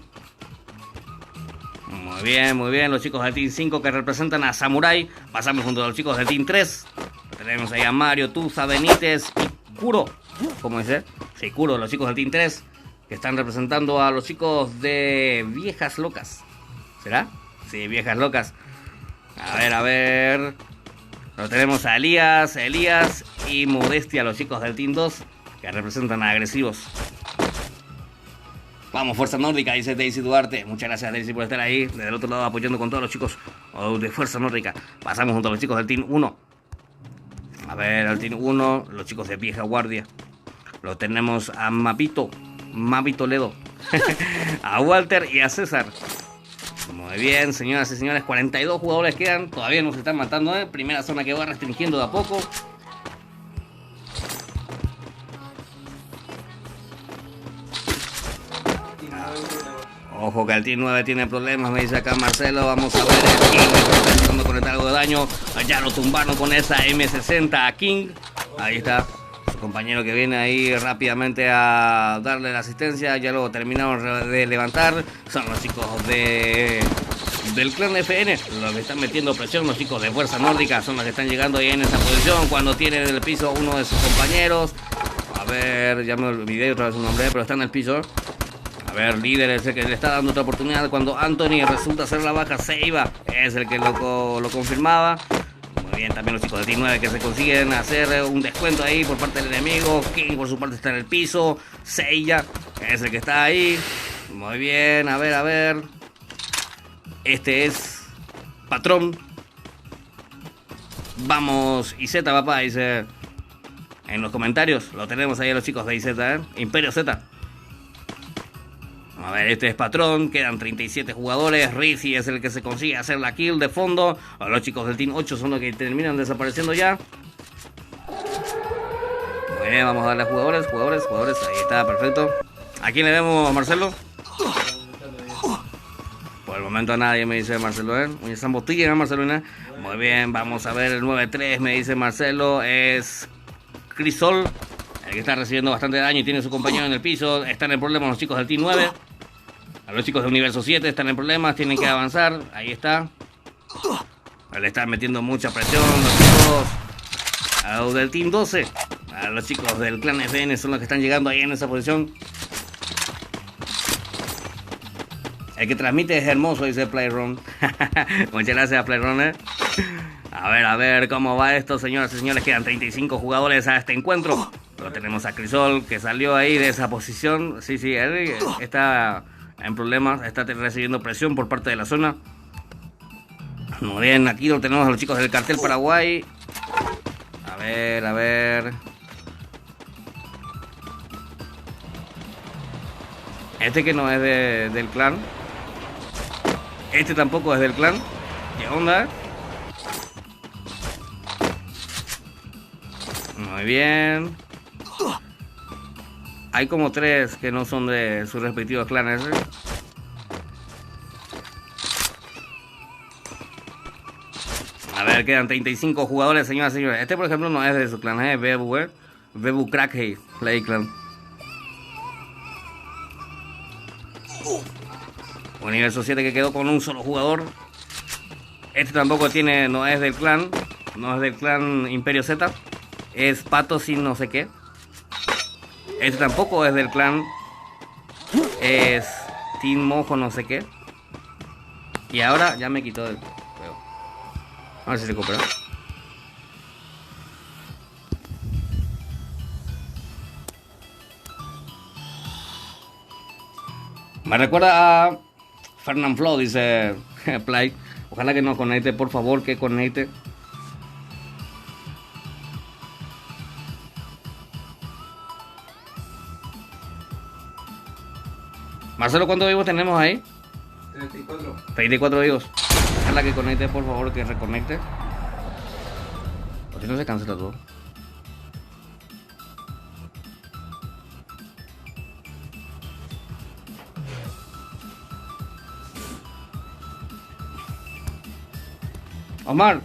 Muy bien. Los chicos del Team 5 que representan a Samurai. Pasamos junto a los chicos del Team 3. Tenemos ahí a Mario, Tuza, Benítez y Kuro. ¿Cómo dice? Sí, Kuro, los chicos del Team 3. Que están representando a los chicos de Viejas Locas. ¿Será? Sí, Viejas Locas. A ver. Lo tenemos a Elías y Modestia, los chicos del Team 2, que representan a Agresivos. Vamos, Fuerza Nórdica, dice Daisy Duarte. Muchas gracias, Daisy, por estar ahí, desde el otro lado, apoyando con todos los chicos de Fuerza Nórdica. Pasamos junto a los chicos del Team 1. A ver, al Team 1, los chicos de Vieja Guardia. Lo tenemos a Mavi Toledo, a Walter y a César. Muy bien, señoras y señores, 42 jugadores quedan. Todavía nos están matando, Primera zona que va restringiendo de a poco. Ojo que el Team 9 tiene problemas, me dice acá Marcelo. Vamos a ver el King está intentando conectar algo de daño. Ya lo tumbaron con esa M60 a King. Ahí está su compañero que viene ahí rápidamente a darle la asistencia. Ya lo terminaron de levantar. Son los chicos del Clan FN los que están metiendo presión. Los chicos de Fuerza Nórdica son los que están llegando ahí en esa posición cuando tienen en el piso uno de sus compañeros. A ver, ya me olvidé otra vez su nombre, pero está en el piso. A ver, líder es el que le está dando otra oportunidad cuando Anthony resulta ser la baja. Seiba es el que lo confirmaba. Muy bien, también los chicos de Team 9 que se consiguen hacer un descuento ahí por parte del enemigo. King por su parte está en el piso. Seiya es el que está ahí. Muy bien, a ver. Este es Patrón. Vamos, IZ, papá, dice en los comentarios. Lo tenemos ahí a los chicos de IZ, Imperio Z. A ver, este es Patrón, quedan 37 jugadores. Rizzi es el que se consigue hacer la kill de fondo. Los chicos del Team 8 son los que terminan desapareciendo ya. Muy bien, vamos a darle a jugadores. Ahí está, perfecto. ¿A quién le vemos, Marcelo? Por el momento a nadie, me dice Marcelo, Oye, están botillas, Marcelo, Muy bien, vamos a ver el 9-3, me dice Marcelo. Es Crisol, el que está recibiendo bastante daño y tiene a su compañero en el piso. Están en problemas los chicos del Team 9. A los chicos de Universo 7 están en problemas, tienen que avanzar. Ahí está. Le están metiendo mucha presión los chicos a los del Team 12. A los chicos del Clan FN son los que están llegando ahí en esa posición. El que transmite es hermoso, dice Playroom. Muchas gracias, Playroom. A ver cómo va esto, señoras y señores. Quedan 35 jugadores a este encuentro. Lo tenemos a Crisol, que salió ahí de esa posición. Sí, él está en problemas, está recibiendo presión por parte de la zona. Muy bien, aquí lo tenemos a los chicos del cartel Paraguay. A ver. Este que no es del clan. Este tampoco es del clan. ¿Qué onda? Muy bien. Hay como 3 que no son de sus respectivos clanes. A ver, quedan 35 jugadores, señoras y señores. Este, por ejemplo, no es de su clan, es Bebu Crackhead Play Clan. Universo 7 que quedó con un solo jugador. Este tampoco tiene, no es del clan Imperio Z. Es Pato sin no sé qué. Este tampoco es del clan. Es Team Mojo no sé qué. Y ahora ya me quitó del juego. A ver si se recupera. Me recuerda a Fernand Flow, dice Play. Ojalá que nos conecte, por favor, que conecte. Marcelo, ¿cuántos vivos tenemos ahí? 34. 34 vivos. Ojalá que conecte, por favor, que reconecte. O si no se cancela todo. Omar.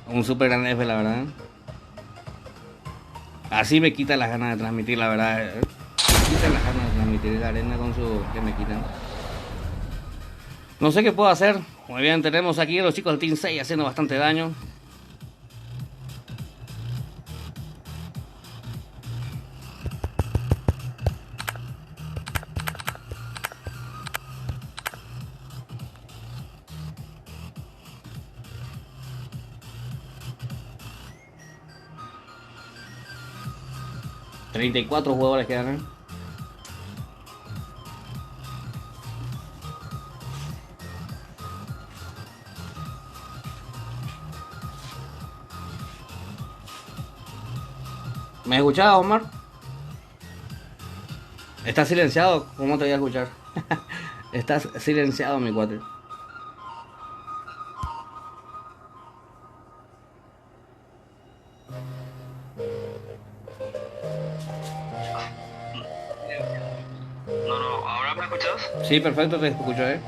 Un super gran F, la verdad. Así me quita las ganas de transmitir, la verdad. Me quita las ganas de transmitir la arena con su... que me quitan. No sé qué puedo hacer. Muy bien, tenemos aquí a los chicos del Team 6 haciendo bastante daño. $34 jugadores quedan, ¿eh? ¿Me escuchás, Omar? ¿Estás silenciado? ¿Cómo te voy a escuchar? Estás silenciado, mi cuate. No, ¿ahora me escuchas? Sí, perfecto, te escucho, ¿eh?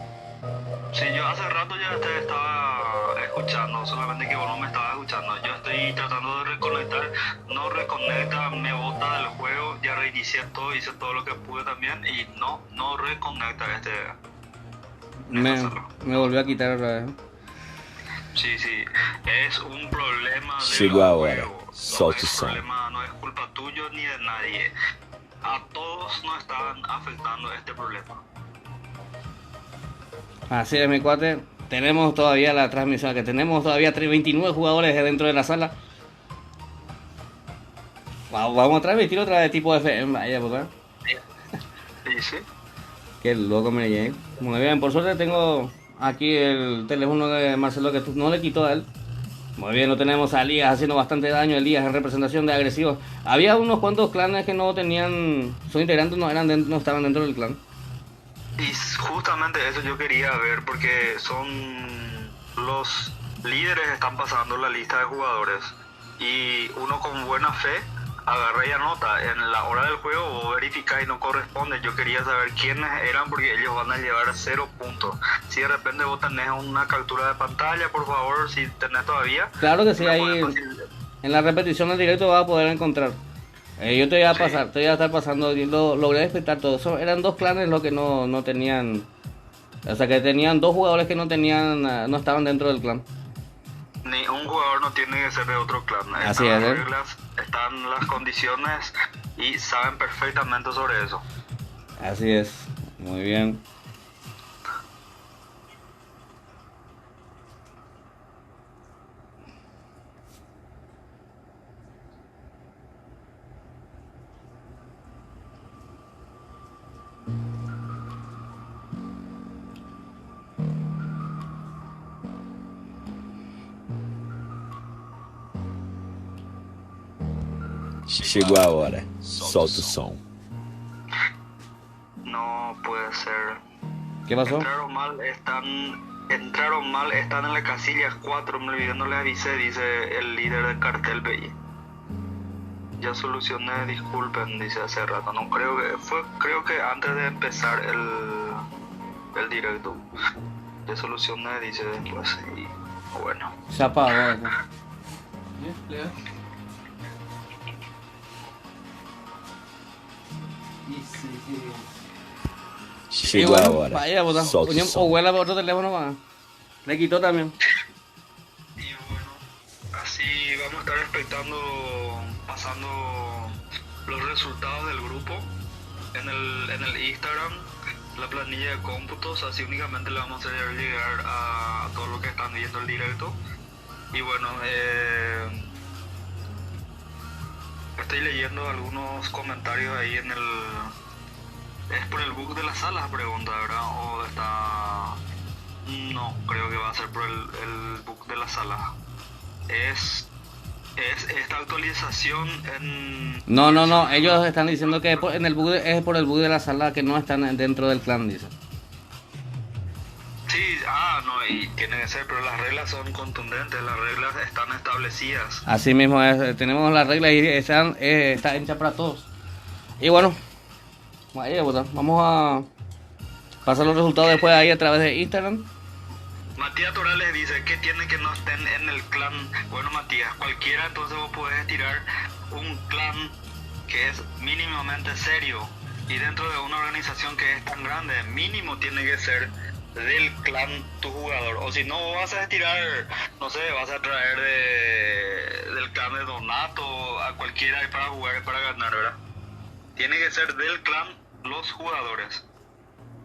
Sí, yo hace rato ya te estaba escuchando, solamente que vos no me estabas escuchando. Yo estoy tratando de reconectar, no reconecta, me bota del juego, ya reinicié todo, hice todo lo que pude también y no reconecta Me volvió a quitar otra vez. Sí, es un problema del Sigo ahora, juego. No es culpa tuyo ni de nadie. A todos nos están afectando este problema. Así es, mi cuate. Tenemos todavía la transmisión, que tenemos todavía 29 jugadores dentro de la sala. Vamos a transmitir otra de tipo FM. Vaya, ¿verdad? Sí. Qué loco, me llegué. Muy bien, por suerte tengo aquí el teléfono de Marcelo que no le quitó a él. Muy bien, lo tenemos a Elías haciendo bastante daño. Elías en representación de agresivos. Había unos cuantos clanes que no tenían, sus integrantes no estaban dentro del clan. Y justamente eso yo quería ver porque son los líderes, están pasando la lista de jugadores y uno con buena fe agarra y anota. En la hora del juego vos verificás y no corresponde. Yo quería saber quiénes eran porque ellos van a llevar 0 puntos. Si de repente vos tenés una captura de pantalla, por favor, si tenés todavía. Claro que sí, ahí en la repetición del directo vas a poder encontrar. Yo te voy a pasar, te voy a estar pasando, logré despertar todo. Eran 2 clanes los que no tenían, o sea que tenían 2 jugadores que no estaban dentro del clan. Ni un jugador no tiene que ser de otro clan. Así están es, las reglas, están las condiciones y saben perfectamente sobre eso. Así es, muy bien. Chegou a hora. Solta o som. No puede ser. ¿Qué pasó? Entraron mal, están en la casilla 4, me olvidé, no les avisé, dice el líder del cartel BI. Ya solucioné, disculpen, dice hace rato, no creo que antes de empezar el directo. Ya solucioné, dice después, y bueno. Se apagó. Chegou a hora. Vaya, puta. Solta o O som. huela por otro teléfono, va. Le quitó también. Y bueno, así vamos a estar pasando los resultados del grupo en el Instagram, la planilla de cómputos, así únicamente le vamos a hacer llegar a todos los que están viendo el directo. Y bueno, estoy leyendo algunos comentarios ahí en el... ¿Es por el bug de la sala? Pregunta, ¿verdad? ¿O está...? No, creo que va a ser por el bug de la sala. Es esta actualización en... No, ellos están diciendo que es por el bug de la sala, que no están dentro del clan, dice. Sí, no, y tiene que ser, pero las reglas son contundentes, las reglas están establecidas. Así mismo es, tenemos las reglas y está hecha para todos. Y bueno, vaya, puta, vamos a pasar los resultados después ahí a través de Instagram. Matías Torales dice que tiene que no estén en el clan. Bueno, Matías, cualquiera, entonces vos podés tirar un clan que es mínimamente serio, y dentro de una organización que es tan grande, mínimo tiene que ser del clan tu jugador. O si no, vas a tirar, no sé, vas a traer del clan de Donato a cualquiera para jugar y para ganar, ¿verdad? Tiene que ser del clan los jugadores.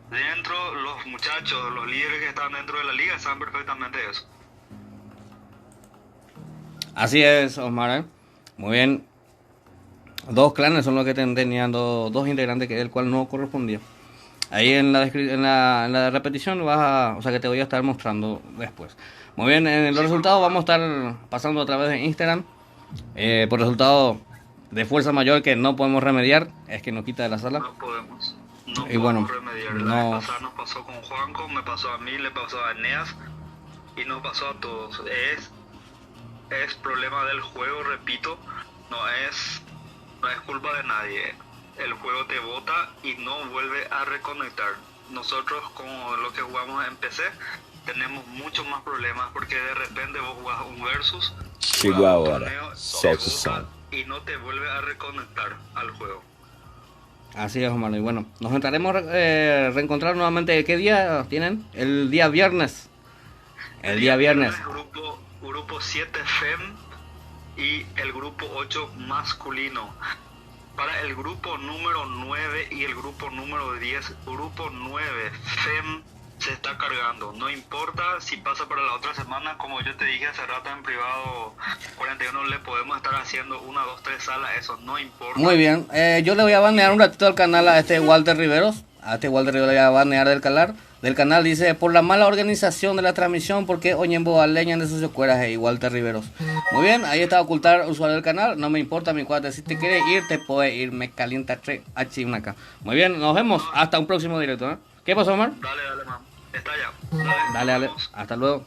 Dentro, los muchachos, los líderes que están dentro de la liga saben perfectamente eso. Así es, Osmar, ¿eh? Muy bien. Dos clanes son los que tenían dos integrantes, que el cual no correspondía. Ahí en la repetición o sea que te voy a estar mostrando después. Muy bien, en los resultados vamos a estar pasando a través de Instagram. Por resultado de fuerza mayor que no podemos remediar, es que nos quita de la sala. No podemos. No Y bueno, podemos remediar. La no. vez pasada nos pasó con Juanco, me pasó a mí, le pasó a Eneas y nos pasó a todos. Es problema del juego, repito, no es culpa de nadie. El juego te bota y no vuelve a reconectar. Nosotros, como lo que jugamos en PC, tenemos muchos más problemas porque de repente vos jugás un versus, Chegou jugás a un hora. torneo, te Solta o bota som. y no te vuelve a reconectar al juego. Así es, Omar. Y bueno, nos intentaremos reencontrar nuevamente. ¿Qué día tienen? El día viernes. El día viernes. Grupo 7 FEM y el grupo 8 masculino. Para el grupo número 9 y el grupo número 10, grupo 9 FEM se está cargando. No importa si pasa para la otra semana, como yo te dije hace rato en privado, 41 le podemos estar haciendo 1, 2, 3 salas, eso no importa. Muy bien. Yo le voy a banear un ratito al canal a este Walter Riveros. A este Walter Riveros le voy a banear del canal. Dice, por la mala organización de la transmisión, porque Oñembo Aleñan de sus cueras y Walter Riveros. Muy bien, ahí está ocultar usuario del canal. No me importa, mi cuate. Si te quieres ir, te puedes ir. Me calienta acá. Muy bien, nos vemos. Hasta un próximo directo, ¿eh? ¿Qué pasó, Omar? Dale, man. Está ya. Dale. Nos vemos. Hasta luego.